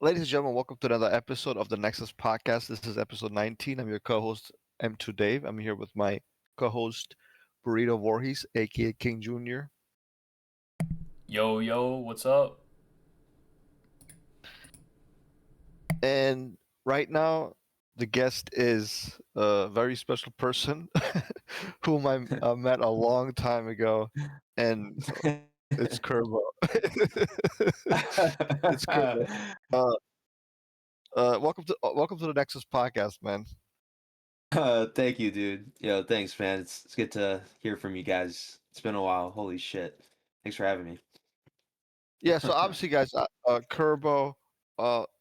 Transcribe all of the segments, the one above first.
Ladies and gentlemen, welcome to another episode of the Nexus podcast. This is episode 19. I'm your co-host M2 Dave. I'm here with my co-host Burrito Voorhees, aka King Jr. Yo, yo, what's up? And right now, the guest is a very special person whom I met a long time ago, and it's Curbo. It's Curbo. Uh, welcome to the Nexus podcast, man. Thank you, dude. Yo, thanks, man. It's good to hear from you guys. It's been a while. Holy shit. Thanks for having me. Yeah, so obviously, guys, Curbo,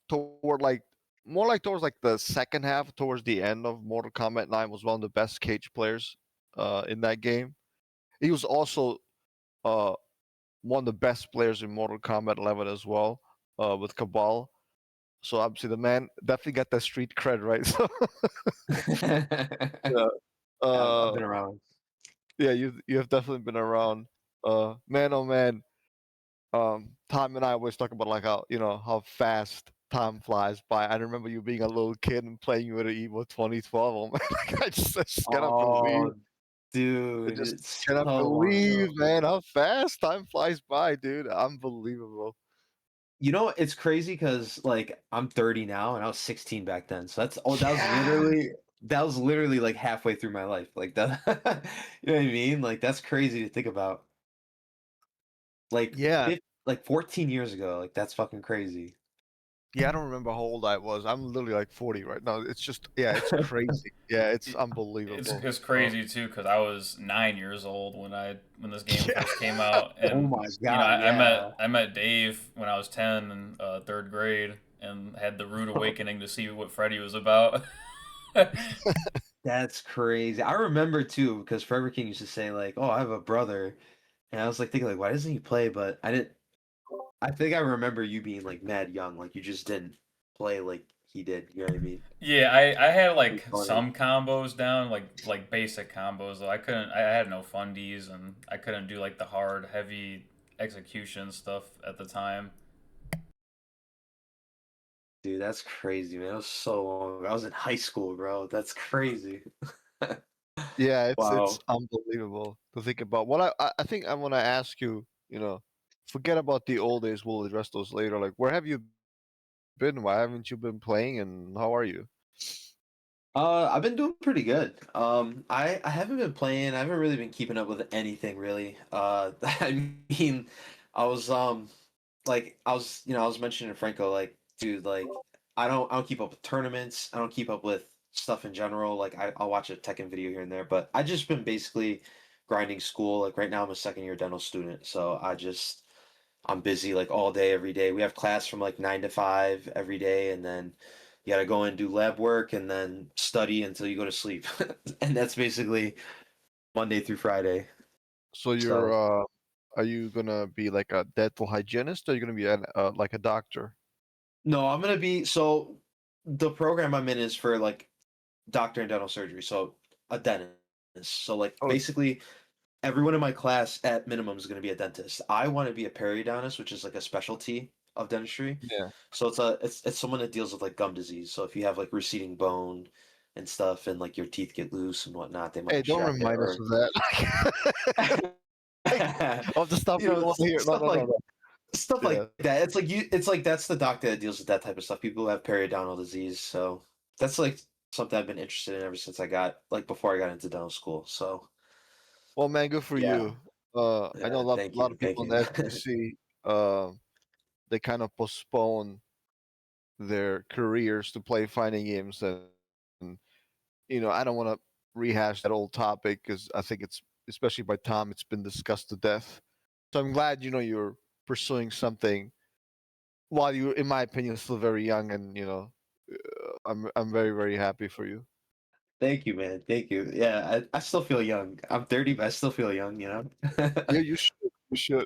toward like more like towards like the second half, towards the end of Mortal Kombat 9, was one of the best cage players, in that game. He was also uh one of the best players in Mortal Kombat 11 as well, with Cabal. So obviously, the man definitely got that street cred, right? So I've yeah, uh, been around. yeah, you have definitely been around. Man, oh man, Tom and I always talk about like how fast time flies by. I remember you being a little kid and playing with an Evo 2012. Oh man, like, I just cannot believe. Oh, I dude, just it's cannot so long believe, ago. man, how fast time flies by, dude. Unbelievable. It's crazy because like I'm 30 now and I was 16 back then. So Yeah, that was literally like halfway through my life. Like that you know what I mean? Like that's crazy to think about. Like yeah, like 14 years ago. Like that's fucking crazy. yeah. I don't remember how old I was. I'm literally like 40 right now. It's just, yeah, it's crazy. Yeah, it's It, it's unbelievable. it's crazy too because I was 9 years old when this game Yeah, first came out, Oh and my you know God, I, I met yeah. I met Dave when I was 10 in third grade, and had the rude awakening to see what Freddy was about. That's crazy. I remember too because Forever King used to say like, "Oh, I have a brother," and I was like thinking like, "Why doesn't he play?" But I didn't. I think I remember you being like mad young, like you just didn't play like he did. You know what I mean? Yeah, I had It's like funny. some combos down, like basic combos. Though I had no fundies, and I couldn't do like the hard, heavy execution stuff at the time. Dude, that's crazy, man. It was so long ago. I was in high school, bro. That's crazy. yeah. It's Wow. unbelievable to think about. What I think I want to ask you, forget about the old days. We'll address those later. Like, where have you been? Why haven't you been playing? And how are you? I've been doing pretty good. I haven't been playing. I haven't really been keeping up with anything really. I mean, I was I was mentioning to Franco like, dude, like I don't keep up with tournaments. I don't keep up with stuff in general. Like I'll watch a Tekken video here and there, but I just been basically grinding school. Like right now, I'm a second year dental student, so I'm busy like all day, every day. We have class from like 9 to 5 every day, and then you got to go and do lab work and then study until you go to sleep. And that's basically Monday through Friday. So you're So, are you gonna be like a dental hygienist, or are you gonna be like a doctor? no, so the program I'm in is for like doctor in dental surgery, so a dentist. So, like, Oh, basically, everyone in my class at minimum is going to be a dentist. I want to be a periodontist, which is like a specialty of dentistry. yeah. So it's someone that deals with like gum disease. So if you have like receding bone and stuff, and like your teeth get loose and whatnot, they might Hey, don't extract it. remind us Or of that. Like, of the stuff we don't want to hear. No, stuff no, no, like no. Yeah. that. It's like that's the doctor that deals with that type of stuff. People who have periodontal disease. So that's like something I've been interested in ever since I got like before I got into dental school. So Well, man, good for yeah, you. I know yeah. a Thank lot you, of thank people in you. the SEC, they kind of postpone their careers to play fighting games, and I don't want to rehash that old topic because I think it's, especially by Tom, it's been discussed to death. So I'm glad you're pursuing something while you, in my opinion, still very young, and I'm very very happy for you. Thank you, man. Thank you. Yeah, I still feel young. I'm 30, but I still feel young, you know? Yeah, you should. You should.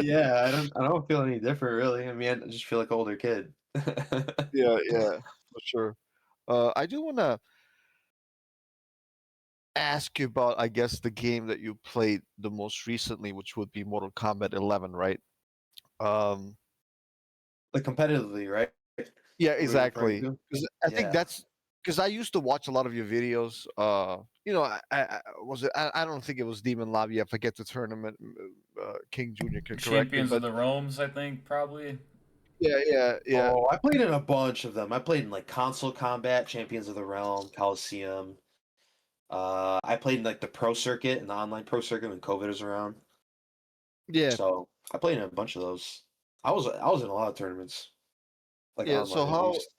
Yeah, I don't feel any different really. I mean, I just feel like an older kid. Yeah, yeah, for sure. I do want to ask you about, I guess, the game that you played the most recently, which would be Mortal Kombat 11, right? Um, Like competitively, right? Yeah, What you're referring exactly. to? Because I think Yeah. that's because I used to watch a lot of your videos. I was it. I don't think it was Demon Lobby. I forget the tournament. King Junior can correct me, Champions of but the Realms, I think probably. yeah, yeah, yeah, Oh, I played in a bunch of them. I played in like Console Combat, Champions of the Realm, Coliseum. I played in like the pro circuit and the online pro circuit when COVID was around. yeah, So I played in a bunch of those. I was in a lot of tournaments, like yeah. So online at how? least.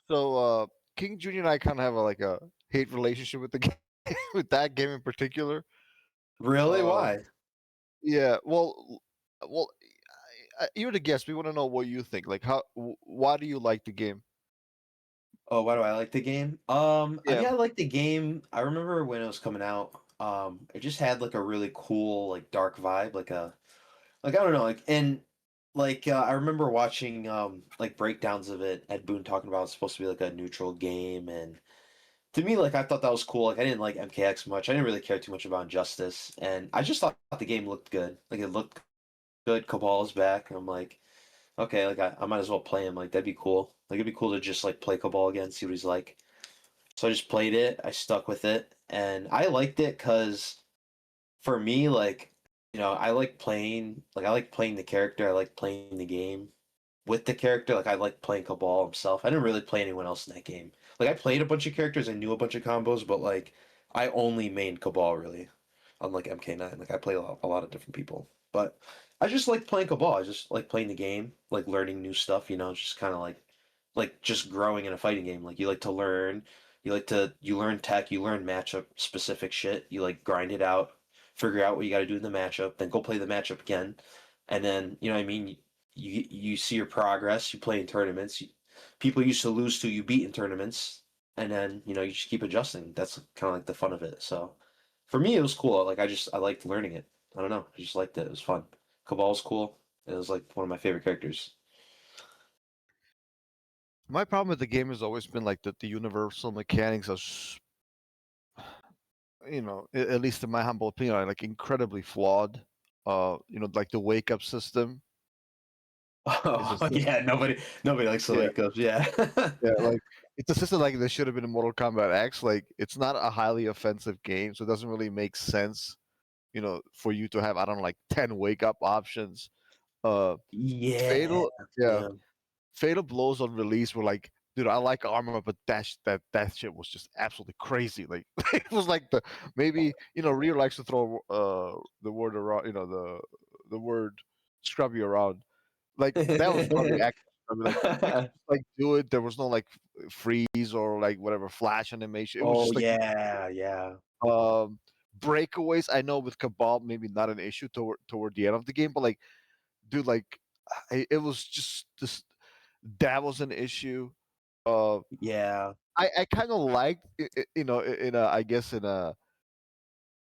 So King Junior and I kind of have like a hate relationship with the game, with that game in particular. Really? Uh, Why? yeah. Well. You're the guest. We want to know what you think. Like, why do you like the game? Oh, why do I like the game? I Yeah, mean, I like the game. I remember when it was coming out. It just had like a really cool, like dark vibe, like I don't know, I remember watching like breakdowns of it. Ed Boon talking about it's supposed to be like a neutral game, and to me, like I thought that was cool. Like I didn't like MKX much. I didn't really care too much about Injustice, and I just thought the game looked good. Like it looked good. Cabal's back, and I'm like, okay, like I might as well play him. Like that'd be cool. Like it'd be cool to just like play Cabal again, see what he's like. So I just played it. I stuck with it, and I liked it because for me, like I like playing. Like I like playing the character. I like playing the game with the character. Like I like playing Cabal himself. I didn't really play anyone else in that game. Like I played a bunch of characters. I knew a bunch of combos, but like I only mained Cabal really. Unlike MK9, like I play a lot of different people. But I just like playing Cabal. I just like playing the game, like learning new stuff. It's just kind of like just growing in a fighting game. Like you like to learn, you learn tech, you learn matchup specific shit. You like grind it out, figure out what you got to do in the matchup, then go play the matchup again, and then you know what I mean. You see your progress. You play in tournaments. People used to lose to you beat in tournaments, and then you just keep adjusting. That's kind of like the fun of it. So for me, it was cool. Like I liked learning it. I don't know. I just liked it. It was fun. Cabal's cool. It was like one of my favorite characters. my problem with the game has always been like the universal mechanics are, at least in my humble opinion, are like incredibly flawed. Like the wake up system is Oh just yeah, nobody likes the yeah, wake ups. Yeah. yeah, like it's a system like there should have been in Mortal Kombat X. Like it's not a highly offensive game, so it doesn't really make sense, for you to have, I don't know, like 10 wake up options. Uh, Yeah. Fatal, yeah, Yeah. Fatal blows on release were like, dude, I like armor, but that shit was just absolutely crazy. Like it was like maybe Rio likes to throw the word around, the word scrubby around. Like that was probably accurate. I mean, like you could just, like do it. There was no like freeze or like whatever flash animation. It was Oh just like yeah, yeah. um breakaways. I know with Cabal maybe not an issue toward the end of the game, but like dude, like it was just this that was an issue. Uh, Yeah. I kind of liked, in a, I guess, in a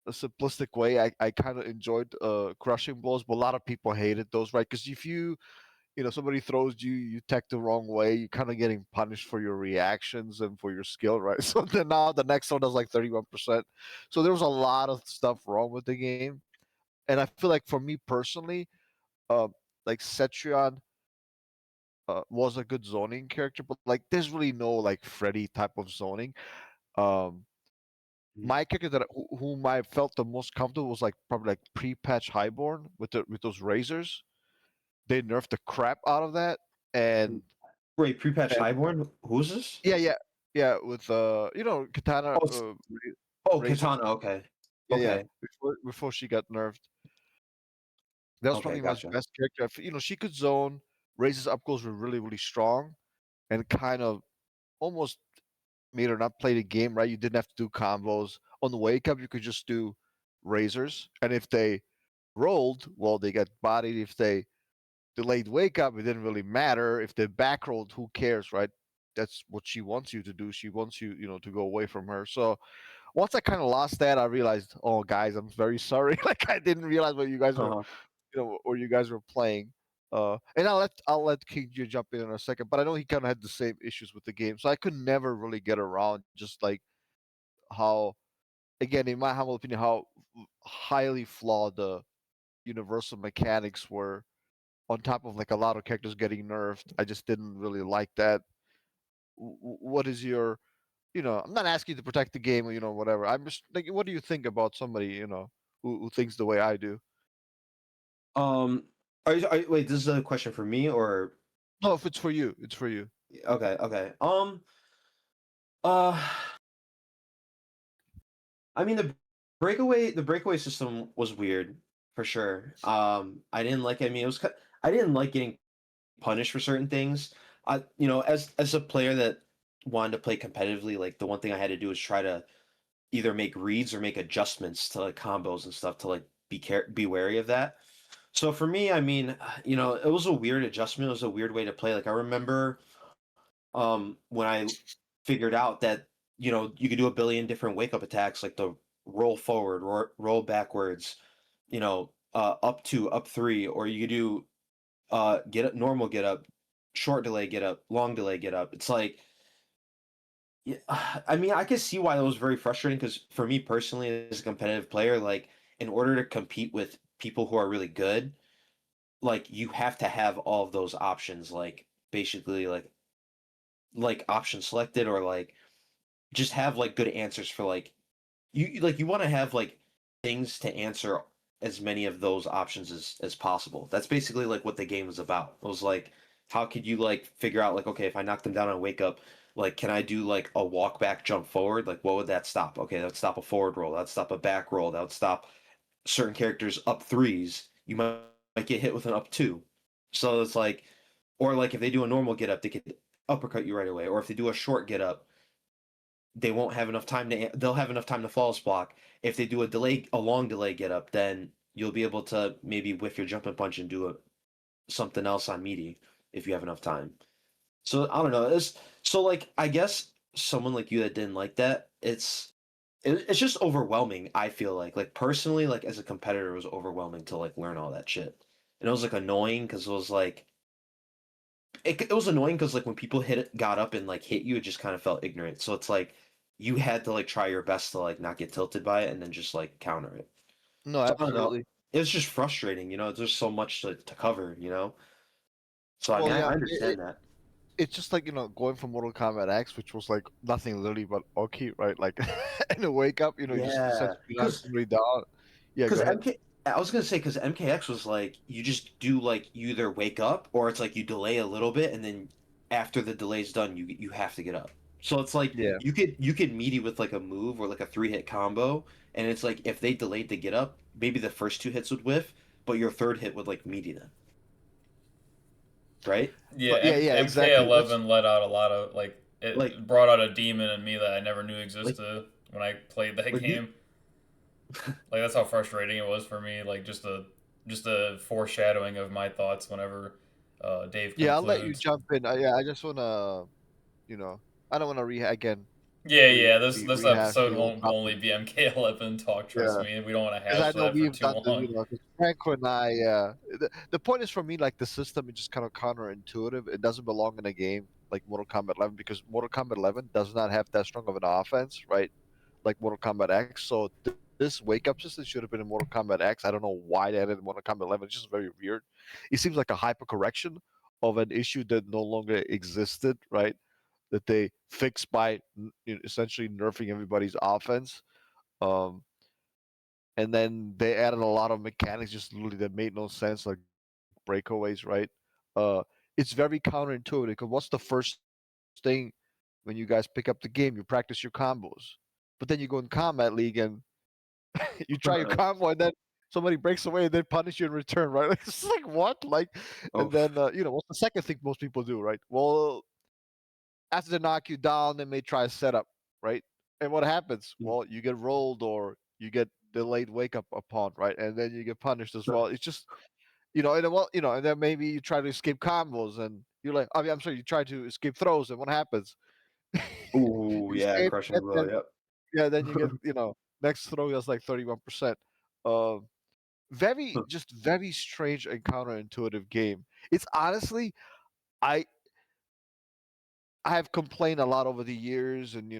simplistic way. I kind of enjoyed crushing blows, but a lot of people hated those, right? Because if somebody throws you, you tech the wrong way, you're kind of getting punished for your reactions and for your skill, right? So then now the next one does like 31%. So there was a lot of stuff wrong with the game, and I feel like for me personally, uh, like Cetrion was a good zoning character, but like there's really no like Freddy type of zoning. Um, Mm. my character whom I felt the most comfortable was like probably like pre-patch Highborn with those razors. They nerfed the crap out of that, and Wait, pre-patch and Highborn? Who's this? yeah, yeah, yeah, with Katana Oh, razors. Katana. Okay. Yeah, yeah. Okay. Before she got nerfed, that was Okay, probably my gotcha. best character. She could zone. Razors up close were really really strong, and kind of almost made her not play the game right. You didn't have to do combos on the wake up. You could just do razors, and if they rolled, well, they got bodied. If they delayed wake up, it didn't really matter. If they back rolled, who cares, right? That's what she wants you to do. She wants you, to go away from her. So once I kind of lost that, I realized, oh, guys, I'm very sorry. Like I didn't realize what you guys were, Uh-huh. or you guys were playing. And I'll let King G jump in a second, but I know he kind of had the same issues with the game, so I could never really get around just like how, again, in my humble opinion, how highly flawed the universal mechanics were. On top of like a lot of characters getting nerfed, I just didn't really like that. what is your, I'm not asking you to protect the game or whatever. I'm just like, what do you think about somebody who thinks the way I do? Um, wait, this is a question for me or No, if it's for you, it's for you. okay, okay. Uh, I mean the breakaway system was weird for sure. I didn't like. I mean, I didn't like getting punished for certain things. As a player that wanted to play competitively, like the one thing I had to do is try to either make reads or make adjustments to like combos and stuff to like be wary of that. So for me, I mean, it was a weird adjustment. It was a weird way to play. Like I remember when I figured out that you could do a billion different wake up attacks like the roll forward, roll backwards, up two, up three, or you could do get up, normal get up, short delay get up, long delay get up. It's like yeah, I mean, I can see why that was very frustrating because for me personally, as a competitive player, like in order to compete with people who are really good, like you have to have all of those options, like basically like option selected or like just have like good answers for like you want to have like things to answer as many of those options as possible. That's basically like what the game was about. It was like how could you like figure out like okay, if I knock them down and wake up, like can I do like a walk back jump forward? Like what would that stop? Okay, that would stop a forward roll, that would stop a back roll, that would stop certain characters up threes. You might get hit with an up two. So it's like or like if they do a normal get up, they could uppercut you right away. Or if they do a short get up, they won't have enough time to they'll have enough time to false block. If they do a long delay get up, then you'll be able to maybe whiff your jumping punch and do something else on meaty if you have enough time. So I don't know. So like I guess someone like you that didn't like that, it's just overwhelming. I feel like personally, like as a competitor, it was overwhelming to like learn all that shit, and it was like annoying because it was like it was annoying because like when people got up and like hit you, it just kind of felt ignorant. So it's like you had to like try your best to like not get tilted by it and then just like counter it. No, So I don't know. absolutely. It was just frustrating, there's so much to cover. So I mean, Well, I yeah, understand that. it's just like going from Mortal Kombat X, which was like nothing literally but Oki, right? Like in a wake up, you just Yeah, essentially knock somebody down. Yeah, because go ahead. MK, I was gonna say because MKX was like you just do like you either wake up or it's like you delay a little bit and then after the delay's done you have to get up. So it's like Yeah. you could meet with like a move or like a 3-hit combo and it's like if they delayed to get up, maybe the first 2 hits would whiff, but your third hit would like meaty them, right? Yeah, But Yeah, exactly. That's MK11 let out a lot of like like it brought out a demon in me that I never knew like existed when I played that like you game. Like that's how frustrating it was for me. Like just a foreshadowing of my thoughts whenever Dave Yeah, I'll let you concludes. jump in. Yeah, I just wanna, you know, I don't wanna again Yeah, yeah. This rehash episode the old won't topic. only be MK11 talk. Trust Yeah. me, we don't want to Because I hash know that for we've too done this, long. 'cause Franco and I, yeah. The point is for me, like the system is just kind of counterintuitive. It doesn't belong in a game like Mortal Kombat 11 because Mortal Kombat 11 does not have that strong of an offense, right? Like Mortal Kombat X. So this wake up system should have been in Mortal Kombat X. I don't know why they added it in Mortal Kombat 11. It's just very weird. It seems like a hypercorrection of an issue that no longer existed, right? That they fixed by essentially nerfing everybody's offense. Um, and then they added a lot of mechanics just literally that made no sense, like breakaways, right? Uh, it's very counterintuitive because what's the first thing when you guys pick up the game? You practice your combos, but then you go in Combat League and you try your combo, and then somebody breaks away and they punish you in return, right? Like, it's like what? Like, oh and then what's the second thing most people do, right? Well, after they knock you down, they may try a setup, right? And what happens? Well, you get rolled or you get delayed wake up upon, right? And then you get punished as well. It's just and then, well, and then maybe you try to escape combos and you're like, I mean, I'm sorry, you try to escape throws, and what happens? ooh You yeah, escape, crushing and blow, then yep. yeah, then you get next throw is like 31%. Um, very just very strange and counterintuitive game. It's honestly, I I have complained a lot over the years, and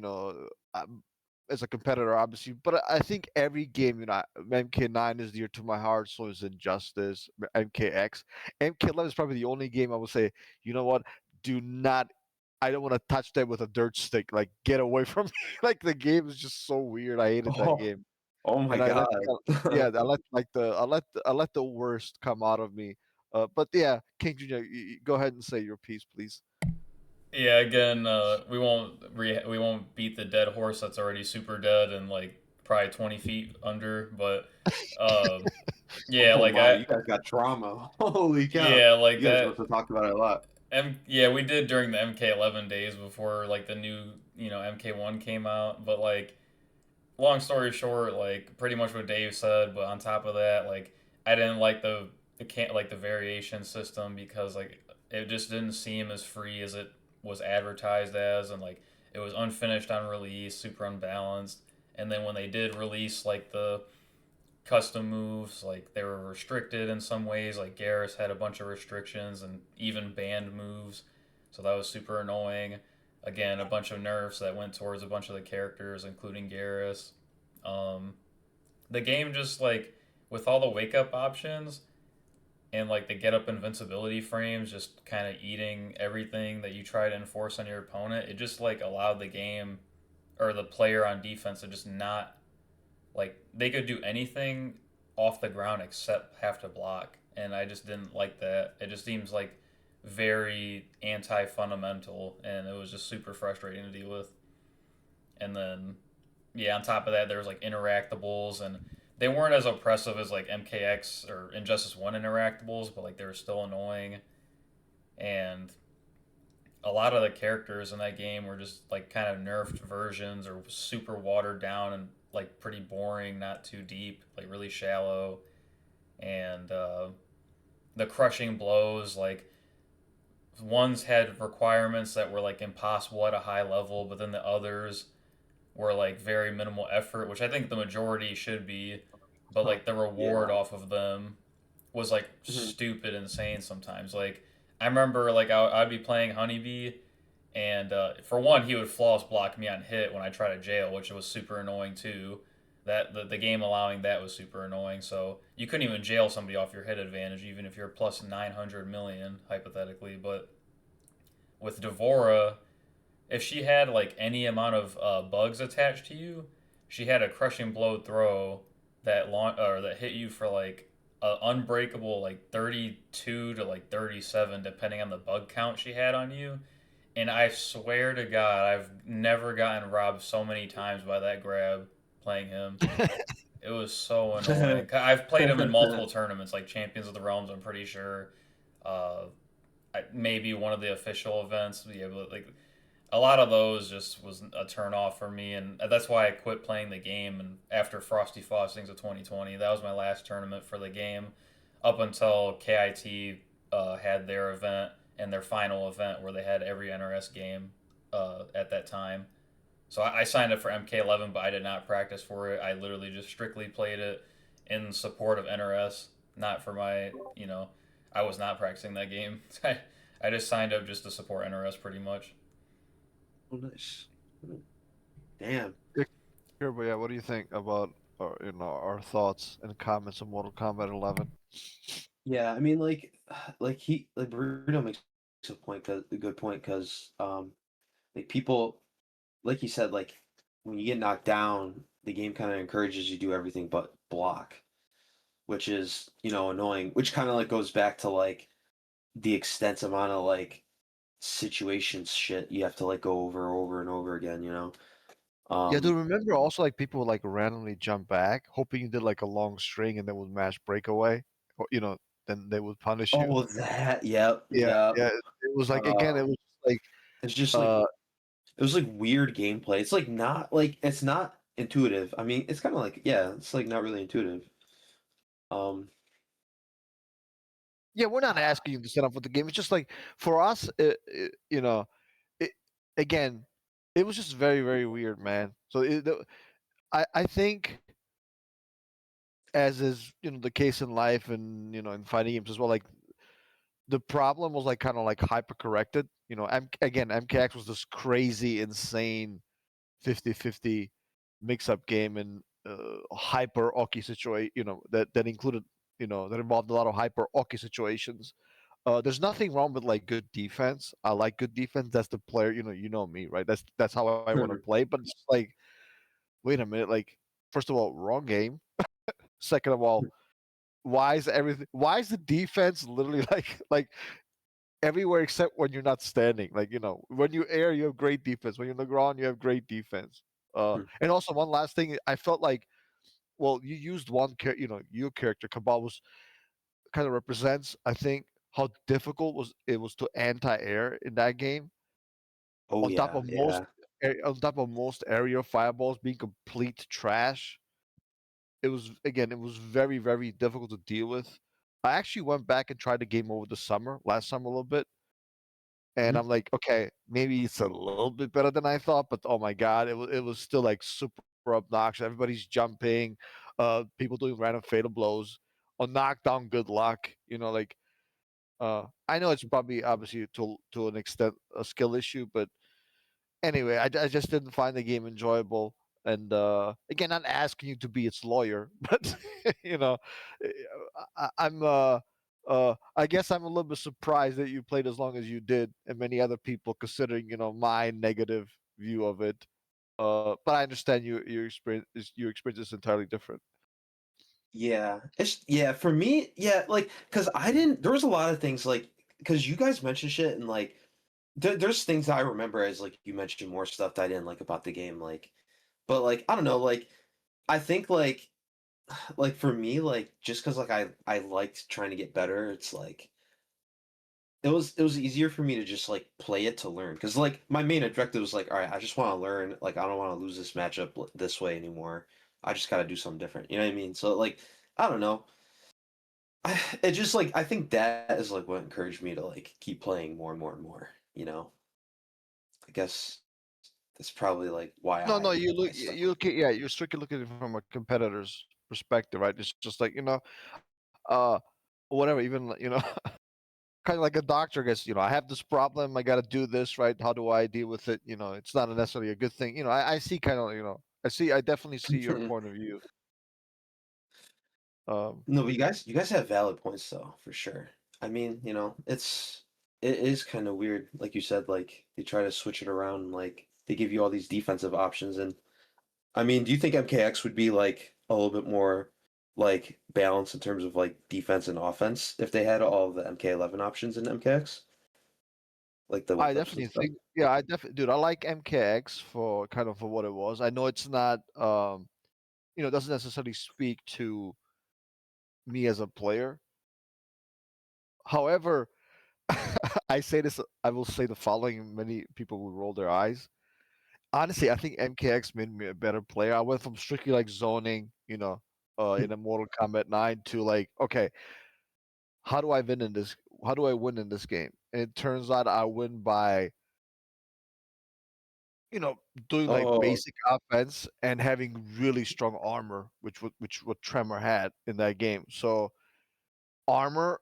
as a competitor, obviously, but I think every game, MK9 is dear to my heart. So is Injustice, MKX, MK11 is probably the only game I would say, you know what, do not I don't want to touch them with a dirt stick. Like, get away from me. Like, the game is just so weird. I hated that Oh, game, oh my and I let God. yeah, I let the worst come out of me. But yeah, King Junior, go ahead and say your piece, please. Yeah, again, we won't beat the dead horse that's already super dead and like probably 20 feet under. But um, yeah, Oh like my, you guys got trauma. Holy cow. yeah, like You guys that. must have talked about it a lot. Yeah, we did during the MK11 days before like the new MK1 came out. But like long story short, like pretty much what Dave said. But on top of that, like I didn't like the can't like the variation system because like it just didn't seem as free as it was advertised as, and like it was unfinished on release, super unbalanced. And then when they did release like the custom moves, like they were restricted in some ways. Like Garrus had a bunch of restrictions and even banned moves, so that was super annoying. Again, a bunch of nerfs that went towards a bunch of the characters, including Garrus. Um, the game just like with all the wake up options and like the get up invincibility frames just kind of eating everything that you try to enforce on your opponent, it just like allowed the game or the player on defense to just not like they could do anything off the ground except have to block, and I just didn't like that. It just seems like very anti-fundamental, and it was just super frustrating to deal with. And then yeah, on top of that, there was like interactables, and they weren't as oppressive as like MKX or Injustice One interactables, but like they were still annoying. And a lot of the characters in that game were just like kind of nerfed versions or super watered down and like pretty boring, not too deep, like really shallow. And the crushing blows, like ones had requirements that were like impossible at a high level, but then the others were like very minimal effort, which I think the majority should be, but Huh. like the reward Yeah. off of them was like Mhm. stupid insane sometimes. Like I remember like I'd be playing Honeybee, and for one he would flawless block me on hit when I try to jail, which was super annoying too. That the game allowing that was super annoying. So you couldn't even jail somebody off your hit advantage, even if you're plus 900 million hypothetically. But with Devora, if she had like any amount of bugs attached to you, she had a crushing blow throw that hit you for like a unbreakable like 32 to like 37 depending on the bug count she had on you. And I swear to God, I've never gotten robbed so many times by that grab playing him. It was so annoying. I've played him in multiple tournaments, like Champions of the Realms. I'm pretty sure. Uh, maybe one of the official events. Yeah, but like a lot of those just was a turn off for me, and that's why I quit playing the game. And after Frosty Frostings of 2020, that was my last tournament for the game, up until KIT had their event and their final event where they had every NRS game at that time. So I signed up for MK11, but I did not practice for it. I literally just strictly played it in support of NRS, not for my, I was not practicing that game. I just signed up just to support NRS pretty much. Oh, nice. Mm. Damn. Yeah, sure, but yeah, what do you think about our thoughts and comments on Mortal Kombat 11? Yeah, I mean, like Bruno makes a point, a good point, because like people, like he said, like when you get knocked down, the game kind of encourages you to do everything but block, which is annoying. Which kind of like goes back to like the extensive amount of like situations shit you have to like go over and over again. Yeah, Um. do remember also like people would like randomly jump back, hoping you did like a long string and then would mash breakaway, or then they would punish you. Oh, that. Yep. Yeah, Yep. yeah. It was like again, it Uh, was just like it's just like uh it was like weird gameplay. It's like not like it's not intuitive. I mean, it's kind of like yeah, it's like not really intuitive. Um, yeah, we're not asking you to set up with the game. It's just like for us, it, again, it was just very very weird, man. So I think as is the case in life and in fighting games as well, like the problem was like kind of like hyper corrected. Again, MKX was this crazy, insane 50-50 mix-up game and hyper Oki situation. That included that involved a lot of hyper Oki situations. There's nothing wrong with like good defense. I like good defense. That's the player, you know me, right? That's how I want to play. But it's like, wait a minute, like first of all, wrong game. Second of all, why is everything? Why is the defense literally like everywhere except when you're not standing? Like when you air, you have great defense. When you're on the ground, you have great defense. And also one last thing, I felt like, well, you used one character, your character Cabal was kind of represents, I think, how difficult it was to anti-air in that game. Oh On top yeah, of yeah. most area fireballs being complete trash, it was very very difficult to deal with. I actually went back and tried the game over the summer, last summer a little bit, and I'm like, okay, maybe it's a little bit better than I thought, but oh my god, it was still like super obnoxious. Everybody's jumping, people doing random fatal blows, on knockdown, good luck, like I know it's probably obviously to an extent a skill issue, but anyway, I just didn't find the game enjoyable. And again, not asking you to be its lawyer, but you know, eh, I'm I guess I'm a little bit surprised that you played as long as you did, and many other people, considering my negative view of it. But I understand your experience is entirely different. Yeah, yeah, for me, yeah, like, cause I didn't. There was a lot of things like, cause you guys mentioned shit and like, there's things that I remember as like you mentioned more stuff that I didn't like about the game, like, but like I don't know, like I think like for me, like just cause like I liked trying to get better, it's like it was easier for me to just like play it to learn, cause like my main objective was like, all right, I just want to learn, like I don't want to lose this matchup this way anymore. I just got to do something different. You know what I mean? So like I don't know. It just like I think that is like what encouraged me to like keep playing more and more and more. You know, I guess that's probably like why No, no, I stuck with it. yeah, you're strictly looking at it from a competitor's perspective, right? It's just like, uh, whatever, even, kind of like a doctor, I guess, I have this problem, I got to do this, right? How do I deal with it? It's not necessarily a good thing. I see kind of, I definitely see your point of view. Um, No, but you guys have valid points though, for sure. I mean, it is kind of weird, like you said, like they try to switch it around, like they give you all these defensive options, and I mean, do you think MKX would be like a little bit more like balanced in terms of like defense and offense if they had all of the MK11 options in MKX, like the I whips and definitely stuff? think, yeah, I definitely, dude, I like MKX for kind of for what it was. I know it's not, it doesn't necessarily speak to me as a player. However, I say this, I will say the following, and many people will roll their eyes. Honestly, I think MKX made me a better player. I went from strictly like zoning, in a Mortal Kombat 9 to like, okay, how do I win in this? How do I win in this game? And it turns out I win by, you know, doing like Oh, basic offense and having really strong armor, which what Tremor had in that game. So armor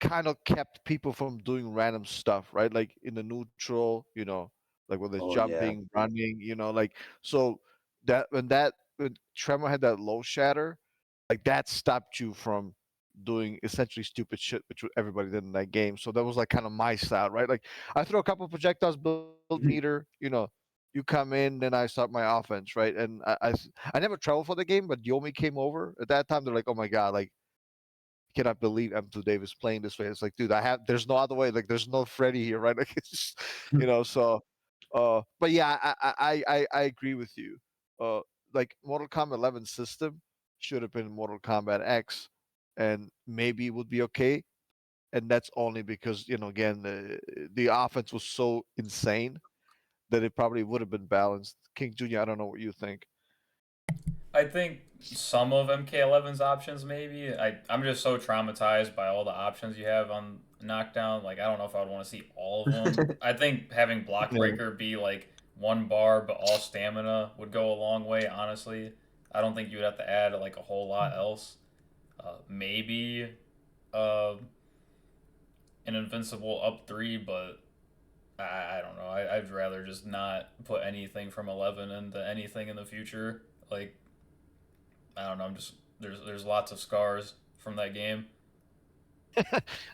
kind of kept people from doing random stuff, right? Like in the neutral, like when there's oh yeah. jumping, running, like so when Tremor had that low shatter, like that stopped you from doing essentially stupid shit, which everybody did in that game. So that was like kind of my style, right? Like I throw a couple projectiles, build meter, you come in, then I start my offense, right? And I never traveled for the game, but Yomi came over at that time. They're like, oh my god, like cannot believe M2 Davis playing this way. It's like, dude, there's no other way. Like, there's no Freddy here, right? Like, it's just, so, but yeah, I agree with you. Uh, like Mortal Kombat 11 system should have been Mortal Kombat X, and maybe it would be okay. And that's only because, again, the offense was so insane that it probably would have been balanced. King Jr., I don't know what you think. I think some of MK11's options maybe. I'm just so traumatized by all the options you have on Knockdown. Like I don't know if I would want to see all of them. I think having Block Yeah. Breaker be like one bar but all stamina would go a long way. Honestly, I don't think you'd have to add like a whole lot else. Maybe uh, an invincible up three, but I don't know. I'd rather just not put anything from 11 into anything in the future. Like I don't know. I'm just there's lots of scars from that game.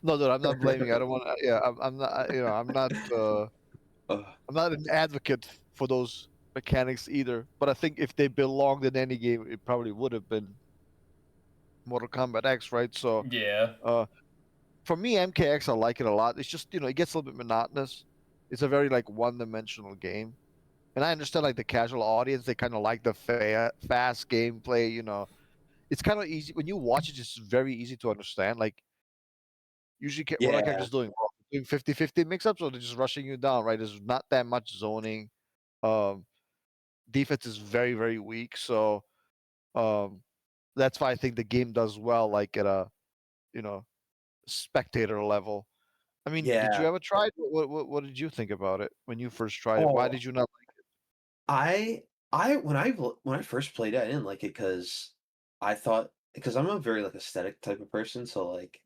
No, dude, I'm not blaming. I don't want. Yeah, I'm not. You know, Ugh. I'm not an advocate for those mechanics either. But I think if they belonged in any game, it probably would have been Mortal Kombat X, right? So, Yeah, uh, for me, MKX, I like it a lot. It's just, it gets a little bit monotonous. It's a very like one-dimensional game. And I understand like the casual audience, they kind of like the fast gameplay, It's kind of easy when you watch it, it's very easy to understand. Like usually what are Yeah, characters doing? Well, doing 50-50 mix-ups, or they're just rushing you down, right? There's not that much zoning. Um, Defense is very, very weak. So um, that's why I think the game does well, like at a, you know, spectator level. I mean, did you yeah. ever try it? What did you think about it when you first tried it? Why Oh, did you not I when I first played it, I didn't like it I thought because I'm a very like aesthetic type of person, so like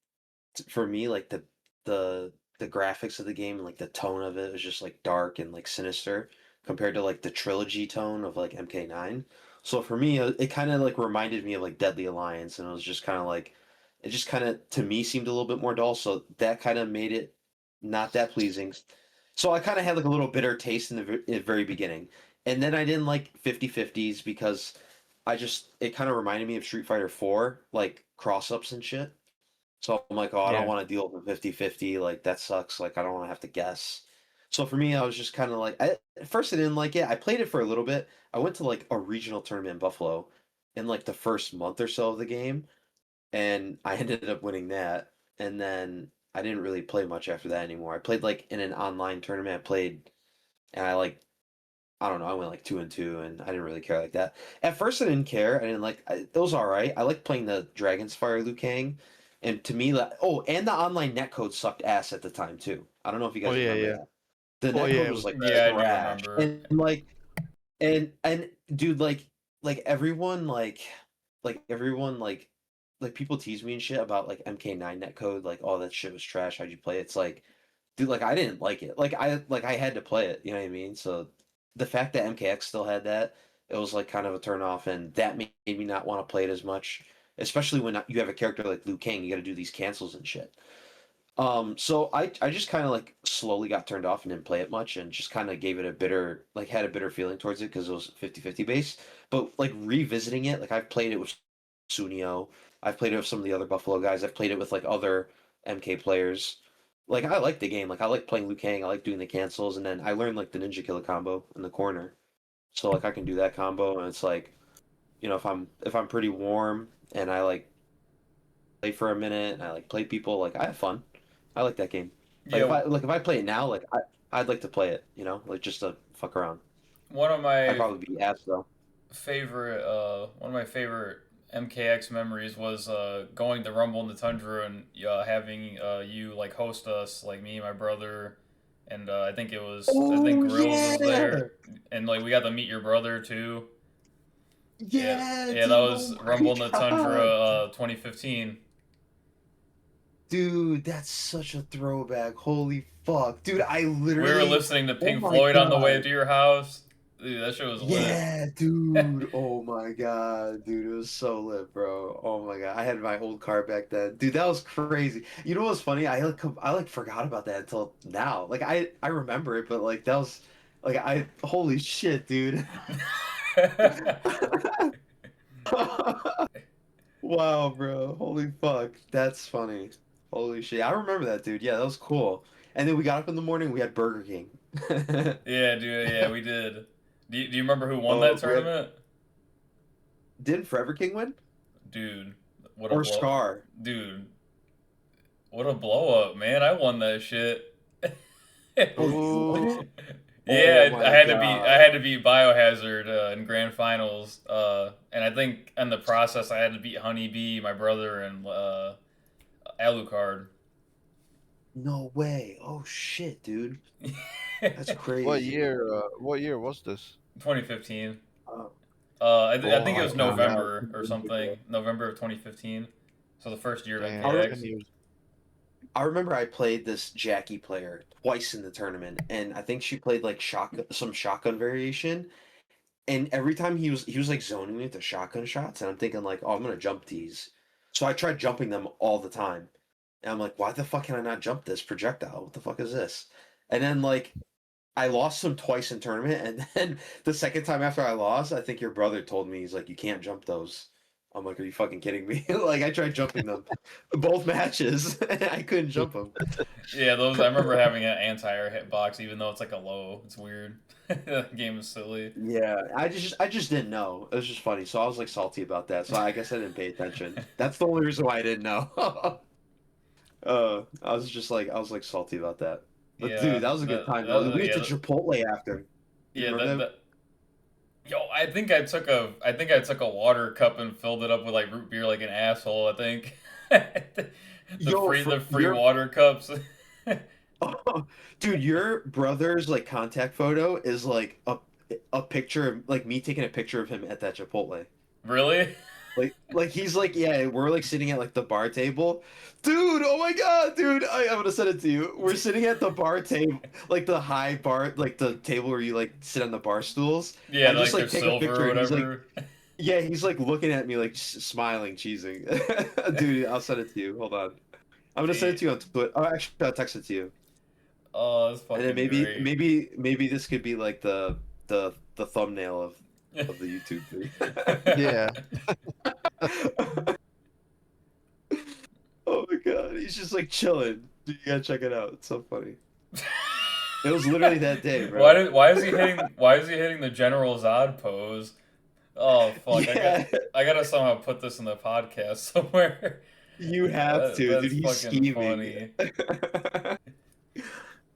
for me, like the the graphics of the game and like the tone of it was just like dark and like sinister compared to like the trilogy tone of like MK9. So for me, it kind of like reminded me of like Deadly Alliance, and it was just kind of like it just kind of to me seemed a little bit more dull. So that kind of made it not that pleasing. So I kind of had like a little bitter taste in the very beginning, and then I didn't like 50-50s because I just it kind of reminded me of Street Fighter 4, like cross ups and shit. So I'm like, oh, I don't yeah, want to deal with a 50-50. Like, that sucks. Like, I don't want to have to guess. So for me, I was just kind of like, at first I didn't like it. I played it for a little bit. I went to like a regional tournament in Buffalo in like the first month or so of the game, and I ended up winning that. And then I didn't really play much after that anymore. I played like in an online tournament. I played, and I like I don't know. I went like 2-2, and I didn't really care like that. At first, I didn't care. I didn't like it was all right. I liked playing the Dragon's Fire Liu Kang, and to me, like and the online netcode sucked ass at the time too. I don't know if you Oh guys yeah, remember yeah. that. The Oh yeah, netcode it was was like bad. yeah. I do trash, remember. and like and dude, like everyone like everyone like people tease me and shit about like MK9 netcode, like oh that shit was trash. How'd you play it? It's like dude, like I didn't like it. Like I had to play it, you know what I mean? So the fact that MKX still had that, it was like kind of a turn off, and that made me not want to play it as much. Especially when you have a character like Liu Kang, you got to do these cancels and shit. So I just kind of like slowly got turned off and didn't play it much, and just kind of gave it a bitter like had a bitter feeling towards it because it was 50-50 base. But like revisiting it, like I've played it with Sunio, I've played it with some of the other Buffalo guys, I've played it with like other MK players. Like I like the game, like I like playing Liu Kang, I like doing the cancels, and then I learned like the ninja killer combo in the corner. So like I can do that combo, and it's like if I'm pretty warm and I like play for a minute and I like play people, like I have fun. I like that game. Like Yeah, if I play it now, like I'd like to play it, like just to fuck around. one of I'd my probably be ass though. one of my favorite MKX memories was going to Rumble in the Tundra and having you like host us, like me and my brother, and I think Oh Grills was yeah, there, and like we got to meet your brother too. Yeah, yeah, yeah, that dude. Oh was Rumble my in the Tundra god, 2015. dude, that's such a throwback. Holy fuck, dude. I We were literally. listening to Oh Pink my Floyd on the way god. to your house. Dude, that shit was lit. Yeah, dude. Oh my God, dude. It was so lit, bro. Oh my God. I had my old car back then. Dude, that was crazy. You know what's funny? I like forgot about that until now. Like I remember it, but like that was like I holy shit, dude. Wow, bro. Holy fuck. That's funny. Holy shit. I remember that, dude. Yeah, that was cool. And then we got up in the morning, we had Burger King. Yeah, dude. Yeah, we did. Do you remember who won that Oh, we had tournament? didn't Forever King win? Dude, what a Or blow! Scar? Dude, what a blow up, man! I won that shit. Oh, you won Ooh. it? Oh Yeah, I my had to beat I God. had to beat Biohazard in grand finals, and I think in the process I had to beat Honeybee, my brother, and Alucard. No way. Oh shit, dude. That's What crazy. year? What year was this? 2015. Oh, I oh think it my was God. Yeah. November or something. November of 2015. So the first year of I, Damn, re- 10 MKX. years. I remember I played this Jackie player twice in the tournament, and I think she played like some shotgun variation. And every time he was like zoning me with the shotgun shots, and I'm thinking like, oh, I'm gonna jump these. So I tried jumping them all the time. And I'm like, why the fuck can I not jump this projectile? What the fuck is this? And then like I lost him twice in tournament, and then the second time after I lost, I think your brother told me he's like, you can't jump those. I'm like, are you fucking kidding me? Like I tried jumping them, both matches, and I couldn't jump them. Yeah, those I remember having an anti-air hitbox, even though it's like a low. It's weird. That game is silly. Yeah, I just didn't know. It was just funny, so I was like salty about that. So I guess I didn't pay attention. That's the only reason why I didn't know. I was like salty about that. But dude, Yeah, that was a good time though. We went yeah, to Chipotle after. You yeah. remember that? Yo, I think I took a water cup and filled it up with like root beer like an asshole. I think Yo, the for free your water cups. dude, your brother's like contact photo is like a picture of like me taking a picture of him at that Chipotle. Really? Like he's like, yeah, we're like sitting at like the bar table. Dude, oh my god, dude, I'm gonna send it to you. We're sitting at the bar table, like the high bar, like the table where you like sit on the bar stools. Yeah, I just like like they're take a silver or picture and he's like, whatever. yeah, he's like looking at me like smiling, cheesing. Dude, I'll send it to you. Hold on. I'm gonna send it Gee, to you on Twitter. Oh, actually, I'll text it to you. oh, that's And then fucking great. maybe this could be like the thumbnail of the YouTube Yeah. thing. Oh my god, he's just like chilling. Dude, you gotta check it out. It's so funny. It was literally that day, bro. why is he hitting the General Zod pose? Oh fuck! Yeah, I gotta somehow put this in the podcast somewhere. you have to, dude. That's He's fucking scheming. funny.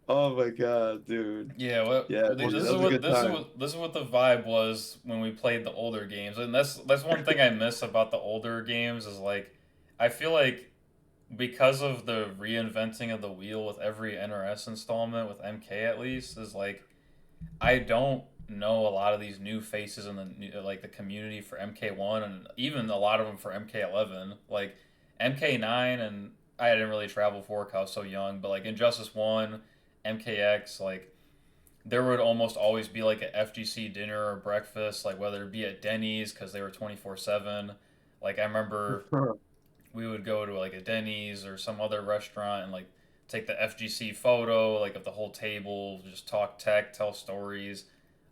Oh my god, dude. Yeah, what Yeah, Was dude, that was a good time. this is what the vibe was when we played the older games, and that's one thing I miss about the older games is like I feel like because of the reinventing of the wheel with every NRS installment with MK at least is like I don't know a lot of these new faces in the community for MK1 and even a lot of them for MK11 like MK9 and I didn't really travel for 'cause I was so young but like Injustice 1 MKX like there would almost always be like a FGC dinner or breakfast like whether it be at Denny's because they were 24/7 like I remember we would go to like a Denny's or some other restaurant and like take the FGC photo like of the whole table, just talk tech, tell stories.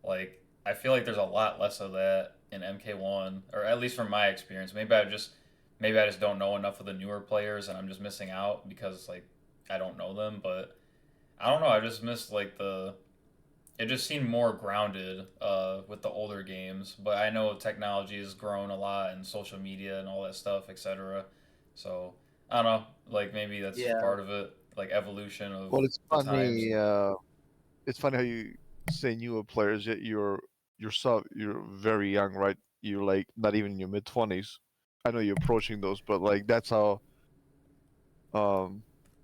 Like I feel like there's a lot less of that in MK1, or at least from my experience. Maybe I just don't know enough of the newer players and I'm just missing out because like I don't know them. But I don't know. I just missed like the. It just seemed more grounded with the older games, but I know technology has grown a lot and social media and all that stuff, etc. So I don't know, like maybe that's just Yeah. part of it, like evolution of well, it's the times. funny. It's funny how you say newer players, yet you're very young, right? You're like not even in your mid 20s. I know you're approaching those, but like um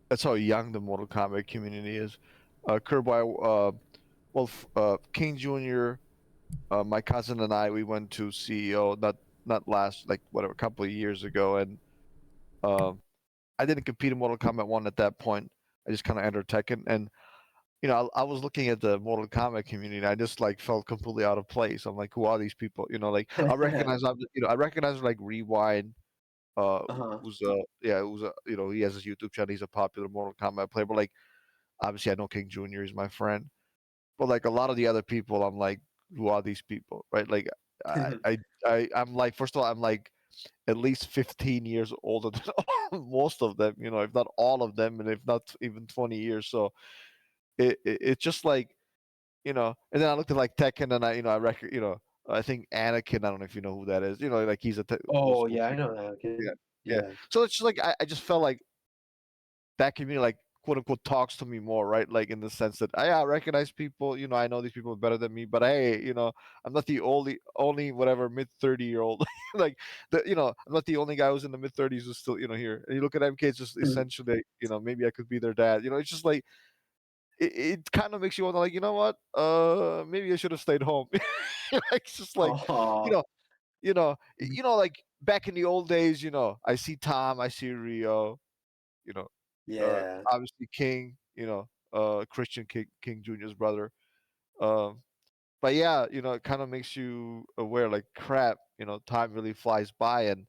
that's how young the Mortal Kombat community is. Kerby, King Jr., my cousin and I, we went to CEO not last like whatever a couple of years ago, and um I didn't compete in Mortal Kombat 1 at that point. I just kind of entered Tekken, and I was looking at the Mortal Kombat community, and I just like felt completely out of place. I'm like, who are these people? Like I recognize like Rewind, Uh-huh. who's who's he has his YouTube channel. He's a popular Mortal Kombat player, but like obviously I know King Jr. is my friend, but like a lot of the other people, I'm like, who are these people, right? Like I'm like, first of all, I'm like at least 15 years older than most of them, if not all of them, and if not even 20 years. So it's just like, and then I looked at like Tekken, and I think Anakin. I don't know if you know who that is. Like he's a old Oh school. yeah, I know that. Okay. Yeah, yeah. Yeah. So it's just like I just felt like that community, like quote unquote, talks to me more, right? Like in the sense that I recognize people. I know these people are better than me, but hey, I'm not the only whatever mid 30-year-old. Like I'm not the only guy who's in the mid 30s who's still here. And you look at MK, it's just essentially, maybe I could be their dad. It's just like it kind of makes you wonder, like, you know what? Maybe I should have stayed home. Like, it's just like, you Oh. know, like back in the old days, I see Tom, I see Rio, you know, Yeah. obviously King, Christian King Jr.'s brother. Um, but yeah, it kind of makes you aware, like, crap, time really flies by, and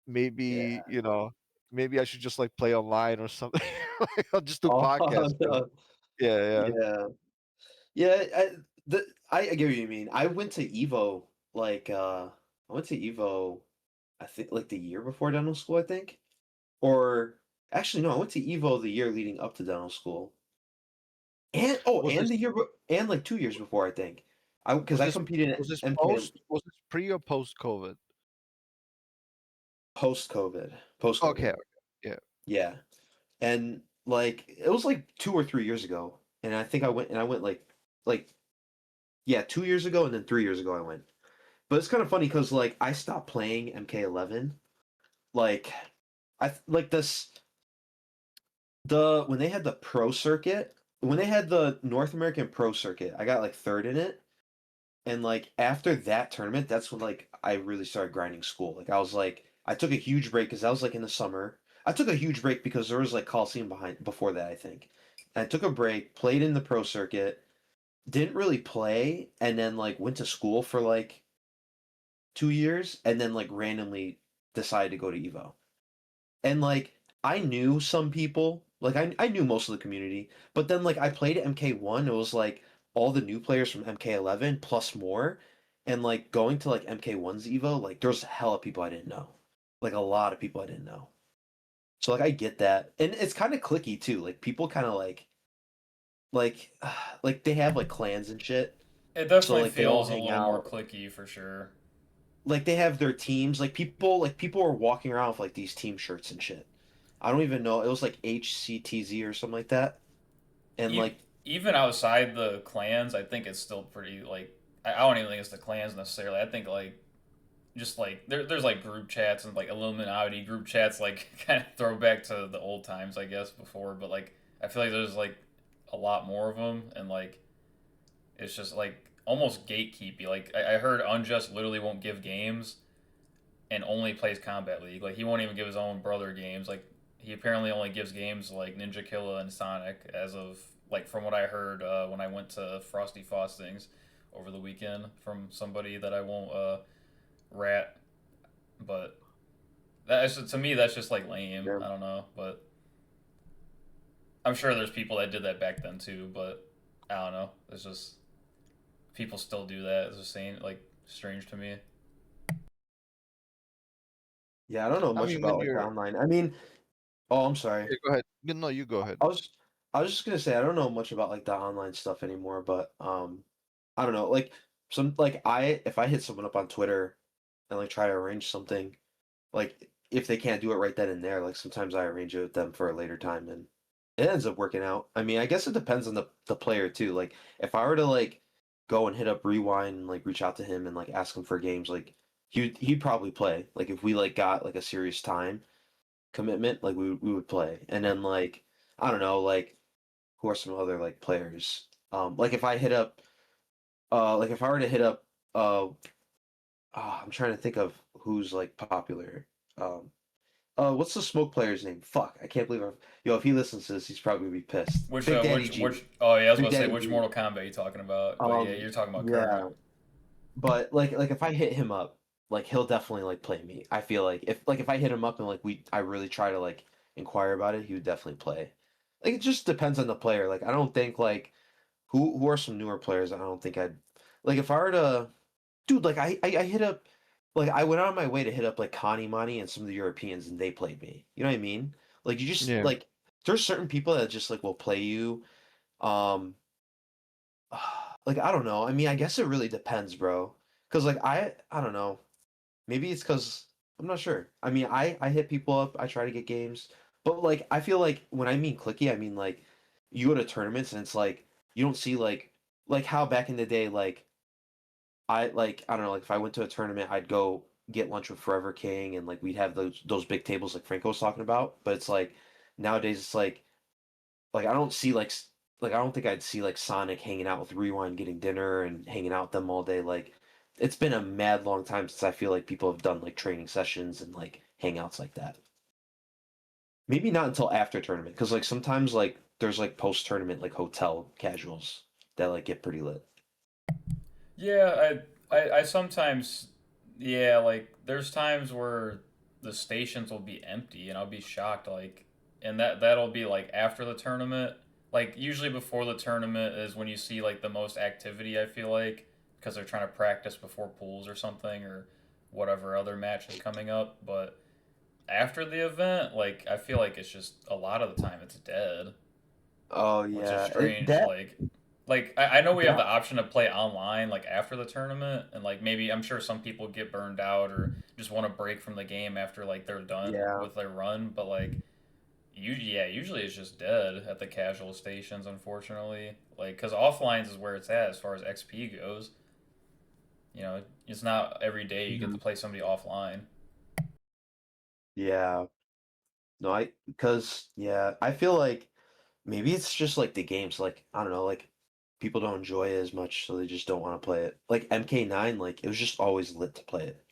maybe, Yeah. maybe I should just like play online or something. Like, I'll just do Oh, podcasts now. no. Yeah, yeah. Yeah. Yeah, I get what you mean. I went to Evo I went to Evo I think like the year before dental school, I think. Or actually no, I went to Evo the year leading up to dental school. Was And this and like 2 years before, I think. I because was I this competed in was this MK post pre or post COVID? post-COVID. Okay, Post-COVID. okay. Yeah. Yeah. And like it was like 2 or 3 years ago. And I think I went like yeah, 2 years ago and then 3 years ago I went. But it's kind of funny because like I stopped playing MK11. Like like this the when they had the pro circuit, when they had the North American pro circuit, I got like third in it. And like after that tournament, that's when like I really started grinding school. Like I was like I took a huge break because that was like in the summer. I took a huge break because there was like Coliseum behind before that, I think. And I took a break, played in the pro circuit, didn't really play, and then like went to school for like 2 years, and then like randomly decided to go to Evo. And like I knew some people, like I knew most of the community, but then like I played at MK1, it was like all the new players from MK11 plus more, and like going to like MK1's Evo, like there's hella people I didn't know. Like a lot of people I didn't know. So like I get that. And it's kind of clicky too. Like people kind of like like they have like clans and shit. It So definitely like they all feels a hang little more out. clicky for sure. Like they have their teams. Like people are walking around with like these team shirts and shit. I don't even know. It was like HCTZ or something like that. And E- like, Even outside the clans, I think it's still pretty like I don't even think it's the clans necessarily. I think like just like there's like group chats and like Illuminati group chats like kind of throwback to the old times I guess before, but like I feel like there's like a lot more of them and like it's just like almost gatekeepy. Like I heard Unjust literally won't give games and only plays Combat League. Like he won't even give his own brother games. Like he apparently only gives games like Ninja Killa and Sonic as of like from what I heard when I went to Frosty Fostings over the weekend from somebody that I won't rat, but that's to me that's just like lame. yeah, I don't know, but I'm sure there's people that did that back then too. But I don't know. It's just people still do that. It's just saying like strange to me. yeah, I don't know I much mean, when about like the you're online. I mean, oh, I'm sorry. yeah, go ahead. No, you go ahead. I was, I was just gonna say I don't know much about like the online stuff anymore, but I don't know. Like some like I if I hit someone up on Twitter and like try to arrange something, like if they can't do it right then and there, like sometimes I arrange it with them for a later time and it ends up working out. I mean, I guess it depends on the player too. Like if I were to like go and hit up Rewind and like reach out to him and like ask him for games, like he'd probably play. Like if we like got like a serious time commitment, like we would play. And then like I don't know, like who are some other like players? Like if I hit up like if I were to hit up I'm trying to think of who's like popular. Um what's the smoke player's name? Fuck, I can't believe yo, if he listens to this, he's probably gonna be pissed. Big Daddy G. Which oh yeah I was Big about to say Daddy which G. Mortal Kombat you talking about? But yeah, you're talking about Yeah. current. But like if I hit him up, like he'll definitely like play me. I feel like if I hit him up and like I really try to like inquire about it, he would definitely play. Like it just depends on the player. Like I don't think like who are some newer players I don't think I'd like if I were to dude, like I hit up like I went out of my way to hit up like Connie Money and some of the Europeans and they played me. You know what I mean? Like you just Yeah. like there's certain people that just like will play you. Um like I don't know. I mean, I guess it really depends, bro. Cause like I don't know. Maybe it's cause I'm not sure. I mean, I hit people up, I try to get games, but like I feel like when I mean clicky, I mean like you go to tournaments and it's like you don't see like how back in the day like I don't know, like if I went to a tournament, I'd go get lunch with Forever King and like we'd have those big tables like Franco was talking about, but it's like nowadays it's like I don't see like I don't think I'd see like Sonic hanging out with Rewind getting dinner and hanging out with them all day. Like it's been a mad long time since I feel like people have done like training sessions and like hangouts like that. Maybe not until after tournament because like sometimes like there's like post tournament like hotel casuals that like get pretty lit. Yeah, I sometimes yeah like there's times where the stations will be empty, and I'll be shocked. Like, and that'll be like after the tournament. Like usually before the tournament is when you see like the most activity. I feel like because they're trying to practice before pools or something or whatever other match is coming up. But after the event, like I feel like it's just a lot of the time it's dead, Oh which is yeah, strange. that Like I know we have the that option to play online like after the tournament, and like maybe I'm sure some people get burned out or just want to break from the game after like they're done yeah. with their run. But like usually it's just dead at the casual stations, unfortunately. Like because offlines is where it's at as far as XP goes. You know, it's not every day you get Mhm. to play somebody offline. Yeah. No, because yeah, I feel like maybe it's just like the games, like I don't know, like people don't enjoy it as much, so they just don't want to play it. Like MK9, like it was just always lit to play it.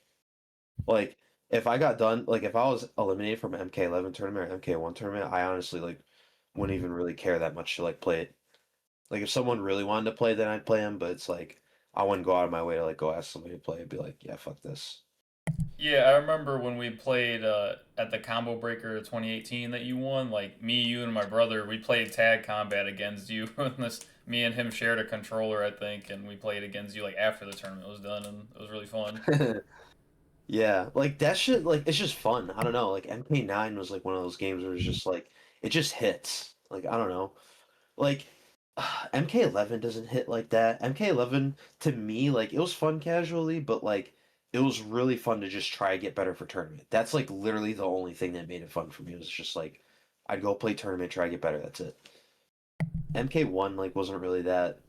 Like if I got done, like if I was eliminated from MK11 tournament or MK1 tournament, I honestly like wouldn't even really care that much to like play it. Like if someone really wanted to play, then I'd play them, but it's like I wouldn't go out of my way to like go ask somebody to play. I'd be like, yeah, fuck this. Yeah, I remember when we played at the Combo Breaker 2018 that you won. Like me, you, and my brother, we played tag combat against you. And this, me and him shared a controller, I think, and we played against you like after the tournament was done, and it was really fun. Yeah, like that shit, like it's just fun. I don't know. Like MK9 was like one of those games where it's just like it just hits. Like I don't know. Like MK11 doesn't hit like that. MK11 to me, like it was fun casually, but like it was really fun to just try to get better for tournament. That's like literally the only thing that made it fun for me. It was just like I'd go play tournament, try to get better. That's it. MK1 like wasn't really that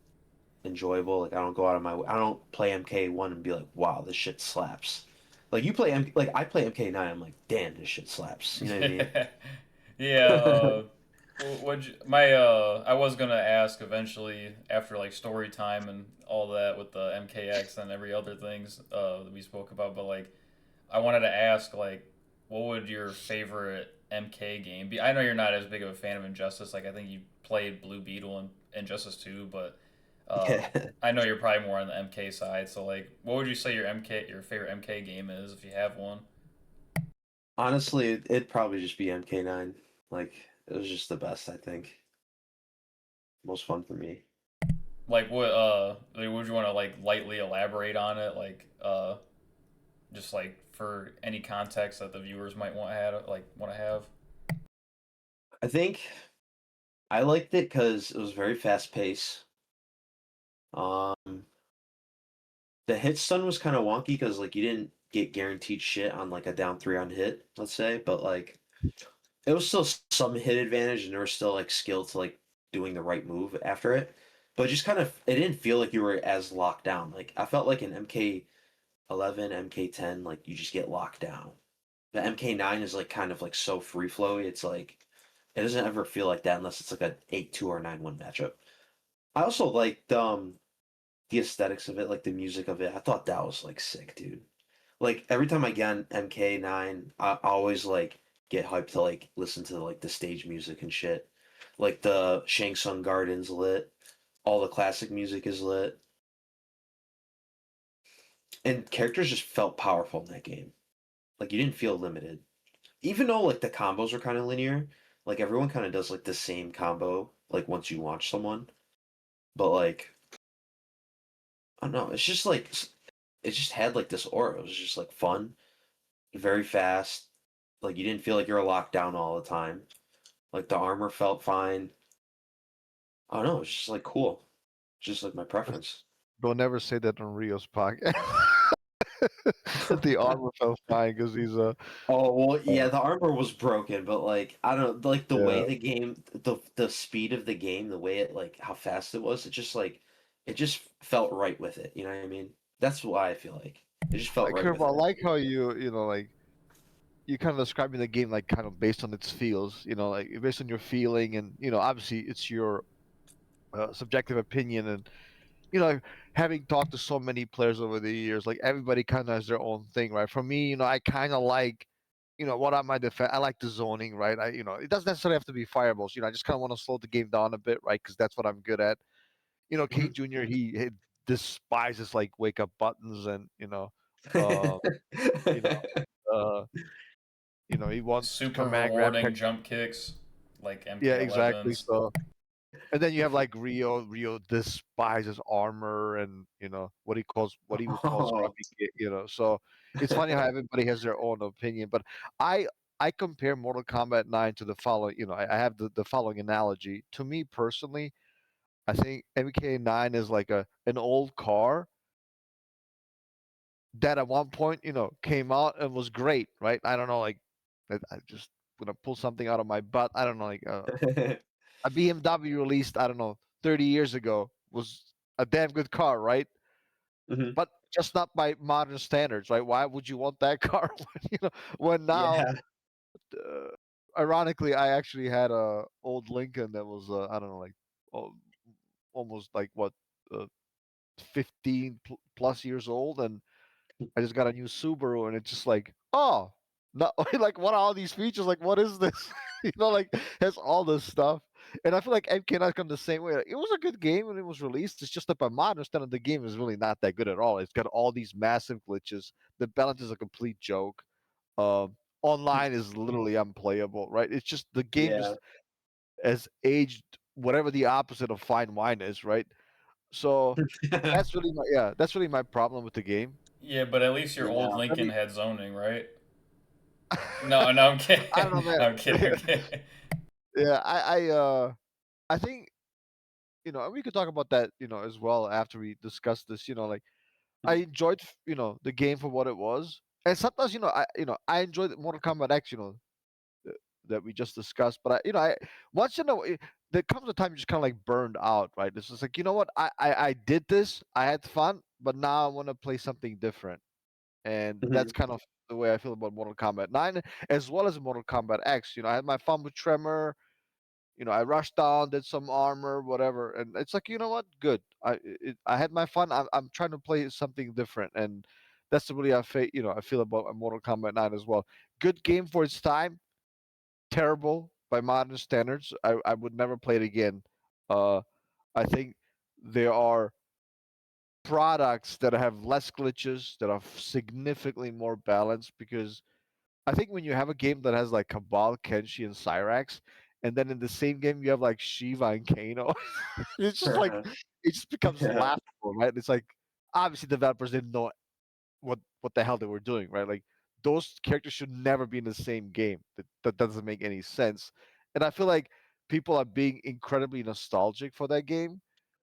enjoyable. Like I don't go out of my way. I don't play MK1 and be like, wow, this shit slaps. Like you play like I play MK9, I'm like, damn, this shit slaps. You know what I mean? Yeah, yeah. Would you, my I was gonna ask eventually after like story time and all that with the MKX and every other things that we spoke about, but like I wanted to ask, like, what would your favorite MK game be? I know you're not as big of a fan of Injustice. Like, I think you played Blue Beetle and Injustice 2, but Yeah. I know you're probably more on the MK side. So, like, what would you say your favorite MK game is if you have one? Honestly, it'd probably just be MK9. Like it was just the best, I think. Most fun for me. Like, like, would you want to like lightly elaborate on it? Like, just like for any context that the viewers might want to have. I think I liked it because it was very fast paced. Um, the hit stun was kind of wonky because like you didn't get guaranteed shit on like a down three on hit, let's say, but like it was still some hit advantage and there was still like skill to like doing the right move after it. But just kind of it didn't feel like you were as locked down. Like I felt like in MK11, MK10, like you just get locked down. The MK9 is like kind of like so free flowy. It's like it doesn't ever feel like that unless it's like a 8-2 or 9-1 matchup. I also liked the aesthetics of it, like the music of it. I thought that was like sick, dude. Like every time I get on MK9, I always like get hyped to like listen to like the stage music and shit. Like the Shang Tsung Garden's lit. All the classic music is lit. And characters just felt powerful in that game. Like you didn't feel limited. Even though like the combos are kind of linear, like everyone kind of does like the same combo like once you launch someone. But like I don't know, it's just like it just had like this aura. It was just like fun, very fast. Like you didn't feel like you were locked down all the time. Like the armor felt fine. I don't know, it's just like cool. Just like my preference. Don't ever say that on Rio's podcast. That the armor felt fine because he's a Oh well, uh, yeah, the armor was broken, but like I don't like the way yeah. the game, the speed of the game, the way it like how fast it was. It just like it just felt right with it. You know what I mean? That's why I feel like it just felt Like right with Curb, I it. like how like you kind of describing the game like kind of based on its feels. Like based on your feeling, and obviously it's your subjective opinion, and having talked to so many players over the years, like everybody kind of has their own thing, right? For me, I kind of like, what I might defend. I like the zoning, right? It doesn't necessarily have to be fireballs. I just kind of want to slow the game down a bit, right? Because that's what I'm good at. K Mhm. Junior, he despises like wake up buttons, and uh, you know, uh, he wants Super command grab rewarding tech. jump kicks like Yeah, exactly. MK11s. So, and then you have like Rio. Rio despises armor, and what he would call Oh. scruffy kid. So it's funny how everybody has their own opinion. But I I compare Mortal Kombat 9 to the following. I have the following analogy. To me personally, I think MK9 is like an old car that at one point came out and was great, right? I don't know, like I just gonna pull something out of my butt. I don't know, like a BMW released, I don't know, 30 years ago was a damn good car, right? Mhm. But just not by modern standards, right? Why would you want that car when now, Yeah. uh, ironically, I actually had a old Lincoln that was, I don't know, like al- almost like what, uh, 15 plus years old, and I just got a new Subaru, and it's just like, oh, no, like what are all these features? Like, what is this? Like has all this stuff. And I feel like MK9 come the same way. Like, it was a good game when it was released. It's just that by my understanding, the game is really not that good at all. It's got all these massive glitches. The balance is a complete joke. Online is literally unplayable, right? It's just the game Yeah. just has aged whatever the opposite of fine wine is, right? So that's really my problem with the game. Yeah, but at least your old Yeah. I Lincoln mean, had zoning, right? No, no, I'm I don't know, kidding. man. I'm kidding. I'm kidding. Yeah, I think and we could talk about that as well after we discuss this. Like I enjoyed the game for what it was, and sometimes I enjoyed Mortal Kombat X, th- that we just discussed. But I once there comes a time you just kind of like burned out, right? It's just like what I did this, I had fun, but now I want to play something different, and that's Mhm. kind of the way I feel about Mortal Kombat 9 as well as Mortal Kombat X. I had my fun with Tremor. I rushed down, did some armor, whatever, and it's like, what? Good. I had my fun. I'm trying to play something different, and that's the really I feel about Mortal Kombat 9 as well. Good game for its time. Terrible by modern standards. I would never play it again. Uh, I think there are products that have less glitches that are significantly more balanced because I think when you have a game that has like Cabal, Kenshi, and Cyrax, and then in the same game you have like Shiva and Kano, it's just like it just becomes Yeah. laughable, right? It's like obviously developers didn't know what the hell they were doing, right? Like those characters should never be in the same game. That doesn't make any sense. And I feel like people are being incredibly nostalgic for that game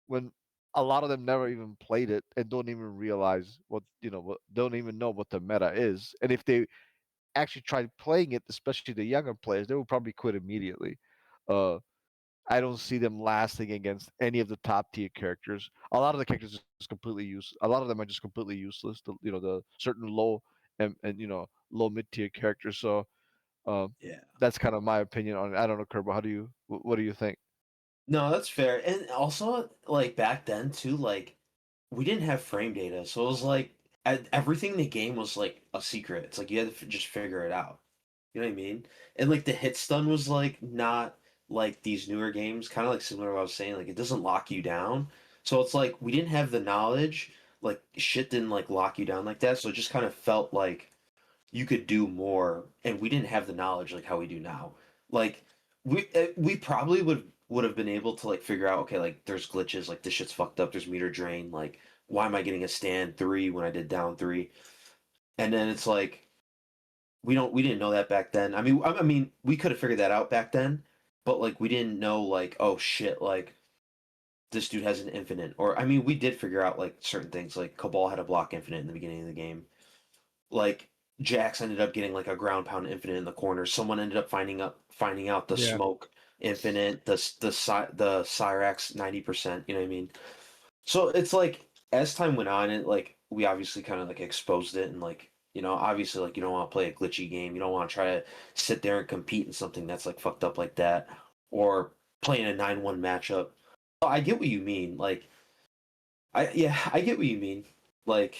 when a lot of them never even played it and don't even realize don't even know what the meta is. And if they actually tried playing it, especially the younger players, they will probably quit immediately. Uh, I don't see them lasting against any of the top tier characters. A lot of the characters just completely use. A lot of them are just completely useless. The certain low and low mid tier characters. So Yeah. that's kind of my opinion on it. I don't know, Kerbo. What do you think? No, that's fair. And also, like back then too, like we didn't have frame data, so it was like everything in the game was like a secret. It's like you had to just figure it out. You know what I mean? And like the hit stun was like not like these newer games, kind of like similar to what I was saying. Like it doesn't lock you down, so it's like we didn't have the knowledge. Like shit didn't like lock you down like that, so it just kind of felt like you could do more, and we didn't have the knowledge like how we do now. Like we probably would have been able to like figure out, okay, like there's glitches, like this shit's fucked up, there's meter drain, like why am I getting a stand three when I did down three? And then it's like we didn't know that back then. I mean we could have figured that out back then, but like we didn't know like, oh shit, like this dude has an infinite. Or I mean we did figure out like certain things, like Cabal had a block infinite in the beginning of the game, like Jax ended up getting like a ground pound infinite in the corner. Someone ended up finding out the Yeah. smoke infinite, the Cyrax 90%. You know what I mean? So it's like as time went on, it like we obviously kind of like exposed it, and like obviously like you don't want to play a glitchy game. You don't want to try to sit there and compete in something that's like fucked up like that, or playing a 9-1 matchup. So I get what you mean. Like I get what you mean. Like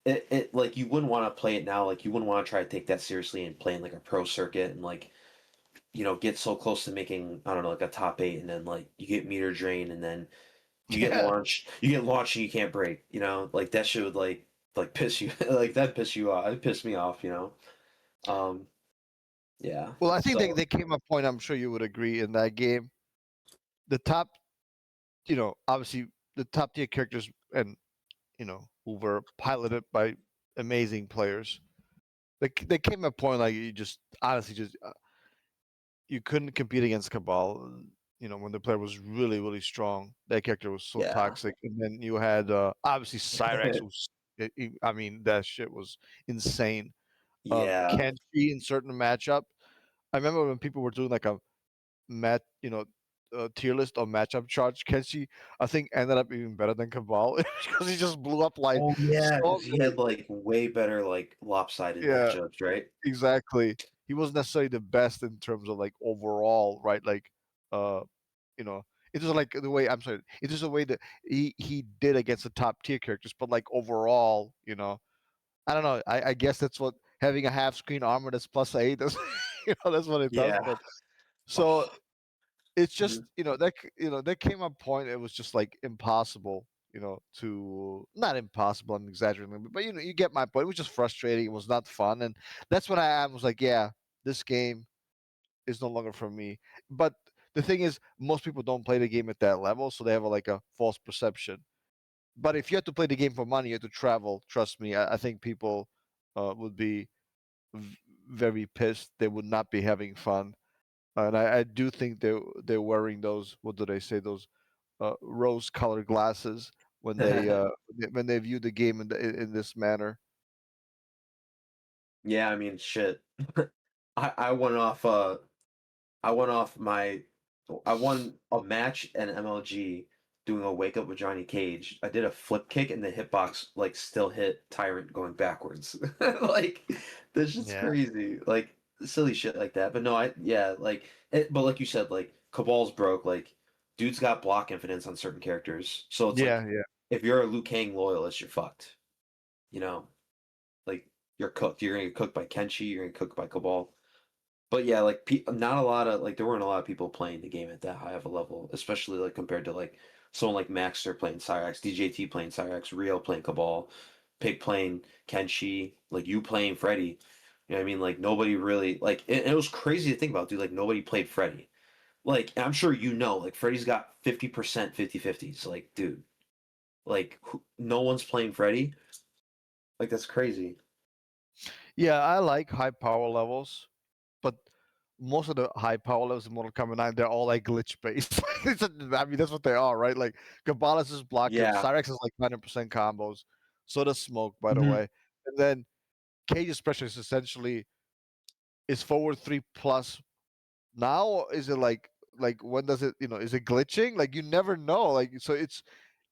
it like you wouldn't want to play it now. Like you wouldn't want to try to take that seriously and play in like a pro circuit and like get so close to making, I don't know, like a top eight, and then like you get meter drain, and then Yeah. you get launched and you can't break. Like that shit would like piss you like that piss you off. It pissed me off. Um, yeah. Well, I think So they came a point. I'm sure you would agree in that game. The top, obviously the top tier characters, and who were piloted by amazing players. They came a point like you just honestly just you couldn't compete against Cabal. When the player was really really strong, that character was so yeah. toxic. And then you had obviously Cyrex, who's I mean that shit was insane. Yeah. Kenshi in certain matchup. I remember when people were doing like a tier list or matchup charts. Kenshi, I think, ended up even better than Cabal because he just blew up like Oh yeah, so because he many. had like way better like lopsided Yeah, matchups, right? exactly. He wasn't necessarily the best in terms of like overall, right? Like, uh, you know, it was like the way I'm sorry, it is the way that he did against the top tier characters, but like overall, I don't know. I guess that's what having a half screen armor that's +8 does. That's what it does. Yeah. But so Oh, it's mhm. just there came a point it was just like impossible to not impossible, I'm exaggerating, but you get my point. It was just frustrating. It was not fun. And that's when I was like, yeah, this game is no longer for me. But the thing is, most people don't play the game at that level, so they have like a false perception. But if you have to play the game for money, you have to travel. Trust me, I think people would be v- very pissed. They would not be having fun. And I do think they're wearing those, what do they say, those rose-colored glasses when they view the game in this manner. Yeah, I mean, shit. I went off. I went off my. I won a match in MLG doing a wake up with Johnny Cage. I did a flip kick and the hitbox like still hit Tyrant going backwards. Like that's just Yeah, crazy. Like silly shit like that. But no, I yeah like it. But like you said, like Cabal's broke. Like dude's got block infidence on certain characters. So it's yeah, like yeah, if you're a Liu Kang loyalist, you're fucked. You know, like you're cooked. You're gonna get cooked by Kenshi. You're gonna get cooked by Cabal. But yeah, like not a lot of like there weren't a lot of people playing the game at that high of a level, especially like compared to like someone like Maxter playing Cyrax, DJT playing Cyrax, Rio playing Cabal, Pig playing Kenshi, like you playing Freddy. You know what I mean? Like nobody really like it was crazy to think about, dude. Like nobody played Freddy. Like I'm sure you know, like Freddy's got 50% 50-50s. Like, dude, like no one's playing Freddy. Like that's crazy. yeah. I like high power levels, but most of the high power levels in Mortal Kombat 9, they're all like glitch based. I mean, that's what they are, right? Like Cabalas is block him, Yeah. Cyrex is like 100% combos. So does Smoke, by the Mhm. way. And then Cage's pressure is essentially is forward 3 plus. Now is it like when does it is it glitching? Like you never know. Like so it's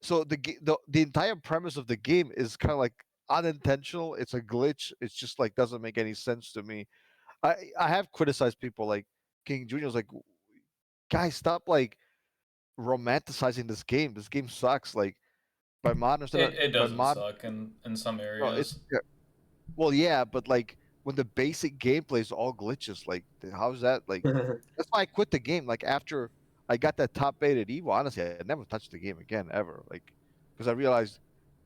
so the entire premise of the game is kind of like unintentional. It's a glitch. It's just like doesn't make any sense to me. I have criticized people like King Jr. was like, guys, stop like romanticizing this game. This game sucks. Like It by doesn't mod, suck in some no, it's areas. yeah, well, yeah, but like when the basic gameplay is all glitches, like how's that like? That's why I quit the game. Like after I got that top 8 at Evo, honestly, I never touched the game again ever. Like because I realized,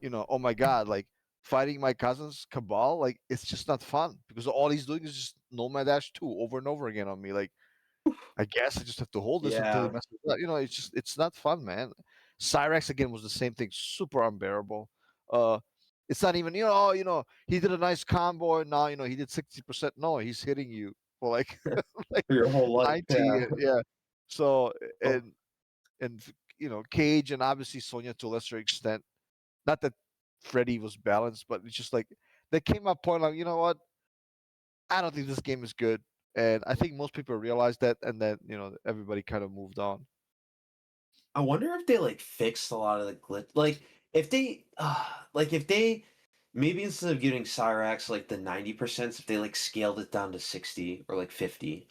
oh my god, like fighting my cousins Cabal, like it's just not fun because all he's doing is just Nomad Dash 2 over and over again on me. Like I guess I just have to hold this until he Yeah. messes up. It's not fun, man. Cyrex again was the same thing, super unbearable. Uh, it's not even he did a nice combo and now he did 60%. No, he's hitting you for like like For your whole life. 90, Yeah. yeah. So Oh, and Cage and obviously Sonya to a lesser extent. Not that Freddy was balanced, but it's just like there came a point like what I don't think this game is good. And I think most people realized that, and then everybody kind of moved on. I wonder if they like fixed a lot of the glitch. Like if they maybe instead of giving Cyrax like the 90%, if they like scaled it down to 60 or like 50,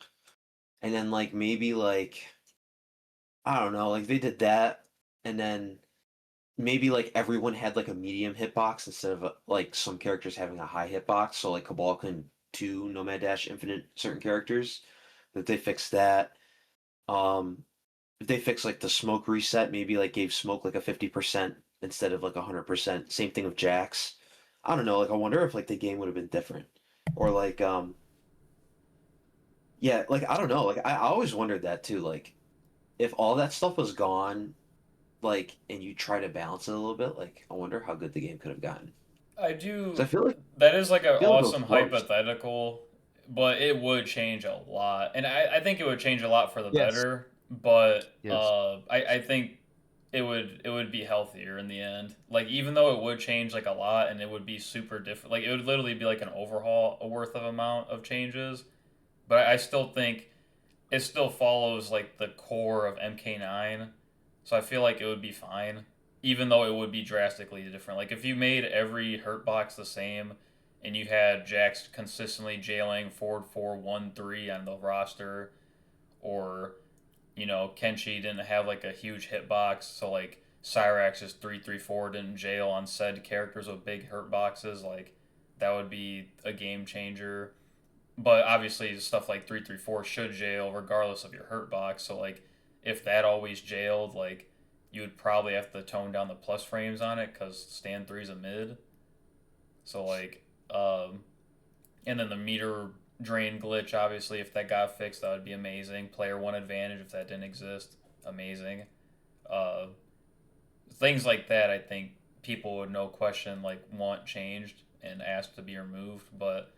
and then like maybe like I don't know, like they did that, and then maybe like everyone had like a medium hitbox instead of like some characters having a high hitbox, so like Cabal can do Nomad Dash Infinite certain characters. That they fixed that. Um, if they fix like the smoke reset, maybe like gave smoke like a 50% instead of like 100%. Same thing with Jax. I don't know. Like I wonder if like the game would have been different, or like Yeah, like I don't know. Like I always wondered that too. Like if all that stuff was gone, like and you try to balance it a little bit, like I wonder how good the game could have gotten. I Because do. I feel like That is like an it was awesome close. hypothetical, but it would change a lot, and I think it would change a lot for the Yes. better. But Yes. I think it would be healthier in the end. Like even though it would change like a lot, and it would be super different. Like it would literally be like an overhaul, a worth of amount of changes. But I still think it still follows like the core of MK9, so I feel like it would be fine, even though it would be drastically different. Like if you made every hurt box the same, and you had Jax consistently jailing Ford 413 on the roster, or Kenshi didn't have like a huge hitbox, so like Cyrax's 334 didn't jail on said characters with big hurt boxes, like that would be a game changer. But obviously, stuff like 334 should jail regardless of your hurt box. So, like, if that always jailed, like, you would probably have to tone down the plus frames on it because stand 3 is a mid. So, like, and then the meter drain glitch, obviously, if that got fixed, that would be amazing. Player one advantage, if that didn't exist, amazing. Uh, Things like that, I think people would no question, like, want changed and ask to be removed. But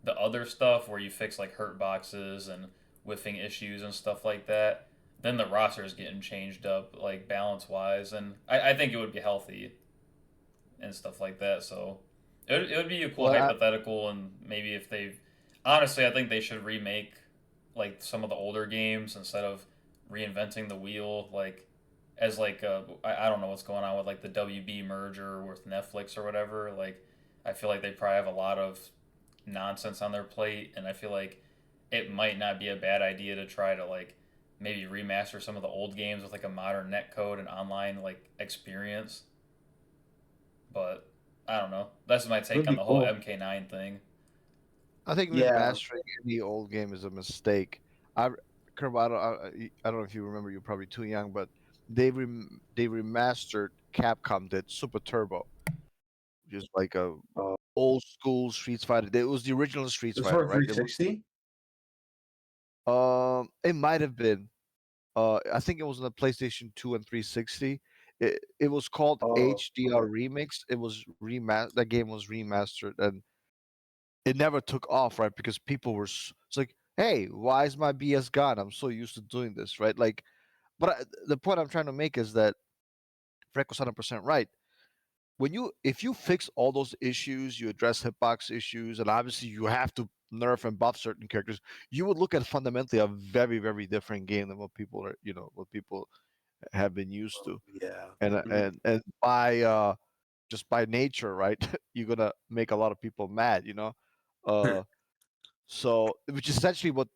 the other stuff where you fix like hurt boxes and whiffing issues and stuff like that, then the roster is getting changed up like balance wise, and I think it would be healthy and stuff like that. So it would be a cool Well, hypothetical, and maybe if they honestly, I think they should remake like some of the older games instead of reinventing the wheel like as like I don't know what's going on with like the WB merger with Netflix or whatever. Like I feel like they probably have a lot of nonsense on their plate, and I feel like it might not be a bad idea to try to like maybe remaster some of the old games with like a modern netcode and online like experience. But I don't know. That's my It would take on be the whole cool. MK9 thing. I think Yeah. remastering any old game is a mistake. I Curb, I don't know if you remember. You're probably too young, but they remastered. Capcom did Super Turbo, just like a Uh, old school Street Fighter. It was the original Street it was Fighter, for right? It was. 360. It might have been. I think it was on the PlayStation 2 and 360. It was called Oh, HDR okay. Remix. It was that game was remastered, and it never took off, right? Because people were it's like, hey, why is my BS gone? I'm so used to doing this, right? Like, but the point I'm trying to make is that Frank was 100% right. If you fix all those issues, you address hitbox issues, and obviously you have to nerf and buff certain characters, you would look at fundamentally a very, very different game than what people are, what people have been used to. Yeah. And Hmm. and by just by nature, right, you're gonna make a lot of people mad. Uh, so which is essentially what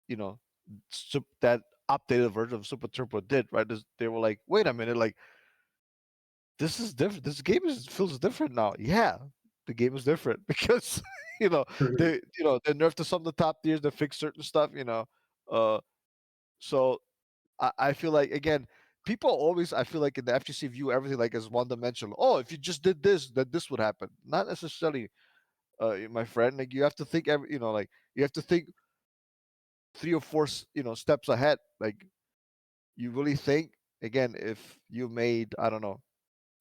you know that updated version of Super Turbo did, right? They were like, wait a minute, like this is different. This game feels different now. Yeah, the game is different because you know they nerfed to some of the top tiers. They fixed certain stuff. Uh, so I feel like again, people always I feel like in the FGC view everything like as one dimensional. Oh, if you just did this, then this would happen. Not necessarily, my friend. Like you have to think like you have to think three or four steps ahead. Like you really think again if you made I don't know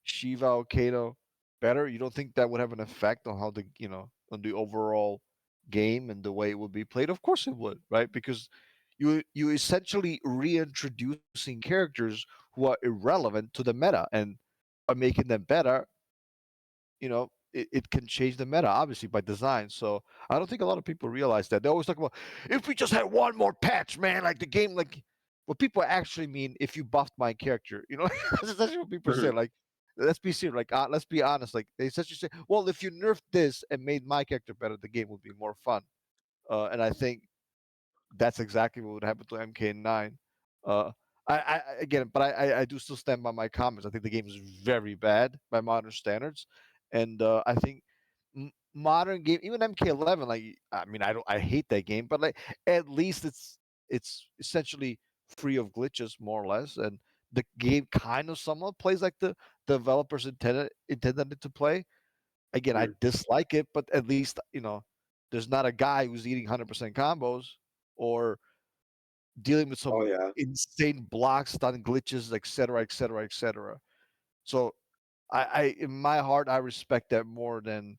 Shiva or Kato better, you don't think that would have an effect on how on the overall game and the way it would be played? Of course it would, right? Because you essentially reintroducing characters who are irrelevant to the meta, and by making them better, it can change the meta obviously by design. So I don't think a lot of people realize that. They always talk about if we just had one more patch, man, like the game, like what people actually mean if you buffed my character. That's essentially what people say. Hmm. Like, let's be serious. Like, let's be honest. Like they essentially say, well, if you nerfed this and made my character better, the game would be more fun. And I think that's exactly what would happen to MK9. Uh, again, but I do still stand by my comments. I think the game is very bad by modern standards, and I think modern game, even MK11, like I mean, I hate that game, but like at least it's essentially free of glitches more or less, and the game kind of somewhat plays like the developers intended it to play. Again, I dislike it, but at least there's not a guy who's eating 100% combos. or dealing with Oh some yeah. insane blocks, stun glitches, etc., etc., etc. So I in my heart I respect that more than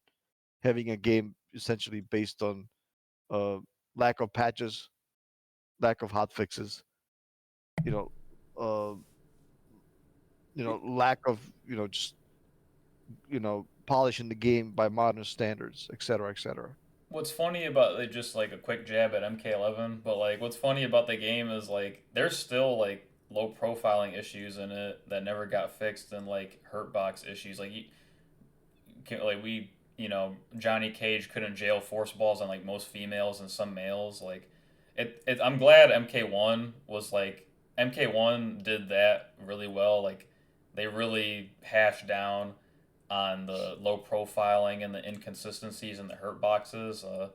having a game essentially based on uh, lack of patches, lack of hot fixes, you know, uh, lack of just polishing the game by modern standards, etc., etc. What's funny about like, just like a quick jab at MK11, but like what's funny about the game is like there's still like low profiling issues in it that never got fixed, and like hurt box issues. Like like we Johnny Cage couldn't jail force balls on like most females and some males. Like I'm glad MK1 was like MK1 did that really well. Like they really hashed down on the low profiling and the inconsistencies in the hurt boxes. I'm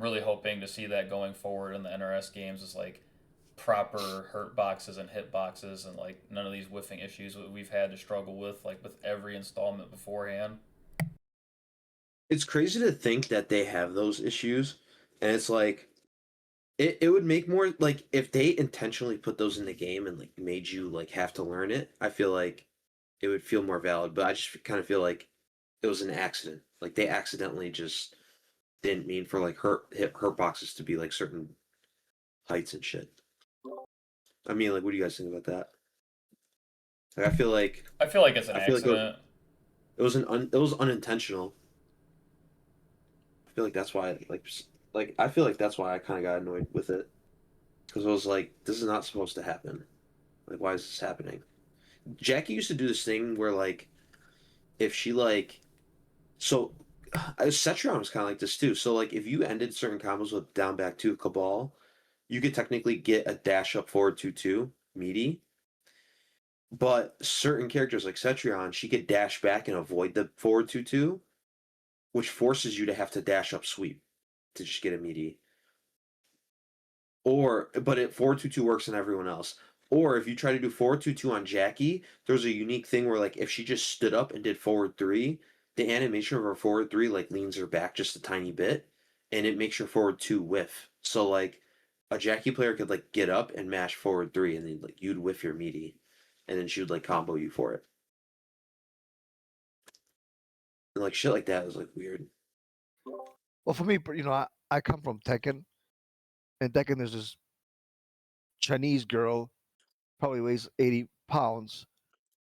really hoping to see that going forward in the NRS games is like proper hurt boxes and hit boxes and like none of these whiffing issues that we've had to struggle with like with every installment beforehand. It's crazy to think that they have those issues, and it's like it would make more like if they intentionally put those in the game and like made you like have to learn it. I feel like it would feel more valid, but I just kind of feel like it was an accident. Like they accidentally just didn't mean for like hurt boxes to be like certain heights and shit. I mean, like, what do you guys think about that? Like, I feel like it's an I feel like accident. it was unintentional. I feel like that's why like I feel like that's why I kind of got annoyed with it because it was like this is not supposed to happen. Like, why is this happening? Jackie used to do this thing where like if she like so Cetron was kind of like this too. So like if you ended certain combos with down back two Cabal, you could technically get a dash up forward 2-2 meaty. But certain characters like Cetrion, she could dash back and avoid the forward 2-2, which forces you to have to dash up sweep to just get a meaty. Or but it 4-2-2 works on everyone else. Or if you try to do 4-2-2 on Jackie, there's a unique thing where like if she just stood up and did forward three, the animation of her forward three like leans her back just a tiny bit, and it makes her forward two whiff. So like a Jackie player could like get up and mash forward three, and then like you'd whiff your meaty, and then she would like combo you for it. And like shit like that was like weird. Well, for me, I come from Tekken, and Tekken there's this Chinese girl, probably weighs 80 pounds,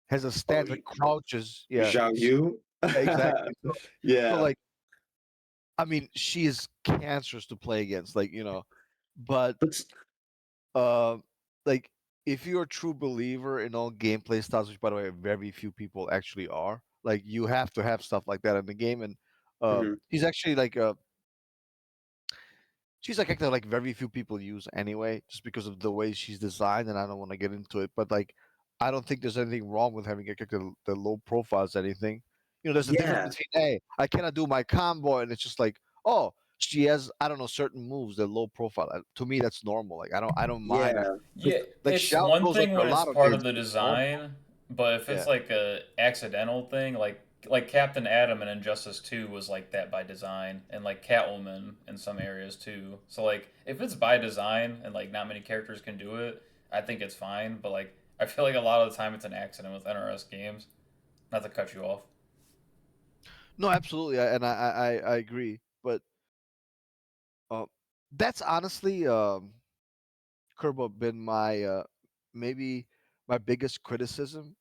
has a Oh, stance that crouches. Yeah, Zhao Yu? exactly. So Yeah. like, I mean, she is cancerous to play against. Like, but But uh, like if you're a true believer in all gameplay styles, which by the way, very few people actually are, like you have to have stuff like that in the game. And mhm. he's actually like she's like acting like very few people use anyway, just because of the way she's designed, and I don't want to get into it. But like, I don't think there's anything wrong with having a character that low profiles anything. There's a difference Yeah. between hey, I cannot do my combo, and it's just like oh, she has I don't know certain moves that low profile. To me, that's normal. Like I don't mind that. Yeah. Like Yeah, like it's Shout one goes thing under when a it's lot of part days. of the It's normal. design, but if Yeah. it's like a accidental thing, like Captain Atom in Injustice 2 was like that by design, and like Catwoman in some areas too. So like if it's by design and like not many characters can do it, I think it's fine. But like I feel like a lot of the time it's an accident with NRS games. Not to cut you off. No, absolutely, and I agree. But uh, that's honestly Kerbo been my maybe my biggest criticism,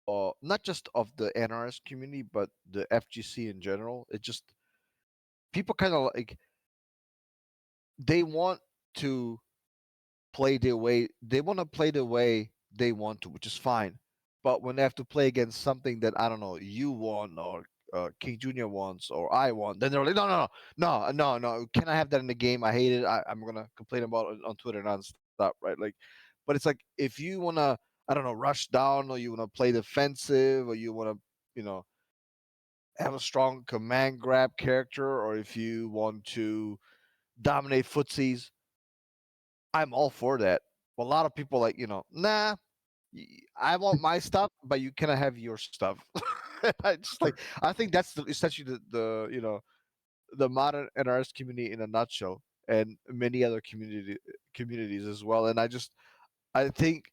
not just of the NRS community, but the FGC in general. It just people kind of like they want to play their way. They want to play the way they want to, which is fine. But when they have to play against something that I don't know, you want or King Junior wants or I want, then they're like, no, no, no, no, no, no. Can I have that in the game? I hate it. I'm gonna complain about it on Twitter nonstop, right? Like, but it's like if you wanna, I don't know, rush down or you wanna play defensive or you wanna, you know, have a strong command grab character or if you want to dominate footsies, I'm all for that. But a lot of people like, nah, I want my stuff, but you cannot have your stuff. I just like I think that's essentially the modern NRS community in a nutshell. and many other communities as well. And I think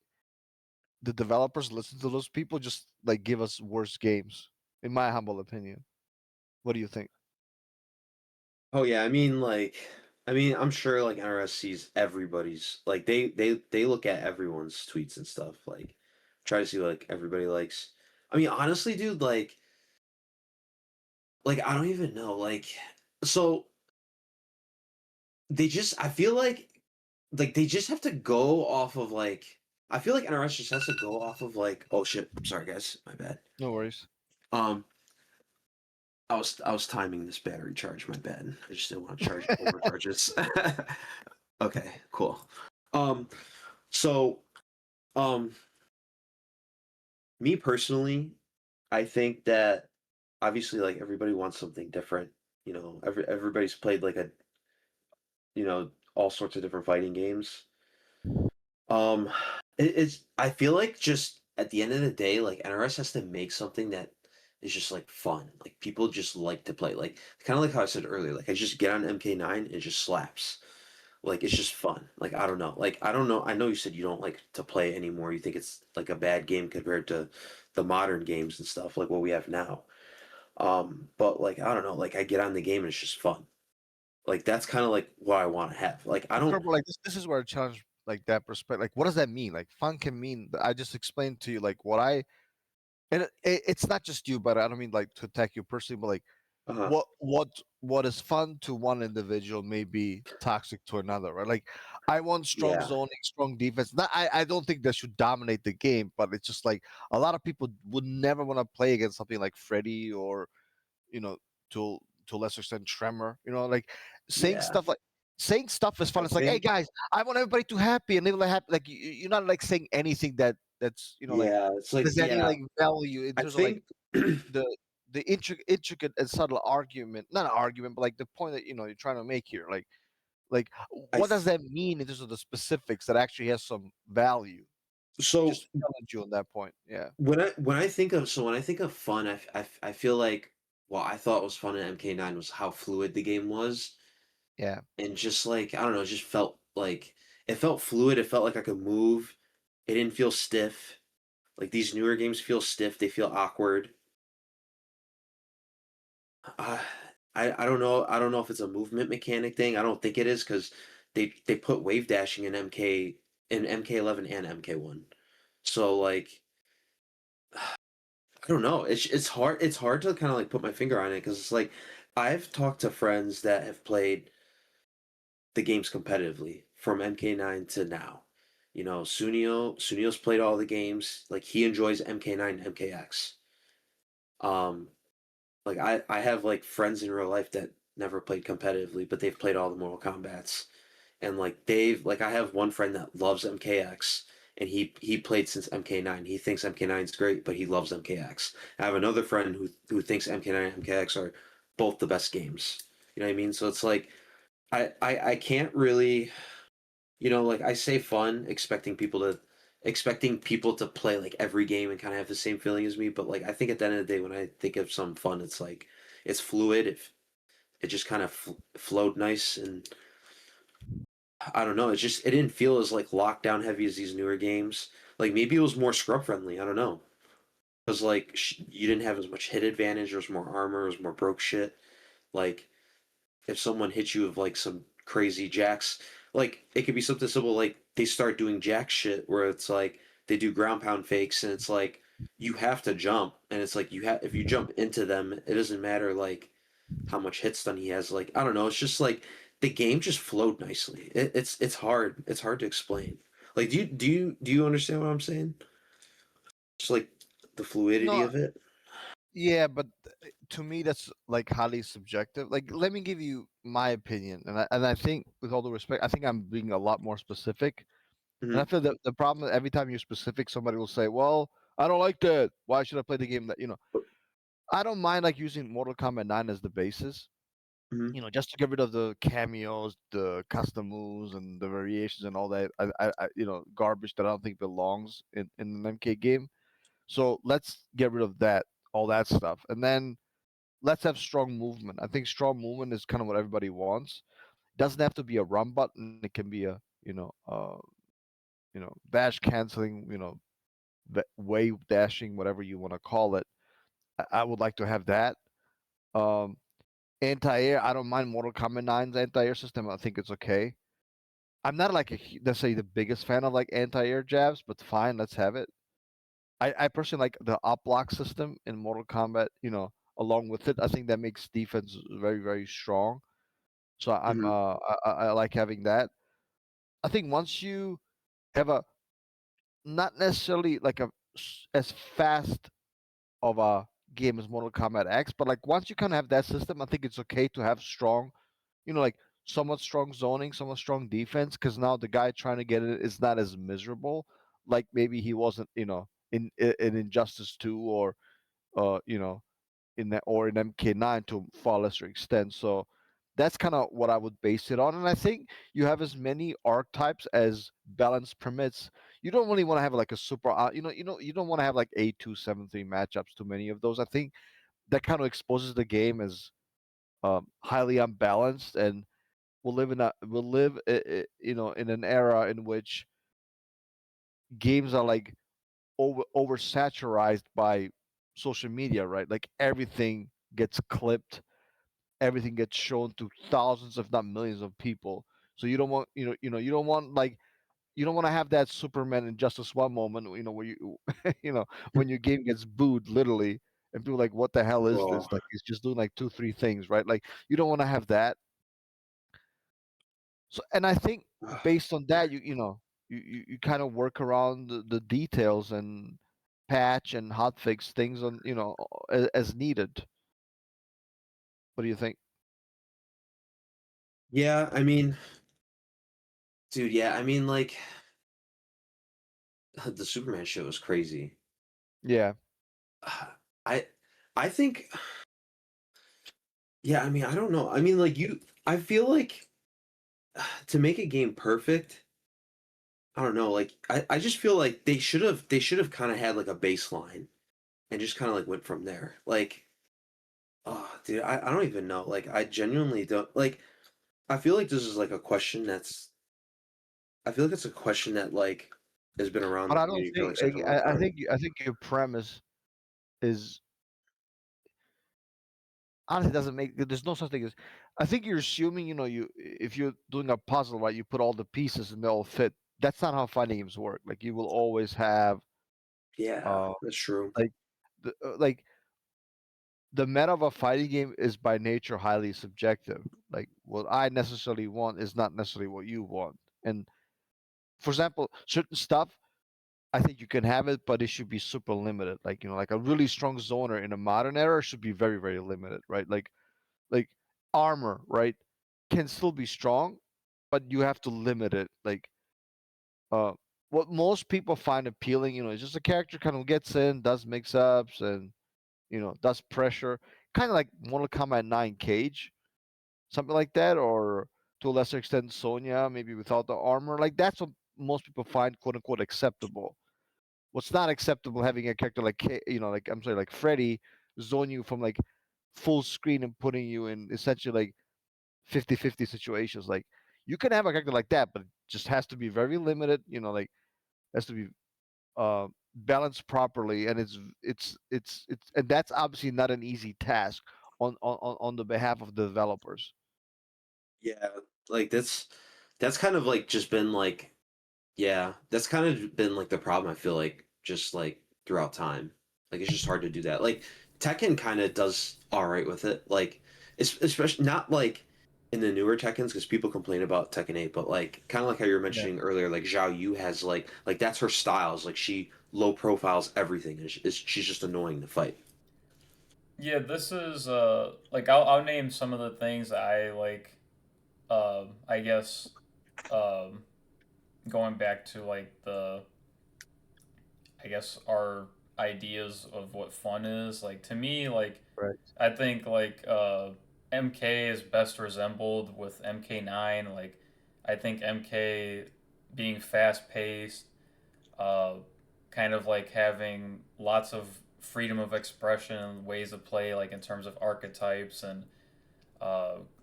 the developers listen to those people, just like give us worse games, in my humble opinion. What do you think? Oh yeah, I mean, I'm sure like NRS sees everybody's like they look at everyone's tweets and stuff, like try to see what like everybody likes. I mean, honestly, dude, like I don't even know. So I feel like they just have to go off of I feel like NRS just has to go off of oh shit, I'm sorry guys, my bad. No worries. Um I was timing this battery charge, my bad. I just didn't want to charge overcharges. Okay, cool. Um, so, um, me personally, I think that obviously, like everybody wants something different. Everybody's played all sorts of different fighting games. Um, it's I feel like just at the end of the day, like NRS has to make something that is just like fun. Like people just like to play. Like kind of like how I said earlier. Like I just get on MK9 and it just slaps. Like it's just fun. Like I don't know. Like I don't know. I know you said you don't like to play anymore. You think it's like a bad game compared to the modern games and stuff like what we have now. But like I don't know. Like I get on the game and it's just fun. Like that's kind of like what I want to have. Like I don't. Kerbal, like this is where I challenge like that perspective. Like, what does that mean? Like, fun can mean. I just explained to you like what I, and it's not just you, but I don't mean like to attack you personally, but like Uh, what is fun to one individual may be toxic to another, right? Like, I want strong yeah. zoning, strong defense. Not, I don't think that should dominate the game, but it's just like a lot of people would never want to play against something like Freddy or you know, to to a lesser extent Tremor. Like saying Yeah. stuff like saying stuff is fun. I It's like, hey think. guys, I want everybody to happy and live like happy. Like you're not like saying anything that's like Yeah. It's like there's any yeah. like value in I terms of like think. the intricate and subtle argument, not an argument, but like the point that you're trying to make here. Like I what does th- that mean in terms of the specifics that actually has some value? so Just to challenge you on that point. Yeah. when I think of fun, I feel like what I thought was fun in MK9 was how fluid the game was, Yeah. and just like I don't know, it just felt like it felt fluid. It felt like I could move. It didn't feel stiff. Like these newer games feel stiff. They feel awkward. Uh, I don't know. I don't know if it's a movement mechanic thing. I don't think it is because they put wave dashing in MK11 and MK1. So like I don't know. It's hard. It's hard to kind of like put my finger on it because it's like I've talked to friends that have played the games competitively from MK9 to now. Sunio's played all the games. Like he enjoys MK9 and MKX. Um, like I have like friends in real life that never played competitively, but they've played all the Mortal Kombats. And like I have one friend that loves MKX and he played since MK9. He thinks MK9 is great, but he loves MKX. I have another friend who thinks MK9 and MKX are both the best games. You know what I mean? So it's like I can't really, like I say fun expecting people to play like every game and kind of have the same feeling as me, but like I think at the end of the day when I think of some fun, it's like it's fluid. It just kind of flowed nice, and I don't know. It didn't feel as like lockdown heavy as these newer games. Like maybe it was more scrub friendly. I don't know. Because like you didn't have as much hit advantage. There was more armor. There was more broke shit. Like if someone hits you with like some crazy jacks, like it could be something simple. Like they start doing jack shit where it's like they do ground pound fakes, and it's like you have to jump, and it's like you have if you jump into them, it doesn't matter like how much hit stun he has. Like I don't know. It's just like the game just flowed nicely. It's hard. It's hard to explain. Like do you understand what I'm saying? Just like the fluidity No, of it. yeah, but to me that's like highly subjective. Like, let me give you my opinion, and I think, with all the respect, I think I'm being a lot more specific. And I Hmm. feel that the problem every time you're specific, somebody will say, "Well, I don't like that. Why should I play the game that?" I don't mind like using Mortal Kombat 9 as the basis. Hmm. Just to get rid of the cameos, the custom moves, and the variations and all that. Garbage that I don't think belongs in an MK game. So let's get rid of all that stuff, and then let's have strong movement. I think strong movement is kind of what everybody wants. Doesn't have to be a run button. It can be a dash canceling, wave dashing, whatever you want to call it. I would like to have that. Um, Anti-air, I don't mind Mortal Kombat 9's anti-air system. I think it's okay. I'm not like let's say the biggest fan of like anti-air jabs, but fine, let's have it. I personally like the up block system in Mortal Kombat. Along with it, I think that makes defense very very strong. So Hmm. I like having that. I think once you have a not necessarily like as fast of a game as Mortal Kombat X, but like once you kind of have that system, I think it's okay to have strong, like somewhat strong zoning, somewhat strong defense, because now the guy trying to get it is not as miserable, like maybe he wasn't, in Injustice 2 or, in that or in MK9 to a far lesser extent. So that's kind of what I would base it on. And I think you have as many archetypes as balance permits. You don't really want to have like a super, you don't want to have like 8-2-7-3 matchups. Too many of those. I think that kind of exposes the game as highly unbalanced, and we'll live in an era in which games are like oversaturized by social media, right? Like everything gets clipped, everything gets shown to thousands, if not millions, of people. So you don't want, you don't want like you don't want to have that Superman Injustice One moment, where you, when your game gets booed, literally, and people are like, "What the hell is Oh, this?" Like it's just doing like two, three things, right? Like you don't want to have that. So, and I think based on that, you kind of work around the details and patch and hotfix things on, as needed. What do you think? yeah. I mean, dude. Yeah, I mean, like the Superman show was crazy. Yeah, I I think yeah, I mean, I don't know. I mean, like I feel like to make a game perfect, I don't know, like I just feel like they should have kind of had like a baseline and just kind of like went from there. Like, oh, dude, I don't even know. Like I genuinely don't like I feel like this is like a question that's I feel like it's a question that like has been around but the I don't community for think like such a long I time. think your premise is honestly doesn't make there's no such thing as I think you're assuming, you if you're doing a puzzle, right, you put all the pieces and they all fit. That's not how fighting games work. Like you will always have Yeah, uh that's true. like like the meta of a fighting game is by nature highly subjective. Like what I necessarily want is not necessarily what you want. And for example, certain stuff I think you can have it, but it should be super limited. Like, like a really strong zoner in a modern era should be very, very limited, right? Like armor, right, can still be strong, but you have to limit it. Like uh what most people find appealing, is just a character kind of gets in, does mix ups, and does pressure, kind of like Mortal Kombat 9 Cage, something like that, or to a lesser extent Sonya, maybe without the armor. Like that's what most people find quote unquote acceptable. What's not acceptable having a character like like I'm sorry, like Freddy zone you from like full screen and putting you in essentially like 50-50 situations. Like you can have a character like that, but it just has to be very limited, like has to be uh balanced properly, and it's and that's obviously not an easy task on the behalf of the developers. Yeah, like that's kind of like just been like yeah, that's kind of been like the problem I feel like just like throughout time. Like it's just hard to do that. Like Tekken kind of does all right with it. Like it's especially not like in the newer Tekkens because people complain about Tekken 8, but like kind of like how you were Yeah. mentioning earlier, like Zhao Yu has like that's her styles. Like she low profiles everything and she's just annoying to fight. Yeah, this is like I'll name some of the things I like. I guess um, going back to like the I guess our ideas of what fun is. Like to me, like Right. I think like MK is best resembled with MK9. Like I think MK being fast paced, uh, kind of like having lots of freedom of expression and ways of play, like in terms of archetypes and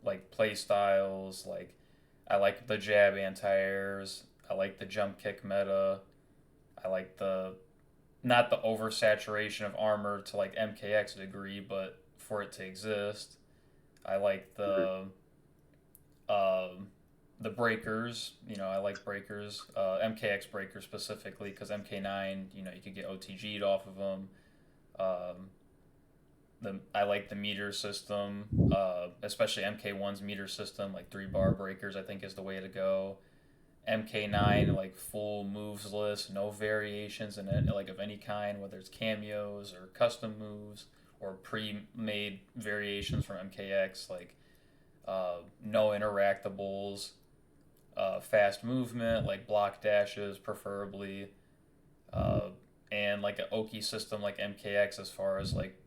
like play styles. Like I like the jab anti-airs. I like the jump kick meta. I like the not the oversaturation of armor to like MKX degree, but for it to exist. I like um, the breakers. I like breakers. MKX breakers specifically because MK9, you could get OTG'd off of them. Um, I like the meter system, especially MK1's meter system, like 3 bar breakers. I think is the way to go. MK9 like full moves list, no variations in it like of any kind, whether it's cameos or custom moves or pre-made variations from MKX, like no interactables, fast movement like block dashes preferably, uh, and like an Oki system like MKX as far as like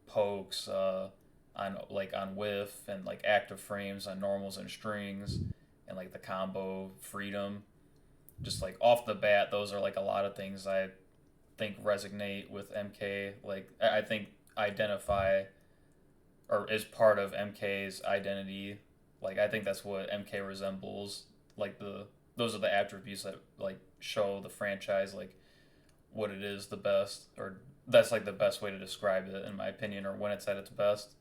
pokes on whiff and like active frames on normals and strings, and like the combo freedom. Just like off the bat, those are like a lot of things I think resonate with MK. Like I think identify or is part of MK's identity. Like I think that's what MK resembles. Like those are the attributes that like show the franchise like what it is the best, or that's like the best way to describe it in my opinion, or when it's at its best.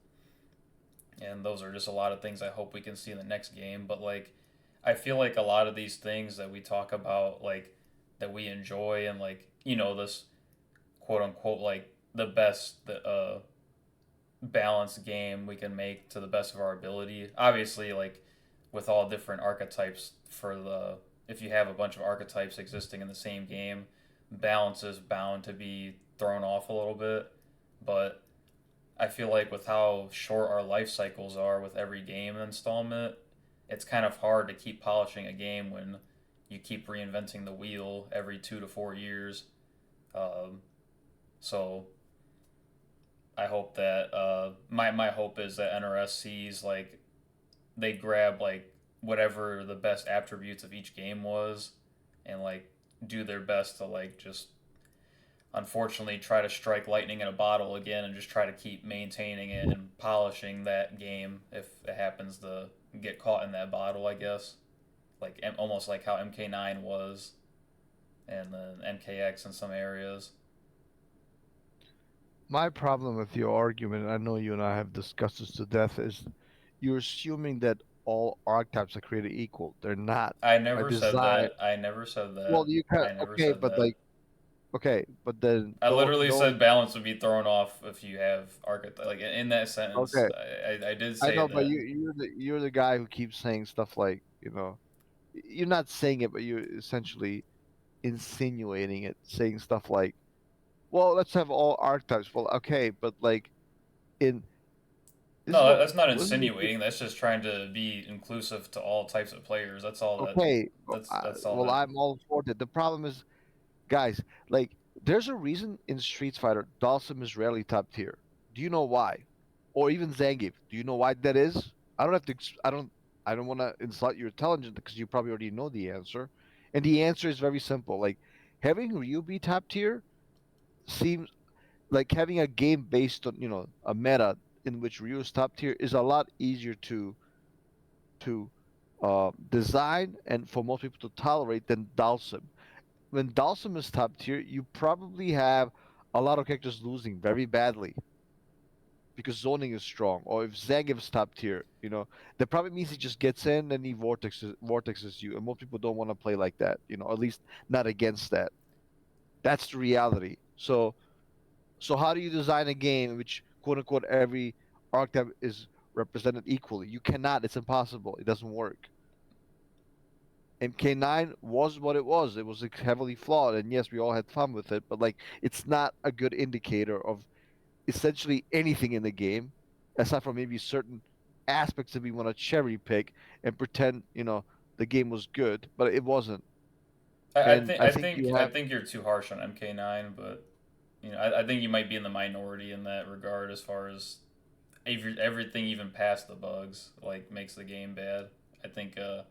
And those are just a lot of things I hope we can see in the next game. But like I feel like a lot of these things that we talk about, like that we enjoy, and like this quote unquote like the best balanced game we can make to the best of our ability. Obviously, like with all different archetypes for the if you have a bunch of archetypes existing in the same game, balance is bound to be thrown off a little bit. But I feel like with how short our life cycles are with every game installment, it's kind of hard to keep polishing a game when you keep reinventing the wheel every 2 to 4 years. Um, so I hope that my hope is that NRS sees like they grab like whatever the best attributes of each game was, and like do their best to like just unfortunately try to strike lightning in a bottle again and just try to keep maintaining it and polishing that game if it happens to get caught in that bottle, I guess. Like almost like how MK9 was, and then MKX in some areas. My problem with your argument, and I know you and I have discussed this to death, is you're assuming that all archetypes are created equal. They're not. I By never said design, that. I never said well, that. you can I never okay, said but that. like okay, but then I literally don't said balance would be thrown off if you have archetype. Like in that sentence, okay. I did I say know, but that. you're the guy who keeps saying stuff like you're not saying it, but you're essentially insinuating it, saying stuff like, well, let's have all archetypes. Well, okay, but like in this is No, what that's not this is what insinuating. That's just trying to be inclusive to all types of players. That's all that. okay. That's all Well, that. I'm all for that. The problem is, guys, like there's a reason in Street Fighter Dhalsim is rarely top tier. Do you know why? Or even Zangief. Do you know why that is? I don't have to. I don't want to insult your intelligence because you probably already know the answer. And the answer is very simple. Like having Ryu be top tier seems like having a game based on a meta in which Ryu is top tier is a lot easier to design and for most people to tolerate than Dhalsim. When Dhalsim is top tier, you probably have a lot of characters losing very badly because zoning is strong. Or if Zangief is top tier, that probably means he just gets in and he vortexes you. And most people don't want to play like that, at least not against that. That's the reality. So how do you design a game in which quote unquote every archetype is represented equally? You cannot. It's impossible. It doesn't work. MK9 was what it was. It was like, heavily flawed, and yes, we all had fun with it. But like, it's not a good indicator of essentially anything in the game, aside from maybe certain aspects that we want to cherry pick and pretend the game was good, but it wasn't. I And think I I think think you I have think you're too harsh on MK9, but I think you might be in the minority in that regard as far as everything even past the bugs like makes the game bad. I think uh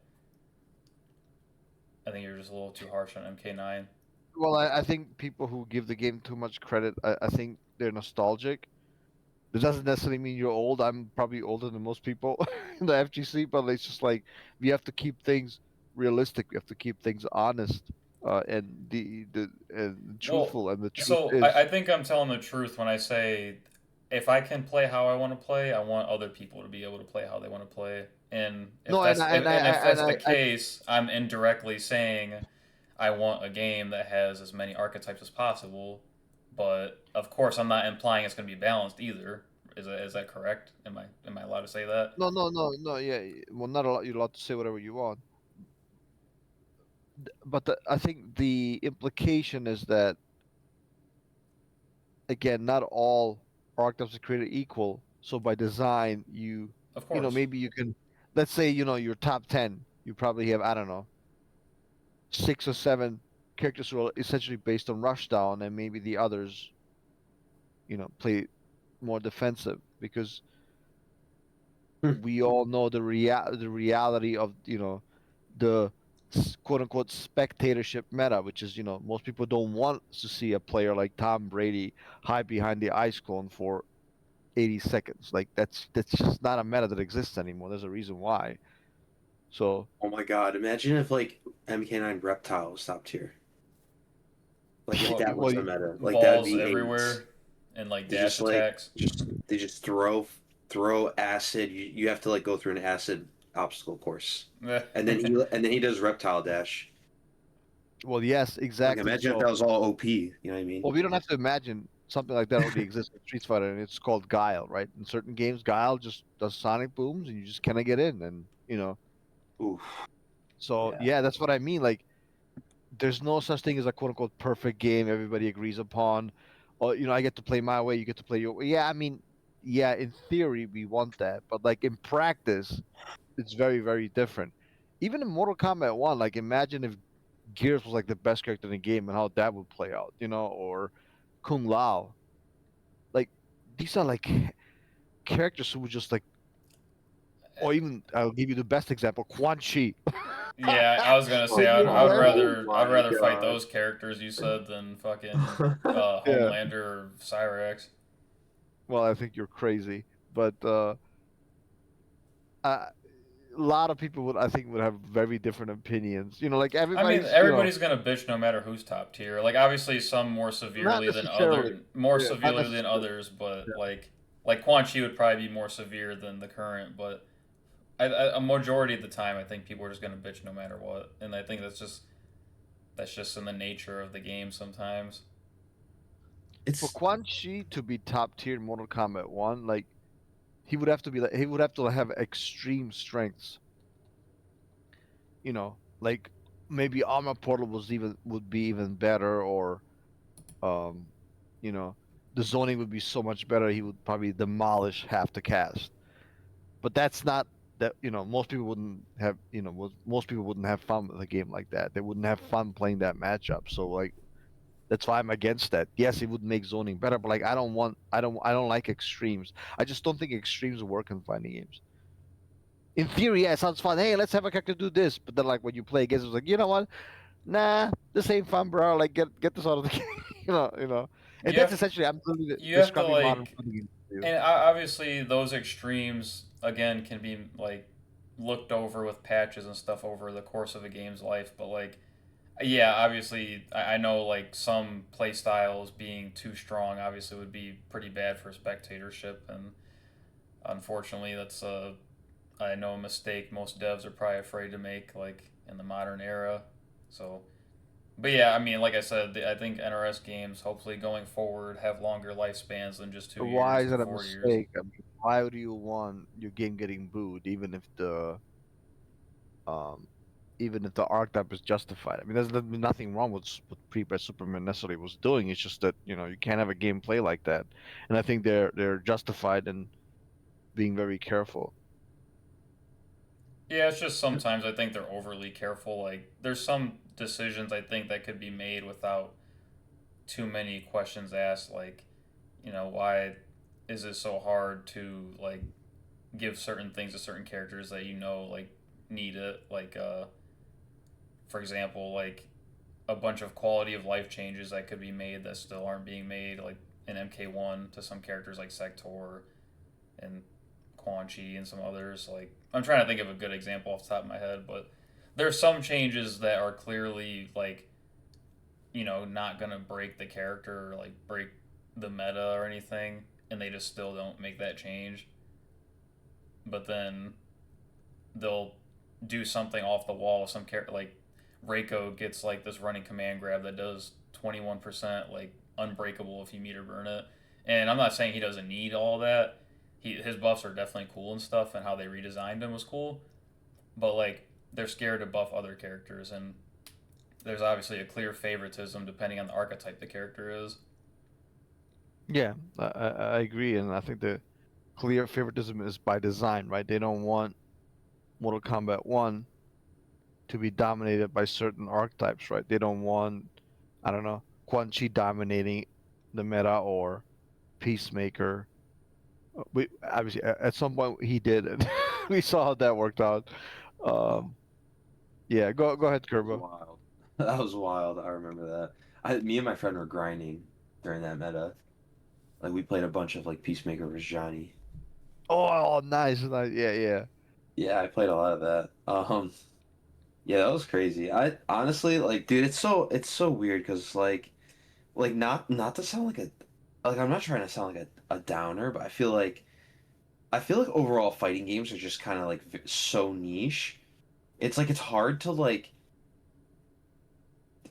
I think you're just a little too harsh on MK9. well, I think people who give the game too much credit, I think they're nostalgic. This doesn't necessarily mean you're old. I'm probably older than most people in the FGC, but it's just like we have to keep things realistic. We have to keep things honest, and the and Well, truthful. And the truth so is, I think I'm telling the truth when I say if I can play how I want to play, I want other people to be able to play how they want to play. And if no, that's if that's and the I case, I'm indirectly saying I want a game that has as many archetypes as possible. But of course, I'm not implying it's going to be balanced either. Is that correct? Am I allowed to say that? no, yeah, well, not a lot. You're allowed to say whatever you want, but I think the implication is that again, not all archetypes are created equal. So by design, Of you know, course. maybe you can, let's say, your top 10, you probably have, I don't know, 6 or 7 characters who are essentially based on rushdown, and maybe the others, play more defensive because Hmm. we all know the reality of, the quote unquote spectatorship meta, which is, most people don't want to see a player like Tom Brady hide behind the ice cone for 80 seconds. Like that's just not a meta that exists anymore. There's a reason why. So Oh my god! Imagine if like MK9 Reptile was top tier. Like if What, that was well, the meta, like that would balls be ace. everywhere and like They dash just like attacks. they just throw acid. You have to like go through an acid obstacle course, and then he does reptile dash. well, yes, Like exactly. imagine if So that was all OP. You know what I mean? well, we don't have to imagine something like that already exists in Street Fighter, and it's called Guile, right? In certain games, Guile just does sonic booms, and you just cannot get in, and Oof. so Yeah. yeah, that's what I mean. Like, there's no such thing as a quote unquote perfect game everybody agrees upon, or I get to play my way, you get to play your way. Yeah, I mean, yeah, in theory we want that, but like in practice, it's very, very different. Even in Mortal Kombat 1, like imagine if Gears was like the best character in the game and how that would play out, or Kung Lao. Like these are like characters who would just like, or even I'll give you the best example, Quan Chi. Yeah, I was gonna say Can you I'd imagine? Oh rather I'd my rather fight god. those characters you said than fucking Yeah. Homelander or Cyrax. Well, I think you're crazy, but a lot of people would, I think, would have very different opinions. Like I mean, everybody's, everybody's gonna bitch no matter who's top tier. Like obviously some not necessarily. more Yeah, not severely than necessarily. others, but like Quan Chi would probably be more severe than the current. But a majority of the time, I think people are just gonna bitch no matter what, and I think that's just in the nature of the game sometimes. For It's Quan Chi to be top tier in Mortal Kombat 1, like he would have to have extreme strengths, like maybe Armor Portal would be even better, or um, you know, the zoning would be so much better he would probably demolish half the cast. But that's not that, most people wouldn't have, most people wouldn't have fun with a game like that. They wouldn't have fun playing that matchup. So like that's why I'm against that. Yes, it would make zoning better, but like I don't like extremes. I just don't think extremes work in fighting games. In theory, yeah, it sounds fun. Hey, let's have a character do this, but then like when you play against, it's like, you know what? Nah, this ain't fun, bro. Like get this out of the game, And You that's have essentially I'm literally you have to describing modern like fighting games to you. and obviously those extremes again can be like looked over with patches and stuff over the course of a game's life, but like yeah, obviously I know like some play styles being too strong obviously would be pretty bad for spectatorship, and unfortunately that's I know a mistake most devs are probably afraid to make like in the modern era. So but yeah, I mean, like I said, I think NRS games, hopefully going forward, have longer lifespans than just two Why years is and that a 4 years. mistake? I mean, why do you want your game getting booed, um, even if the archetype is justified? I mean, there's nothing wrong with what Pre-Bred Superman necessarily was doing. It's just that you can't have a gameplay like that, and I think they're justified in being very careful. Yeah, it's just sometimes I think they're overly careful. Like, there's some decisions I think that could be made without too many questions asked. Like, why is it so hard to, like, give certain things to certain characters that like, need it? Like, for example, like, a bunch of quality of life changes that could be made that still aren't being made. Like in MK1 to some characters like Sector and Quan Chi and some others. Like I'm trying to think of a good example off the top of my head, but there's some changes that are clearly like not gonna break the character or like break the meta or anything, and they just still don't make that change. But then they'll do something off the wall. Some character like Reiko gets like this running command grab that does 21% like unbreakable if you meet or burn it. And I'm not saying he doesn't need all that. His buffs are definitely cool and stuff, and how they redesigned him was cool. But like they're scared to buff other characters, and there's obviously a clear favoritism depending on the archetype the character is. Yeah, I agree, and I think the clear favoritism is by design, right? They don't want Mortal Kombat 1 to be dominated by certain archetypes, right? They don't want, I don't know, Quan Chi dominating the meta or Peacemaker. We obviously at some point he did, and we saw how that worked out. Oh, Um, yeah, go ahead, that was Kerbo. wild. That was wild. I remember that. Me and my friend were grinding during that meta. Like we played a bunch of like Peacemaker vs Johnny. Oh, nice, nice. Yeah, yeah. Yeah, I played a lot of that. Yeah, that was crazy. I honestly like, dude, it's so weird because like not to sound like a like I'm not trying to sound like a downer, but I feel like overall fighting games are just kind of like so niche. It's like it's hard to like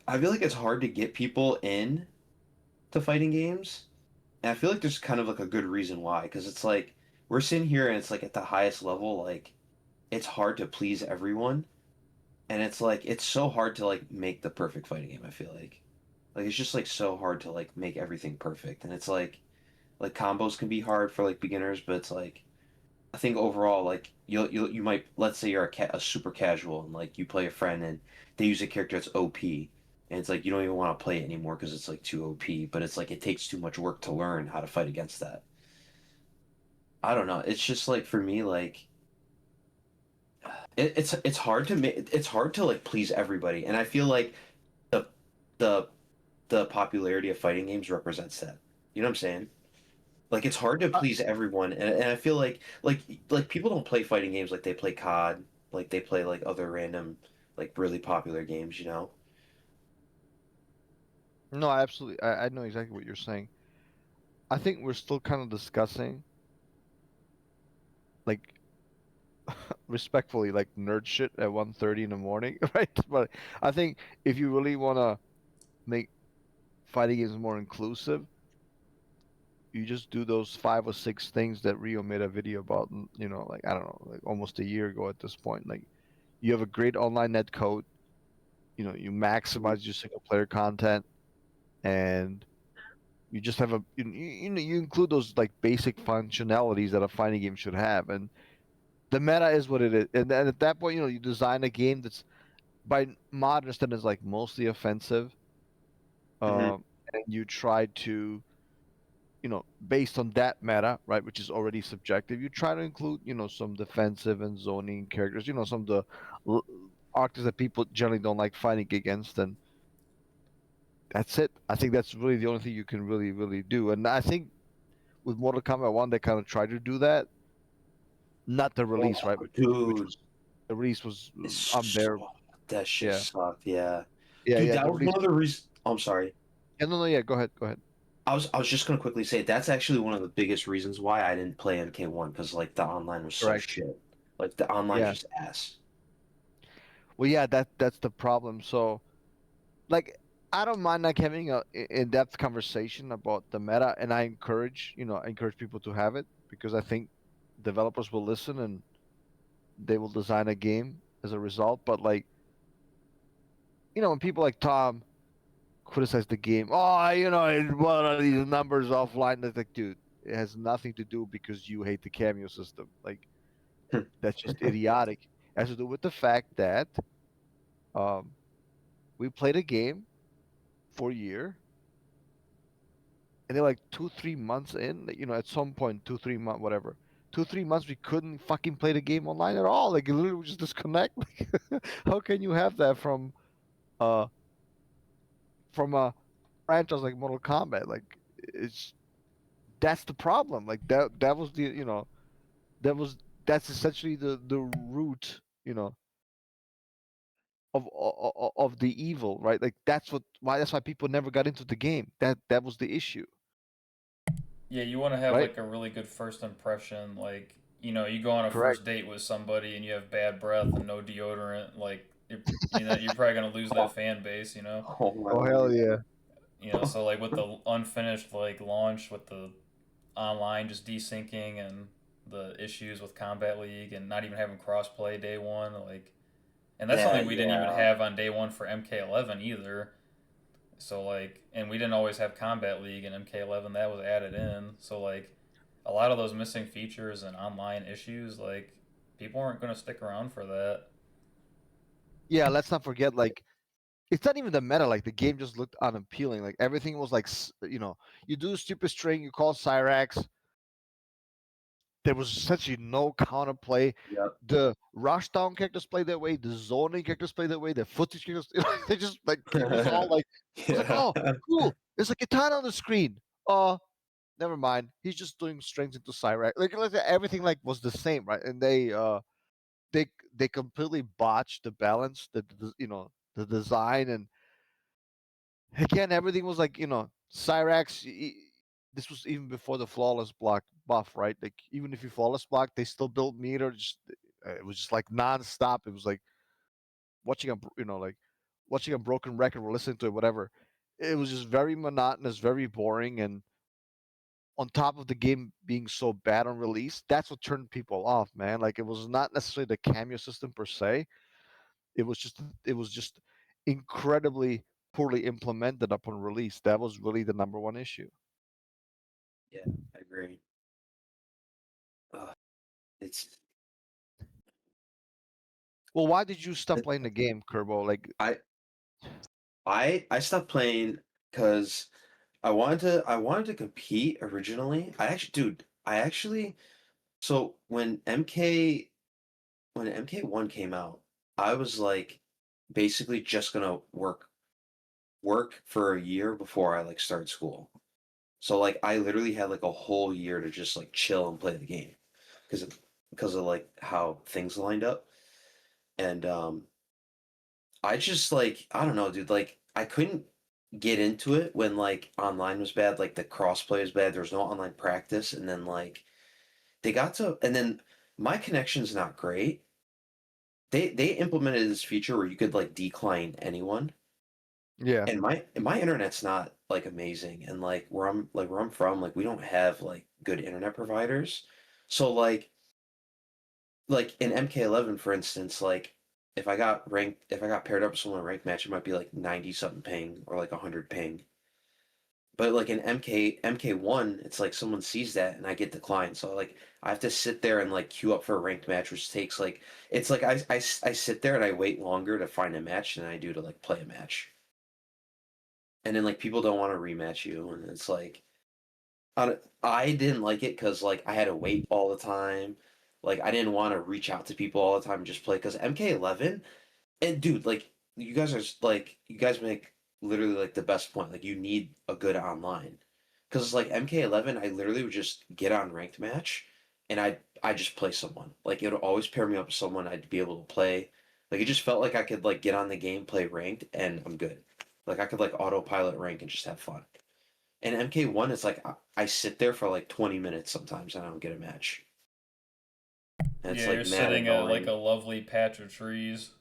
I feel like it's hard to get people in to fighting games. And I feel like there's kind of like a good reason why, because it's like we're sitting here and it's like at the highest level, like it's hard to please everyone. And it's like it's so hard to like make the perfect fighting game, I feel like. Like it's just like so hard to like make everything perfect. And it's like combos can be hard for like beginners, but it's like I think overall, like you might let's say you're a super casual and like you play a friend and they use a character that's OP, and it's like you don't even want to play it anymore because it's like too OP, but it's like it takes too much work to learn how to fight against that. I don't know. It's just like for me, like it's hard to make it's hard to like please everybody, and I feel like the the the popularity of fighting games represents that. You know what I'm saying? Like it's hard to Uh, please everyone, and I feel like people don't play fighting games like they play COD, like they play like other random like really popular games, you know? no, absolutely. I know exactly what you're saying. I think we're still kind of discussing, like, respectfully, like nerd shit at 1:30 in the morning, right? But I think if you really want to make fighting games more inclusive, you just do those 5 or 6 things that Rio made a video about, like I don't know, like almost a year ago at this point. Like you have a great online net code, you Mhm. maximize your single player content, and you just have you include those like basic functionalities that a fighting game should have, and the meta is what it is. And then at that point, you design a game that's by modern standards like mostly offensive, Mhm. um, and you try to based on that meta, right, which is already subjective, you try to include, some defensive and zoning characters, some of the l- arcs that people generally don't like fighting against, and that's it. I think that's really the only thing you can really, really do. And I think with Mortal Kombat 1, they kind of tried to do that. Not the Oh, release, right? Which dude, was the release was it's unbearable. that shit Yeah, sucked. Yeah, yeah, dude, yeah. that The was release. one of the reasons. I'm sorry. Yeah, no, no, yeah. Go ahead, go ahead. I was just gonna quickly say that's actually one of the biggest reasons why I didn't play MK1 because like the online was so Correct. shit. Like the online's Yeah. just ass. Well, yeah. That's the problem. So, like, I don't mind like having a in-depth conversation about the meta, and I encourage people to have it because I think developers will listen and they will design a game as a result. But like, when people like Tom criticize the game, oh, one of these numbers offline. That's like, dude, it has nothing to do because you hate the cameo system. Like, that's just idiotic. It has to do with the fact that um, we played a game for a year, and they're like 2, 3 months in. At some point, 2, 3 months, whatever. 2, 3 months, we couldn't fucking play the game online at all. Like, it literally was just disconnect. Like, how can you have that uh from a franchise like Mortal Kombat? Like, it's that's the problem. Like that was the that was that's essentially the root of the evil, right? Like that's why people never got into the game. That was the issue, Yeah, you want to have right? like a really good first impression. Like, you go on a Correct. first date with somebody and you have bad breath and no deodorant. Like, you're probably gonna lose that Oh, fan base. oh my Oh hell lord. yeah. So like with the unfinished like launch with the online just desyncing and the issues with Combat League and not even having crossplay day one, like, and that's Yeah, something we didn't even yeah, have on day one for MK11 either. So like, and we didn't always have Combat League and MK11 that was added in. So like, a lot of those missing features and online issues, like, people weren't going to stick around for that. Yeah, let's not forget, like, it's not even the meta. Like, the game just looked unappealing. Like, everything was like, you do a stupid string, you call Cyrax. There was essentially no counterplay. yep. The rushdown characters play that way. The zoning characters play that way. The footage characters, they just like it was all like, I was like, Yeah. oh, cool. There's a katana on the screen. Never mind. He's just doing strings into Cyrax. Like everything like was the same, right? And they they completely botched the balance, the design, and again everything was like Cyrax. This was even before the flawless block buff, right? Like even if you flawless block, they still built meter. Just it was just like nonstop. It was like watching like watching a broken record or listening to it, whatever. It was just very monotonous, very boring, and on top of the game being so bad on release, that's what turned people off, man. Like it was not necessarily the cameo system per se. It was just incredibly poorly implemented upon release. That was really the number one issue. Yeah, I agree. Uh, it's Well, why did you stop it, playing the game, Kerbo? Like, I I stopped playing because I wanted to compete originally. I actually so when MK1 came out, I was like basically just gonna work for a year before I like started school. So like I literally had like a whole year to just like chill and play the game because of like how things lined up. And I just like I don't know, dude, like I couldn't get into it when like online was bad, like the crossplay was bad, there was no online practice, and then like and then my connection's not great. They implemented this feature where you could like decline anyone, yeah, and my internet's not like amazing, and like where I'm from, like we don't have like good internet providers. So like in MK11 for instance, like if I got paired up with someone in ranked match, it might be like 90 something ping or like 100 ping. But like in MK1, it's like someone sees that and I get declined. So like I have to sit there and like queue up for a ranked match, which takes like it's like I sit there and I wait longer to find a match than I do to like play a match. And then like people don't want to rematch you, and it's like I didn't like it because like I had to wait all the time. Like I didn't want to reach out to people all the time and just play because MK11 and dude, like you guys make literally like the best point. Like you need a good online. Cause like MK11, I literally would just get on ranked match and I just play someone. Like it would always pair me up with someone I'd be able to play. Like it just felt like I could like get on the game, play ranked, and I'm good. Like I could like autopilot rank and just have fun. And MK1 is like I sit there for like 20 minutes sometimes and I don't get a match. And it's Yeah, you're like mad sitting at like a annoying. lovely patch of trees.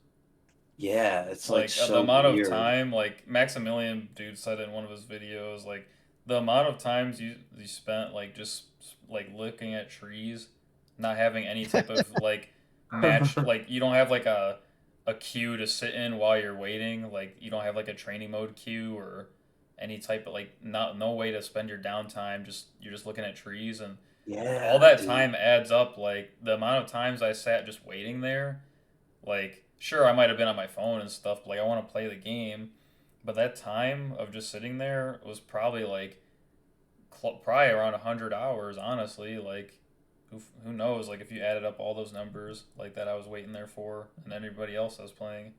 Yeah, it's like Like so the amount of weird. time, like Maximilian dude said in one of his videos, like the amount of times you spent like just like looking at trees, not having any type of like match, like you don't have like a queue to sit in while you're waiting, like you don't have like a training mode queue or any type of like not no way to spend your downtime. Just you're just looking at trees and all Yeah, that dude. time adds up. Like the amount of times I sat just waiting there, like, sure, I might have been on my phone and stuff, but like, I want to play the game. But that time of just sitting there was probably like, probably around 100 hours, honestly. Like, who knows? Like, if you added up all those numbers, like that I was waiting there for, and everybody else I was playing.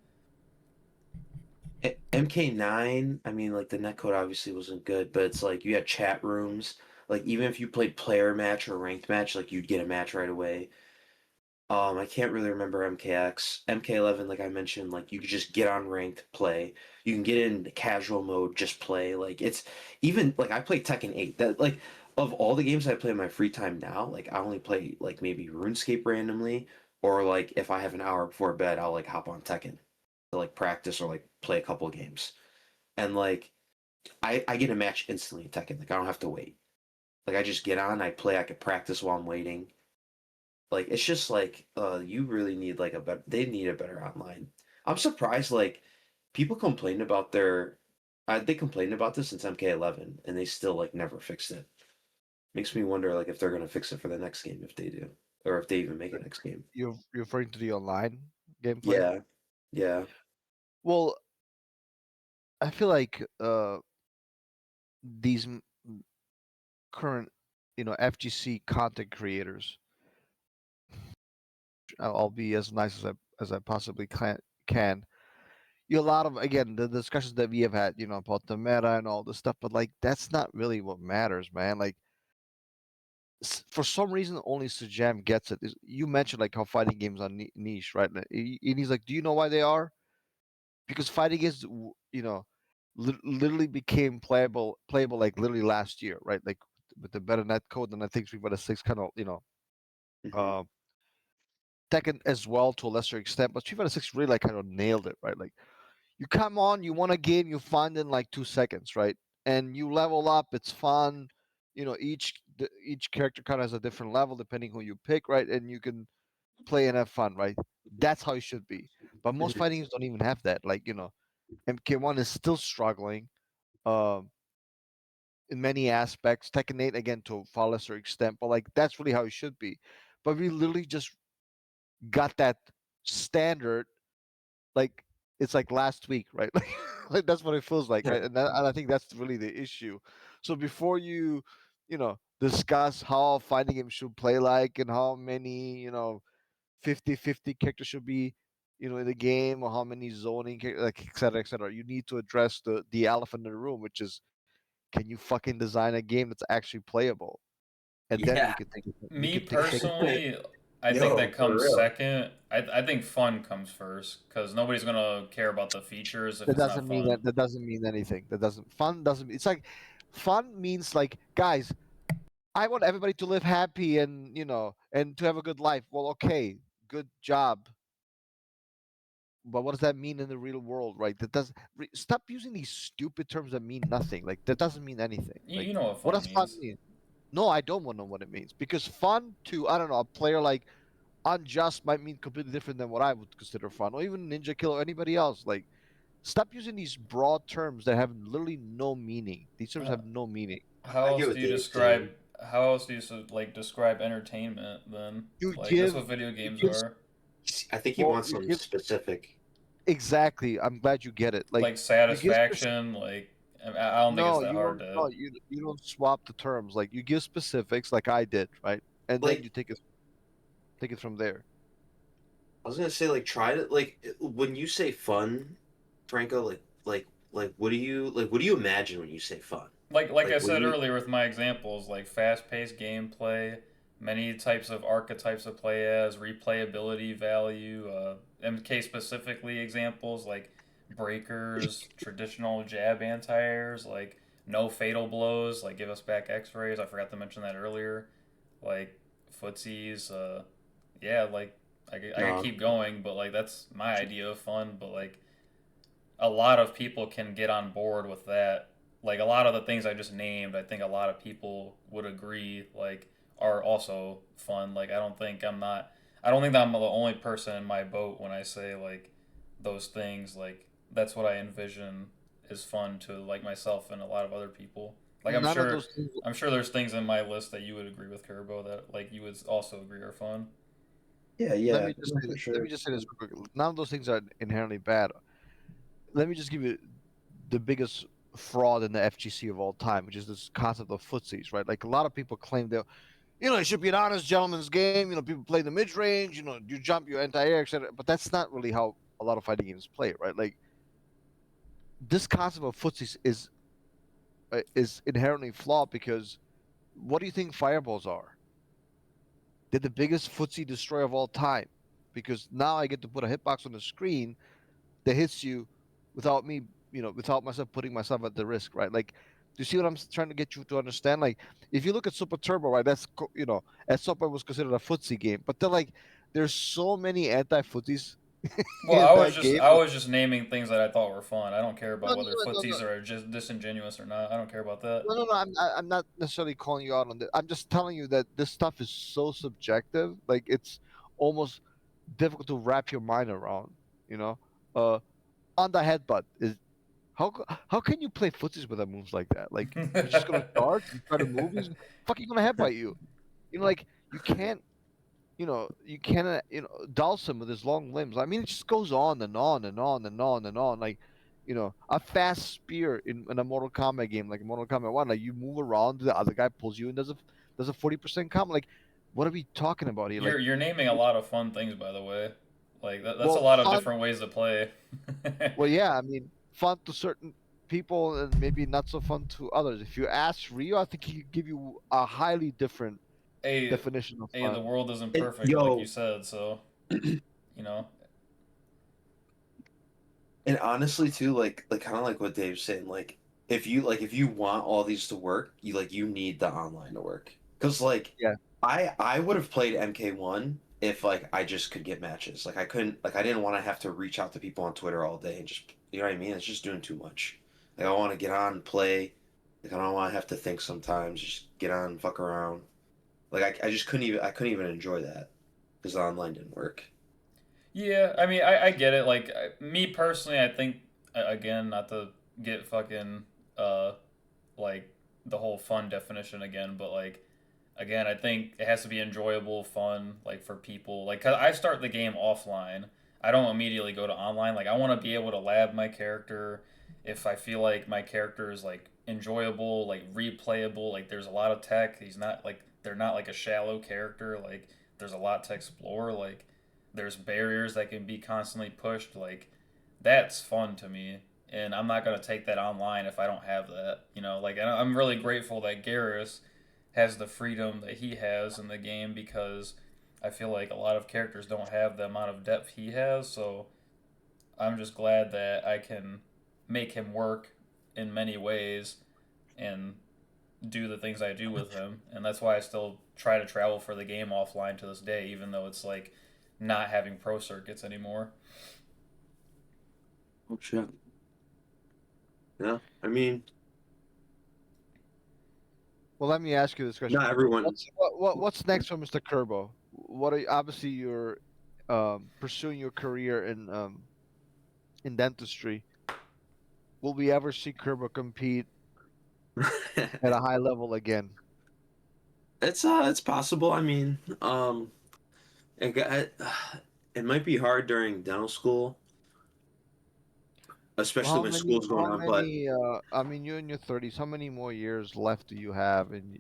MK9, I mean, like the netcode obviously wasn't good, but it's like you had chat rooms. Like even if you played player match or ranked match, like you'd get a match right away. I can't really remember MKX. MK11, like I mentioned, like you could just get on ranked, play. You can get in casual mode, just play. Like it's even like I play Tekken 8. That like of all the games I play in my free time now, like I only play like maybe RuneScape randomly, or like if I have an hour before bed, I'll like hop on Tekken to like practice or like play a couple games. And like I get a match instantly in Tekken. Like I don't have to wait. Like I just get on, I play, I could practice while I'm waiting. Like it's just like you really need like a better they need a better online. I'm surprised like people complain about their they complained about this since MK11 and they still like never fixed it. Makes me wonder like if they're gonna fix it for the next game if they do. Or if they even make a next game. You're referring to the online gameplay? Yeah. Yeah. Well, I feel like these current, FGC content creators, I'll be as nice as I possibly can. A lot of, again, the discussions that we have had, about the meta and all this stuff, but like that's not really what matters, man. Like for some reason, only Sujam gets it. You mentioned like how fighting games are niche, right? And he's like, do you know why they are? Because fighting games, literally became playable like literally last year, right? Like with the better net code, and I think Street Fighter 6 kind of, Hmm. uh, Tekken as well to a lesser extent, but Street Fighter 6 really like kind of nailed it, right? Like you come on, you want a game, you find in like 2 seconds, right? And you level up, it's fun. Each character kind of has a different level depending who you pick, right? And you can play and have fun, right? That's how it should be. But most fighting games don't even have that. Like, MK1 is still struggling. Um, in many aspects. Tekken 8 again to a far lesser extent, but like that's really how it should be. But we literally just got that standard like it's like last week, right? Like that's what it feels like, right? And I think that's really the issue. So before discuss how fighting game should play like and how many 50-50 characters should be in the game or how many zoning like et cetera, you need to address the elephant in the room, which is can you fucking design a game that's actually playable? And then we Yeah. can take it. We Me can take it from there. personally, I think Yo, that for comes real. second. I think fun comes first because nobody's gonna care about the features if That it's not doesn't mean fun. that doesn't mean anything. That doesn't fun doesn't. It's like fun means like guys. I want everybody to live happy and and to have a good life. Well, okay, good job. But what does that mean in the real world, right? Stop using these stupid terms that mean nothing. Like that doesn't mean anything. You Like know what what fun does fun means. mean? No, I don't want to know what it means because fun to I don't know a player like unjust might mean completely different than what I would consider fun, or even Ninja Kill or anybody else. Like, stop using these broad terms that have literally no meaning. These terms Uh, have no meaning. how I get else what do you Dave's describe? saying. How else do you like describe entertainment then? You Like that's give, what video you games give, are. I think he well, wants you something give specific. exactly. I'm glad you get it. Like, Like you give satisfaction. Like I don't think it's no, that you hard don't. to. No, you don't swap the terms. Like, you give specifics, like I did, right? And then Like you take it from there. I was gonna say, like, try to like when you say fun, Franco. Like, what do you imagine when you say fun? Like I Like, when said you earlier with my examples, like fast-paced gameplay, many types of archetypes to play as, replayability value, MK specifically examples like breakers, traditional jab anti-airs, like no fatal blows, like give us back X-rays. I forgot to mention that earlier. Like footsies, yeah, like I could no, keep going, but like that's my idea of fun. But like a lot of people can get on board with that. Like a lot of the things I just named, I think a lot of people would agree like are also fun. Like I don't think that I'm the only person in my boat when I say like those things. Like that's what I envision is fun to like myself and a lot of other people. Like None of those things. I'm sure there's things in my list that you would agree with Kerbo that like you would also agree are fun. yeah, Let yeah, me just no, say, for let me sure. just say this real quick. None of those things are inherently bad. Let me just give you the biggest fraud in the FGC of all time, which is this concept of footsies, right? Like a lot of people claim that it should be an honest gentleman's game. People play the mid range. You jump, you anti-air, etc. But that's not really how a lot of fighting games play, right? Like this concept of footsies is inherently flawed because What do you think fireballs are? They're the biggest footsie destroyer of all time, because now I get to put a hitbox on the screen that hits you without me, without myself putting myself at the risk, right? Like, do you see what I'm trying to get you to understand? Like, if you look at Super Turbo, right, at some point was considered a footsie game, but then like, there's so many anti-footsies Well, in that game. I was just naming things that I thought were fun. I don't care No, about no, whether no, no, no. footsies are just disingenuous or not. I don't care about that. No, no, no. I'm not necessarily calling you out on this. I'm just telling you that this stuff is so subjective. Like, it's almost difficult to wrap your mind around. You know, uh, on the headbutt is how can you play footsies with a moves like that? Like, you're just gonna charge and try to move. He's fucking gonna headbutt you. Like, you can't. You cannot. Douse him with his long limbs. I mean, it just goes on and on and on and on and on. Like, a fast spear in a Mortal Kombat game, like Mortal Kombat 1, like, you move around, the other guy pulls you and does a 40% combo. Like, what are we talking about here? Like, You're naming a lot of fun things, by the way. Like that's a well, lot of fun. different ways to play. Well, yeah, I mean, fun to certain people and maybe not so fun to others. If you ask Rio, I think he could give you a highly different hey, definition of hey, the fun. world isn't And perfect, like you yo, said. So you know, and honestly too, like kind of like what Dave's saying, if you want all these to work, you need the online to work. Because Yeah. I would have played MK1 if I just could get matches. Like I couldn't I didn't want to have to reach out to people on Twitter all day and just you know what I mean? It's just doing too much. Like I want to get on and play. Like I don't want to have to think sometimes. Just get on and fuck around. Like I just couldn't even enjoy that because the online didn't work. yeah. I mean, I get it. Like me personally, I think again, not to get fucking uh like the whole fun definition again, but like again, I think it has to be enjoyable, fun, like for people. Like, 'cause I start the game offline. I don't immediately go to online. Like, I want to be able to lab my character. If I feel like my character is like enjoyable, like replayable, like there's a lot of tech. He's not like they're not like a shallow character. Like there's a lot to explore. Like there's barriers that can be constantly pushed. Like that's fun to me. And I'm not gonna take that online if I don't have that. Like and I'm really grateful that Garrus has the freedom that he has in the game because I feel like a lot of characters don't have the amount of depth he has. So I'm just glad that I can make him work in many ways and do the things I do with him. And that's why I still try to travel for the game offline to this day, even though it's like not having pro circuits anymore. Oh shit. Yeah. I mean, Well, let me ask you this question, not Kerbo. everyone. What's next for Mr. Kerbo? Obviously you're pursuing your career in dentistry. Will we ever see Kerbo compete at a high level again? It's possible. I mean, it, got- it might be hard during dental school, Well, especially when school's going how on. But many? I mean, you're in your 30s. How many more years left do you have in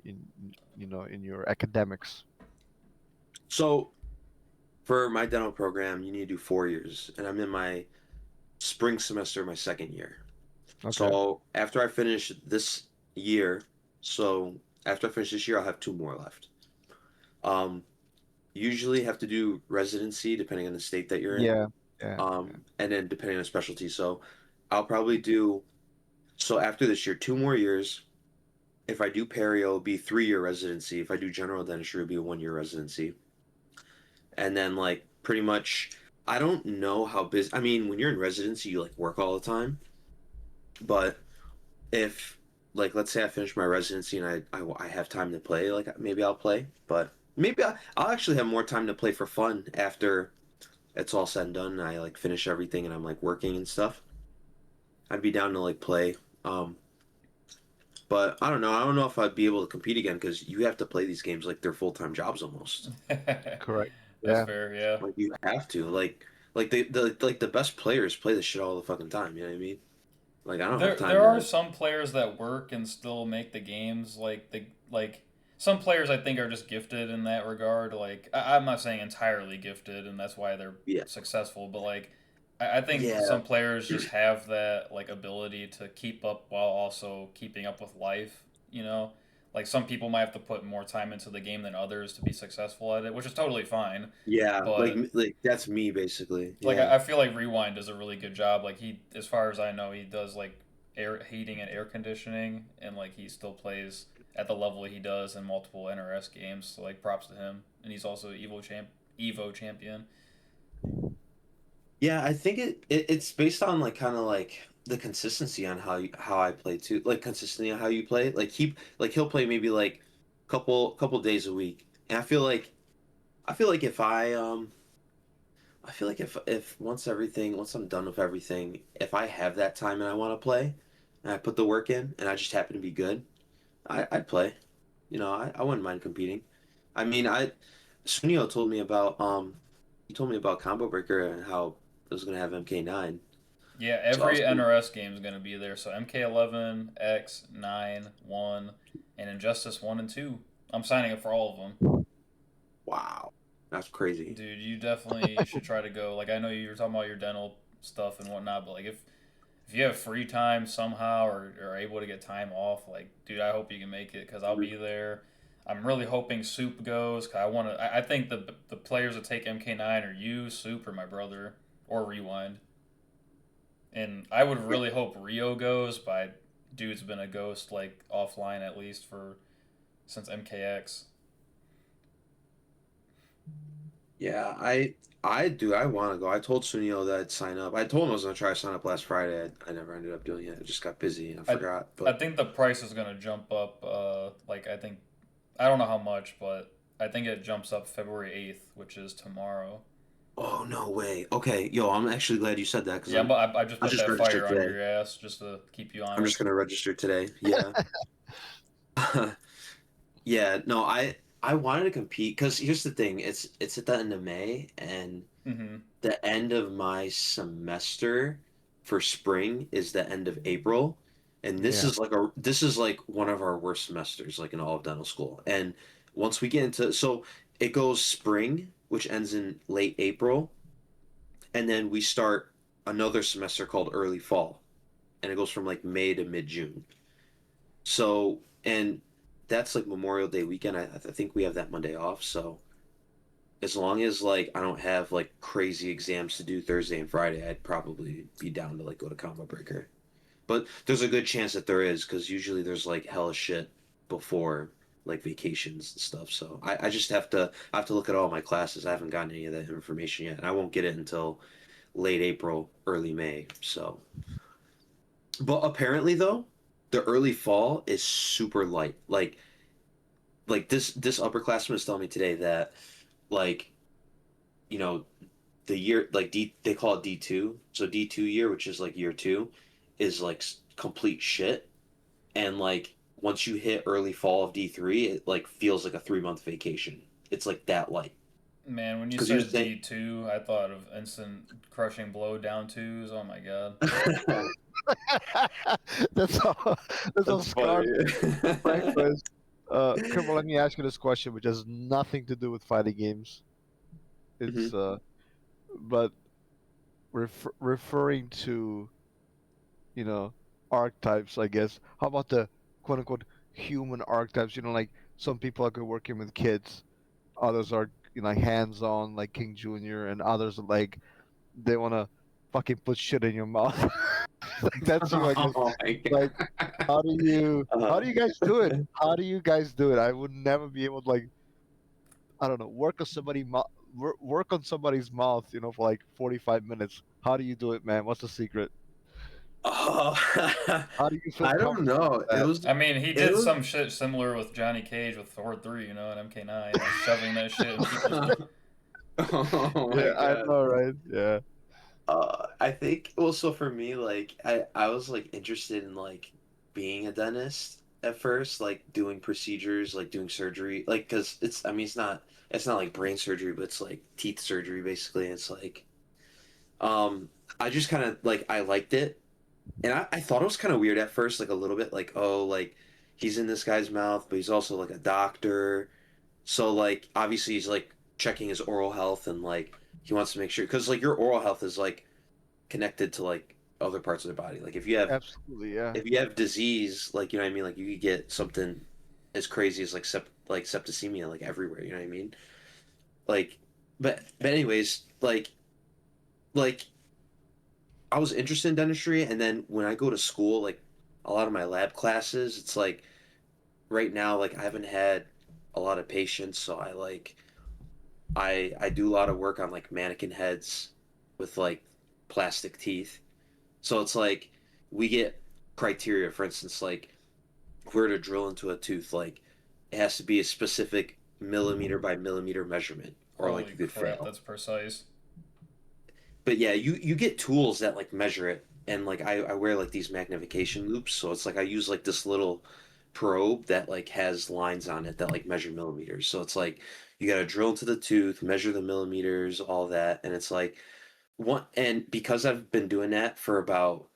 your academics? so for my dental program, you need to do 4 years, and I'm in my spring semester, my second year. Okay. So after I finish this year, so after I finish this year, I'll have two more left. Um, Usually have to do residency depending on the state that you're in, Yeah. Yeah. Yeah. and then depending on specialty. So I'll probably do so after this year, 2 more years. If I do perio, it'll be 3 year residency. If I do general dentistry, it'll be a 1 year residency. And then pretty much, I don't know how busy. I mean, when you're in residency, you work all the time. But if let's say I finish my residency and I have time to play, maybe I'll play. But maybe I'll actually have more time to play for fun after it's all said and done. And I finish everything and I'm working and stuff. I'd be down to play. Um, But I don't know. I don't know if I'd be able to compete again because you have to play these games like they're full time jobs almost. Correct. That's Yeah. fair, yeah. Like you have to the best players play this shit all the fucking time. You know what I mean? Like I don't have time There are to. some players that work and still make the games like some players I think are just gifted in that regard. Like I'm not saying entirely gifted and that's why they're Yeah, successful, but like I think yeah, some players just have that like ability to keep up while also keeping up with life. You know, Like some people might have to put more time into the game than others to be successful at it, which is totally fine. Yeah, But like that's me basically. like Yeah. I feel like Rewind does a really good job. Like he, as far as I know, he does like air heating and air conditioning, and like he still plays at the level he does in multiple NRS games. So like props to him, and he's also Evo champion. Yeah, I think it's based on like kind of like the consistency on how I play too. Like consistently on how you play. Like he'll play maybe like couple days a week. And I feel like if I feel like if once I'm done with everything, if I have that time and I want to play and I put the work in and I just happen to be good, I'd play. You know, I wouldn't mind competing. I mean, Sunio told me about he told me about Combo Breaker and how it was gonna have MK9. Yeah, So I was every pretty, NRS game is gonna be there. So MK11, X, 9, 1, and Injustice 1 and 2. I'm signing up for all of them. wow, that's crazy. Dude, you definitely should try to go. Like I know you were talking about your dental stuff and whatnot, but like if you have free time somehow or are able to get time off, like dude, I hope you can make it because I'll Mhm. be there. I'm really hoping Soup goes. Cause I want to. I think the players that take MK9 are you, Soup, or my brother, or Rewind. And I would Yeah, really hope Rio goes, but dude's been a ghost like offline at least for since MKX. yeah, I want to go. I told Sunio that I'd sign up. I told him I was gonna try to sign up last Friday. I never ended up doing it. I just got busy and I I forgot. I But think the price is gonna jump up. Like I think I don't know how much, but I think it jumps up February 8th, which is tomorrow. oh no way. Okay, yo, I'm actually glad you said that because Yeah, I just I put just that registered fire under today. your ass just to keep you I'm just honest. gonna register today. Yeah. Yeah, no, I wanted to compete because here's the thing, it's at the end of May and Mm-hmm. the end of my semester for spring is the end of April. And Yeah. this is like one of our worst semesters like in all of dental school. And once we get into so it goes spring, which ends in late April, and then we start another semester called early fall, and it goes from like May to mid-June. So, and that's like Memorial Day weekend. I think we have that Monday off. So, as long as like I don't have like crazy exams to do Thursday and Friday, I'd probably be down to like go to Combo Breaker. But there's a good chance that there is because usually there's like hella shit before like vacations and stuff. So I just I have to look at all my classes. I haven't gotten any of that information yet, and I won't get it until late April, early May. So, but apparently though, the early fall is super light. Like this upperclassman was telling me today that like you know the year like they call it D2, so D2 year, which is like year two, is like complete shit, and like once you hit early fall of D3, it like feels like a 3 month vacation. It's like that light Man, when you because he was said saying. D2, I thought of instant crushing blow down twos. Oh my god. that's all. That's all That's funny. Scott Frank was. Kerbal, let me ask you this question, which has nothing to do with fighting games. Hmm. It's but referring to archetypes, I guess. How about the quote unquote human archetypes? Like some people are good working with kids, others are like hands on, like King Jr., and others are like they want to fucking put shit in your mouth. Like that's you, I guess. Oh my Like god. how Uh, do you guys do it? How do you guys do it? I would never be able to like I don't know work on somebody's mouth, for like 45 minutes. How do you do it, man? What's the secret? oh, How do you feel I don't comfortable with know. that? I mean, he It did was some shit similar with Johnny Cage with Thor 3, and MK9, just shoving that shit in people's. oh Yeah, my I god. know, right? Yeah. I think also for me, like I was like interested in like being a dentist at first, like doing procedures, like doing surgery, like because it's I mean it's not like brain surgery, but it's like teeth surgery basically. It's like um I just kind of like I liked it, and I thought it was kind of weird at first, like a little bit, like oh like he's in this guy's mouth, but he's also like a doctor, so like obviously he's like checking his oral health and like he wants to make sure because like your oral health is like connected to like other parts of their body. Like Absolutely, yeah. if you have disease, like you know what I mean, like you could get something as crazy as like septicemia like everywhere. You know what I mean? Like, but anyways, like I was interested in dentistry, and then when I go to school, like a lot of my lab classes, it's like right now, like I haven't had a lot of patients, so I do a lot of work on like mannequin heads with like plastic teeth. So it's like we get criteria, for instance, like if we're to drill into a tooth, like it has to be a specific millimeter by millimeter measurement, or like Holy you could crap, fail. that's precise. But yeah, you get tools that like measure it, and like I wear like these magnification loops, so it's like I use like this little probe that like has lines on it that like measure millimeters. So it's like you got to drill into the tooth, measure the millimeters, all that, and it's like one. And because I've been doing that for about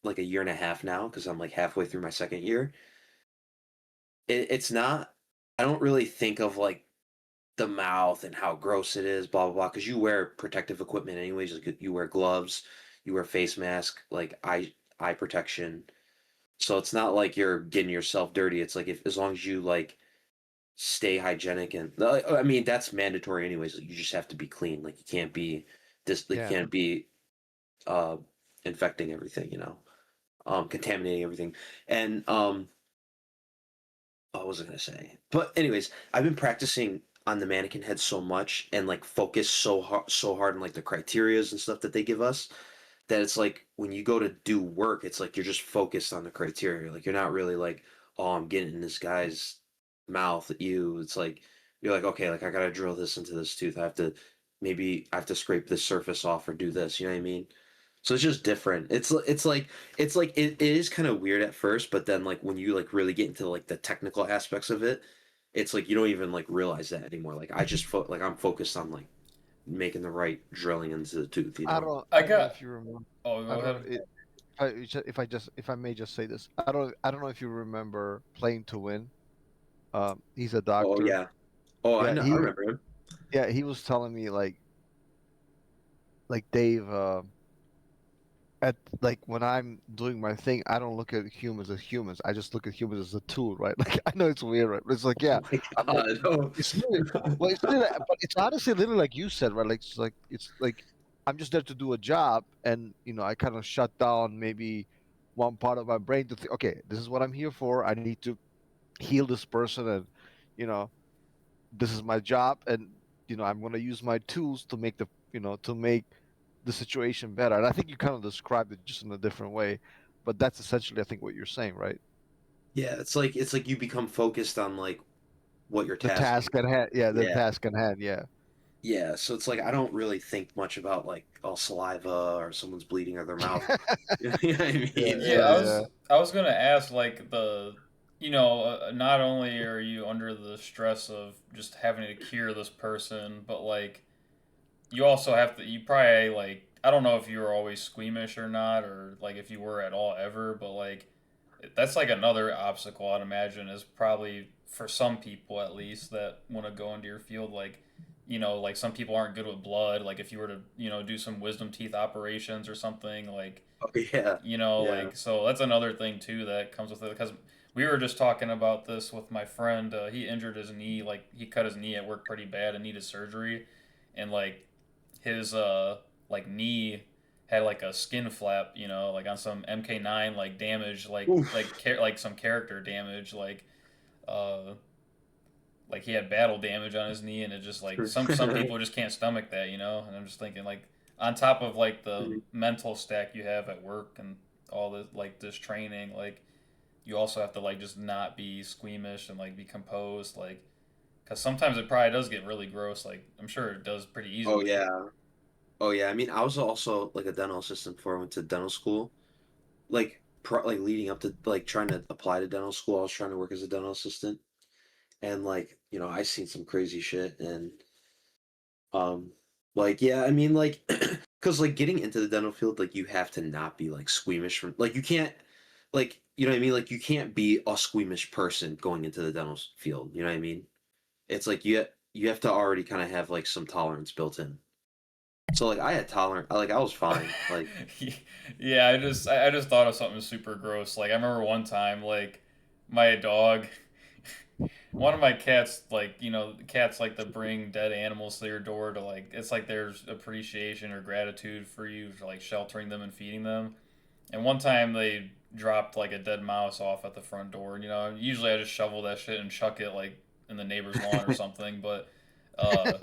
like a year and a half now, because I'm like halfway through my second year, it's not. I don't really think of like the mouth and how gross it is, blah blah blah. Because you wear protective equipment anyways. Like you wear gloves, you wear face mask, like eye protection. So it's not like you're getting yourself dirty. It's like if as long as you like stay hygienic and I mean that's mandatory anyways. Like, you just have to be clean. Like you can't be this. Like you Yeah. can't be uh infecting everything. Contaminating everything. And what was I gonna say? But anyways, I've been practicing on the mannequin head so much and like focus so hard on like the criterias and stuff that they give us that it's like when you go to do work, it's like you're just focused on the criteria. Like you're not really like, oh, I'm getting in this guy's mouth at you. It's like you're like, okay, like I gotta drill this into this tooth. I have to scrape this surface off or do this. You know what I mean? So it's just different. It is kind of weird at first, but then like when you like really get into like the technical aspects of it, it's like you don't even like realize that anymore. Like like I'm focused on like making the right drilling into the tooth, you know? I I don't know got. if you remember. Oh, I go don't know ahead. if I may just say this. I don't know if you remember playing to win. He's a Oh doctor. yeah. Oh, I Yeah, know. I remember him. he was telling me like Dave, at like when I'm doing my thing, I don't look at humans as humans. I just look at humans as a tool, right? Like I know it's weird, right? But it's like, yeah, Oh my I'm like, God. Oh. it's really, well, it's really, but it's honestly literally like you said, right? Like it's like I'm just there to do a job, and I kind of shut down maybe one part of my brain to think, okay, this is what I'm here for. I need to heal this person, and you know, this is my job, and I'm going to use my tools to make to make the situation better. And I think you kind of described it just in a different way, but that's essentially, I think, what you're saying, right? Yeah, it's like you become focused on like what your The task is. task at hand, yeah, the Yeah. task at hand, yeah. Yeah, so it's like I don't really think much about like saliva or someone's bleeding out of their mouth. You know what I Yeah, mean? Yeah, yeah, So yeah. I was gonna ask like not only are you under the stress of just having to cure this person, but like you also have to. You probably like I don't know if you were always squeamish or not, or like if you were at all ever, but like that's like another obstacle I'd imagine is probably for some people at least that want to go into your field. Like like some people aren't good with blood. Like if you were to do some wisdom teeth operations or something, like oh, yeah. Yeah. like so that's another thing too that comes with it because we were just talking about this with my friend. He injured his knee, like he cut his knee at work pretty bad and needed surgery, and like his like knee had like a skin flap, like on some MK9 like damage, Oof. like some character damage, uh like he had battle damage on his knee, and it just like some people just can't stomach that, And I'm just thinking like on top of like the mental stack you have at work and all this like this training, like you also have to like just not be squeamish and like be composed, like because sometimes it probably does get really gross. Like I'm sure it does pretty Oh easily. yeah. Oh yeah. I mean, I was also like a dental assistant before I went to dental school. Like leading up to like trying to apply to dental school, I was trying to work as a dental assistant, and like I seen some crazy shit, and um, like yeah, I mean like, because like getting into the dental field, like you have to not be like squeamish from like you can't like you know what I mean like you can't be a squeamish person going into the dental field. You know what I mean? It's like you have to already kind of have like some tolerance built in. So like I had tolerance, like I was fine. Like Yeah, I just thought of something super gross. Like I remember one time, like my dog, one of my cats, like, cats like to bring dead animals to your door to, like, it's like there's appreciation or gratitude for you for, like, sheltering them and feeding them. And one time they dropped, like, a dead mouse off at the front door. And, usually I just shovel that shit and chuck it, like, in the neighbor's lawn or something. But uh,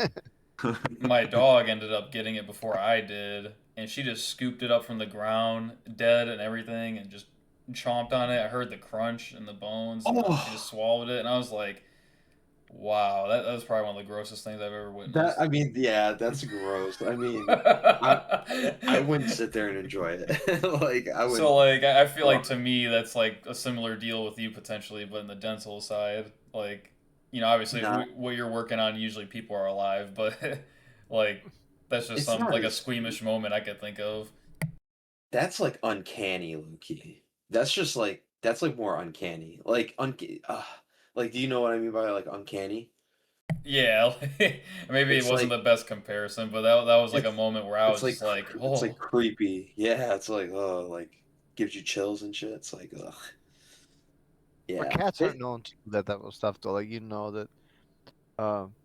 my dog ended up getting it before I did. And she just scooped it up from the ground, dead and everything, and just chomped on it. I heard the crunch and the bones, and then she just Oh, swallowed it. And I was like, wow, that was probably one of the grossest things I've ever that witnessed. I mean, yeah, that's gross. I mean, I I wouldn't sit there and enjoy it. Like I So wouldn't. like I feel Oh, like to me that's like a similar deal with you potentially, but in the dental side, like obviously nah, what you're working on usually people are alive, but like that's just it's some not like a as. squeamish moment I could think of. That's like uncanny, Loki. That's just that's like more uncanny. Like, do you know what I mean by like uncanny? Yeah, maybe it It's wasn't like the best comparison, but that was like a it's moment where I it's was just like, it's like oh creepy. Yeah, it's like oh, like gives you chills and shit. It's like ugh. But Yeah. cats aren't known to do that type of stuff though. Like that um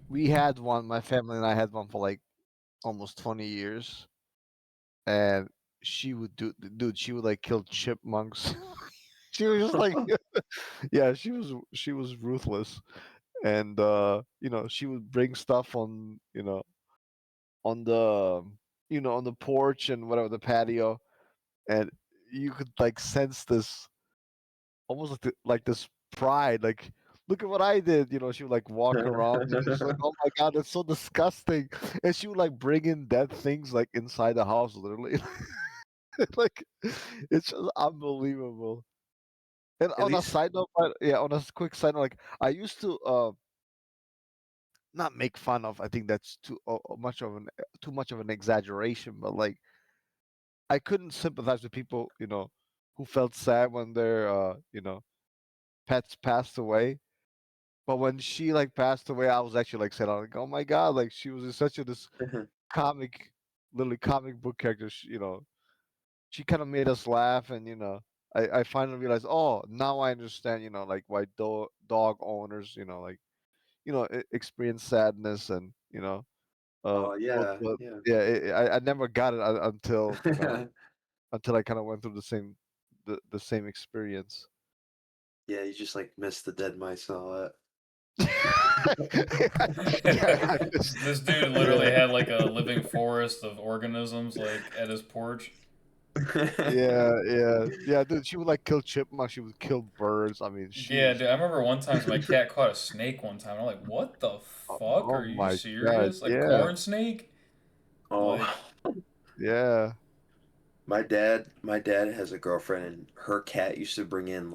we had one, my family and I had one for like almost 20 years, and she would dude, she would like kill chipmunks. She was just like yeah, she was ruthless. And she would bring stuff on, on the on the porch and whatever, the patio, and you could like sense this, almost like this pride, like, look at what I did. She would like walk around and it's like, oh my god, that's so disgusting. And she would like bring in dead things like inside the house, literally. Like, it's just unbelievable. And At on a least side note, yeah, on a quick side note, like, I used to not make fun of. I think that's too much of an exaggeration, but like, I couldn't sympathize with people, who felt sad when their pets passed away. But when she like passed away, I was actually like sad. I was like, oh my god, like she was such a this comic, literally comic book character. She kind of made us laugh, and I finally realized, oh, now I understand, like why dog owners, like experience sadness, and oh go yeah, through it. yeah. Yeah, I never got it until until I kind of went through the same experience. Yeah, you just like miss the dead mice and all that. Yeah, I just this dude literally Yeah. had like a living forest of organisms like at his porch. yeah, dude. She would like kill chipmunks. She would kill birds. I mean, she Yeah, was. dude, I remember one time my cat caught a snake one time. I'm like, what the Oh, fuck? oh Are you my god. serious? Like Yeah, corn snake? Oh, Like, yeah, my dad has a girlfriend, and her cat used to bring in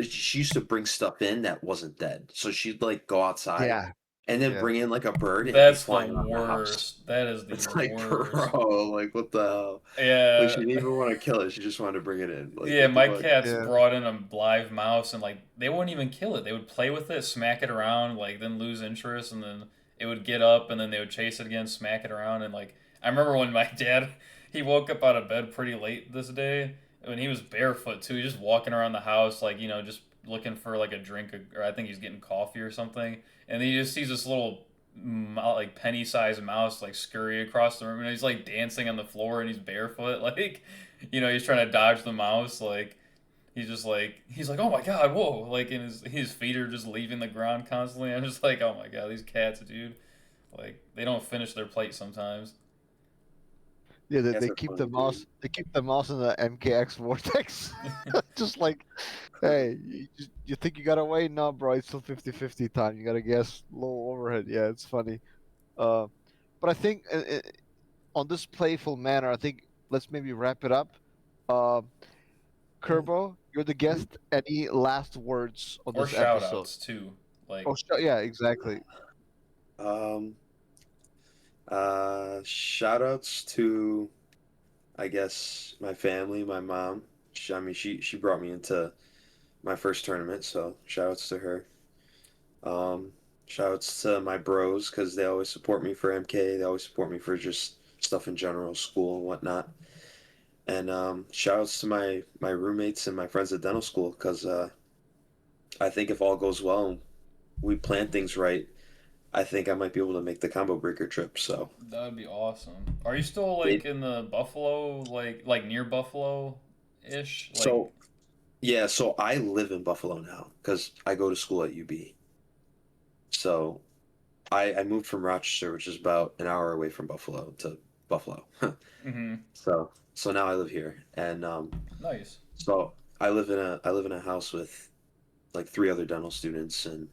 she used to bring stuff in that wasn't dead. So she'd like go outside yeah, and then yeah. bring in like a bird and it'd be that's the flying around the house. worst. That is the It's like, worst. bro, like what the hell? Like she Yeah, didn't even want to kill it. She just wanted to bring it in. Like yeah, what the my fuck? cats Yeah. brought in a live mouse and like they wouldn't even kill it. They would play with it, smack it around, like then lose interest and then it would get up and then they would chase it again, smack it around and like I remember when my dad he woke up out of bed pretty late this day when he was barefoot too. He was just walking around the house like, just looking for like a drink or I think he's getting coffee or something. And then he just sees this little like penny-sized mouse like scurry across the room and he's like dancing on the floor and he's barefoot like he's trying to dodge the mouse. Like he's like, oh my god, whoa! Like, and his feet are just leaving the ground constantly. I'm just like, oh my god, these cats, dude. Like, they don't finish their plate sometimes. Yeah, Cats are funny, dude. they keep the mouse in the MKX vortex. Just like, hey, you think you got away? No, bro, it's still 50-50 time. You got to guess low overhead. Yeah, it's funny. Uh, but I think on this playful manner, I think let's maybe wrap it up. Uh, Kerbo, you're the guest. Any last words on Or this shout episode? outs too. Like, Oh, yeah, exactly. Um, shout outs to I guess my family, my mom. I mean, she brought me into my first tournament, so shout outs to her. Um, shout outs to my bros because they always support me for MK. They always support me for just stuff in general, school and whatnot. And shout outs to my roommates and my friends at dental school because I think if all goes well and we plan things right, I think I might be able to make the combo breaker trip. So That would be awesome. Are you still like maybe. in the Buffalo, like near Buffalo ish? Like, So yeah, so I live in Buffalo now because I go to school at UB. So I moved from Rochester, which is about an hour away from Buffalo, to Buffalo. mm-hmm. So now I live here, and Nice. so I live in a house with like three other dental students, and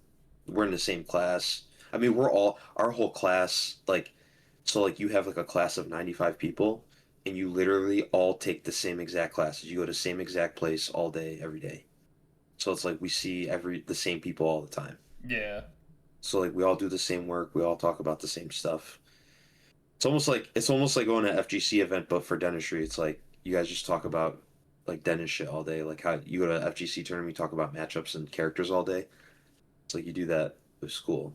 we're in the same class. I mean, we're all our whole class like so like you have like a class of 95 people, and you literally all take the same exact classes. You go to the same exact place all day, every day. So it's like we see the same people all the time. Yeah. So like we all do the same work, we all talk about the same stuff. It's almost like going to an FGC event, but for dentistry. It's like you guys just talk about like dentist shit all day. Like how you go to an FGC tournament, you talk about matchups and characters all day. It's like you do that with school.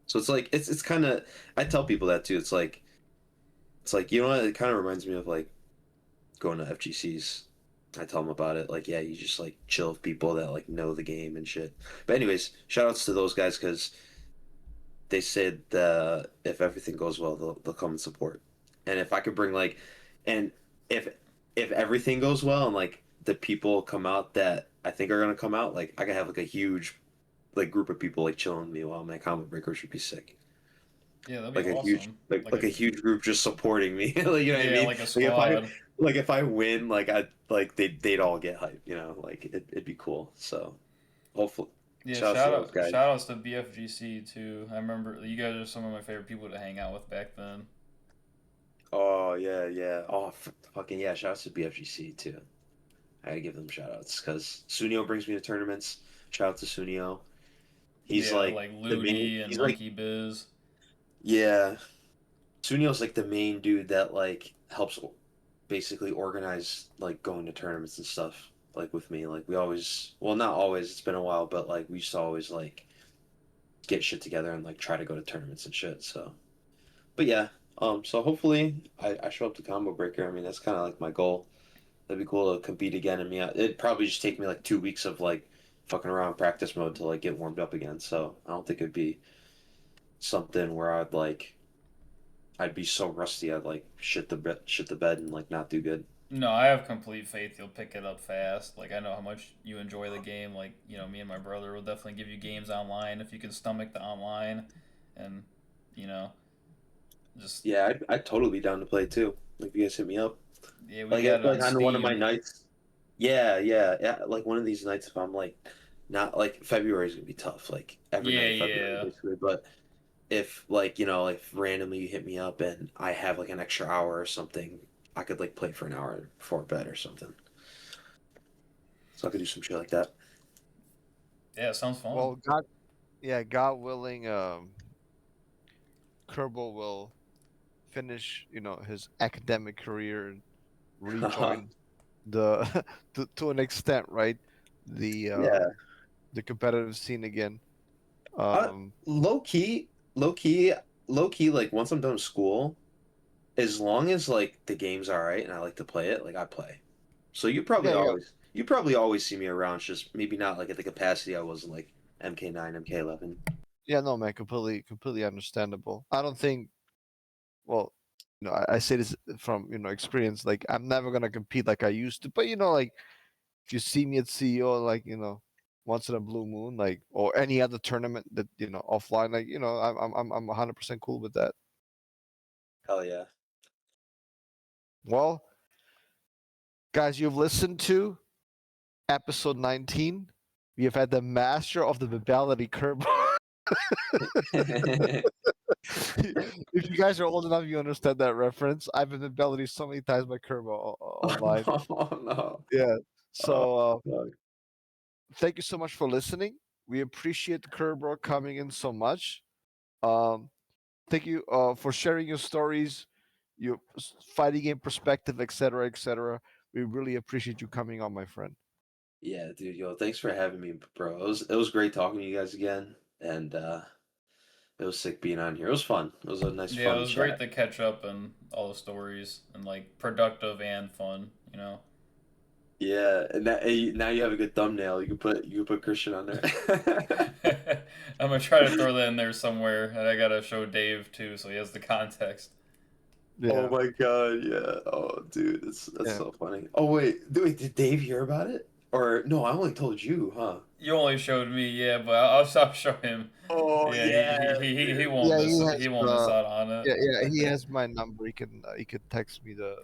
So it's like it's kind of I tell people that too. It's like you know what? It kind of reminds me of like going to FGCs. I tell them about it. Like yeah, you just like chill with people that like know the game and shit. But anyways, shout outs to those guys because they said if everything goes well, they'll come and support. And if I could bring like, and if if everything goes well and like the people come out that I think are gonna come out, like I could have like a huge like group of people like chilling with me while my comic breaker should be sick. Yeah, that'd be Like a huge awesome. like Like like a a huge group just supporting me. Like you know what I yeah, mean? like a Like if I squad. like if I win, like I like they'd all get hyped. You know, like it'd be cool. So hopefully, Yeah, shout out to those guys. shout outs to BFGC too. I remember you guys are some of my favorite people to hang out with back then. Oh yeah, yeah. Oh fucking yeah! Shout out to BFGC too. I gotta give them shout outs because Sunio brings me to tournaments. Shout out to Sunio. He's Yeah, like like the main. Ludi and He's like Monkey Biz. yeah. Sunio's like the main dude that like helps basically organize like going to tournaments and stuff. Like with me, like we always. Well, not always. It's been a while, but like we used to always like get shit together and like try to go to tournaments and shit. So, but yeah. So hopefully I show up to Combo Breaker. I mean that's kind of like my goal. That'd be cool to compete again. I mean, it'd probably just take me like 2 weeks of like fucking around practice mode to like get warmed up again. So I don't think it'd be something where I'd be so rusty I'd like shit the bed and like not do good. No, I have complete faith you'll pick it up fast. Like I know how much you enjoy the game. Like me and my brother will definitely give you games online if you can stomach the online, and you know, just Yeah, I'd totally be down to play too. Like if you guys hit me up, yeah, we like got if it like on on one of my Steam. nights. Yeah, yeah, yeah. Like one of these nights, if I'm like not like February's gonna be tough. Like every Yeah, night of February, yeah, basically. But if like if randomly you hit me up and I have like an extra hour or something, I could like play for an hour before bed or something. So I could do some shit like that. yeah. It sounds fun. Well, God willing, Kerbal will finish, his academic career and rejoin the to an extent, right? The Yeah. the competitive scene again. Uh, Um, low key, low key, low key. Like once I'm done with school, as long as like the game's all right and I like to play it, like I play. So yeah, yeah, you probably always see me around. It's just maybe not like at the capacity I was in like MK9, MK11. yeah. No, man, completely understandable. I don't think. Well, I say this from experience. Like, I'm never gonna compete like I used to. But like if you see me at CEO, like once in a blue moon, like or any other tournament that offline, like I'm 100% cool with that. Hell yeah. Well, guys, you've listened to episode 19. We have had the master of the mobility curve. If you guys are old enough, you understand that reference. I've been mobility so many times by Curve online. Oh no. Yeah. Oh, So no. thank you so much for listening. We appreciate Curve coming in so much. Um, thank you for sharing your stories, your fighting game perspective, etc., etc. We really appreciate you coming on, my friend. Yeah, dude, yo, thanks for having me, bro. It was great talking to you guys again, and it was sick being on here. It was fun. It was a nice, Yeah, it fun was great chat. to catch up and all the stories and like productive and fun. Yeah, and now you have a good thumbnail. You can put Christian on there. I'm gonna try to throw that in there somewhere, and I gotta show Dave too, so he has the context. Oh Yeah, my god, yeah. Oh, dude, that's yeah, so funny. Oh wait, did Dave hear about it? Or no, I only told you, huh? You only showed me, yeah, but I'll show him. Oh Yeah, yeah, he dude. won't yeah. miss He it. has He won't miss out on it. he has my number. He can text me the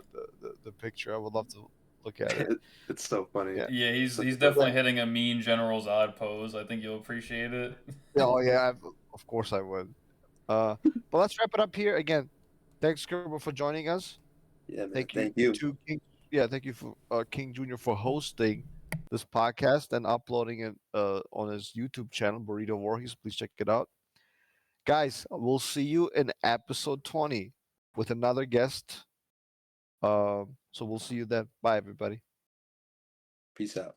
picture. I would love to look at it. It's so funny. Yeah. Yeah, So, he's so definitely hitting a mean general's odd pose. I think you'll appreciate it. Yeah, oh yeah, of course I would. But let's wrap it up here again. Thanks, Kerber, for joining us. yeah, man. Thank you Thank you. to King. Yeah, thank you for King Junior for hosting this podcast and uploading it on his YouTube channel, Burrito Warriors. Please check it out, guys. We'll see you in episode 20 with another guest. So we'll see you then. Bye, everybody. Peace out.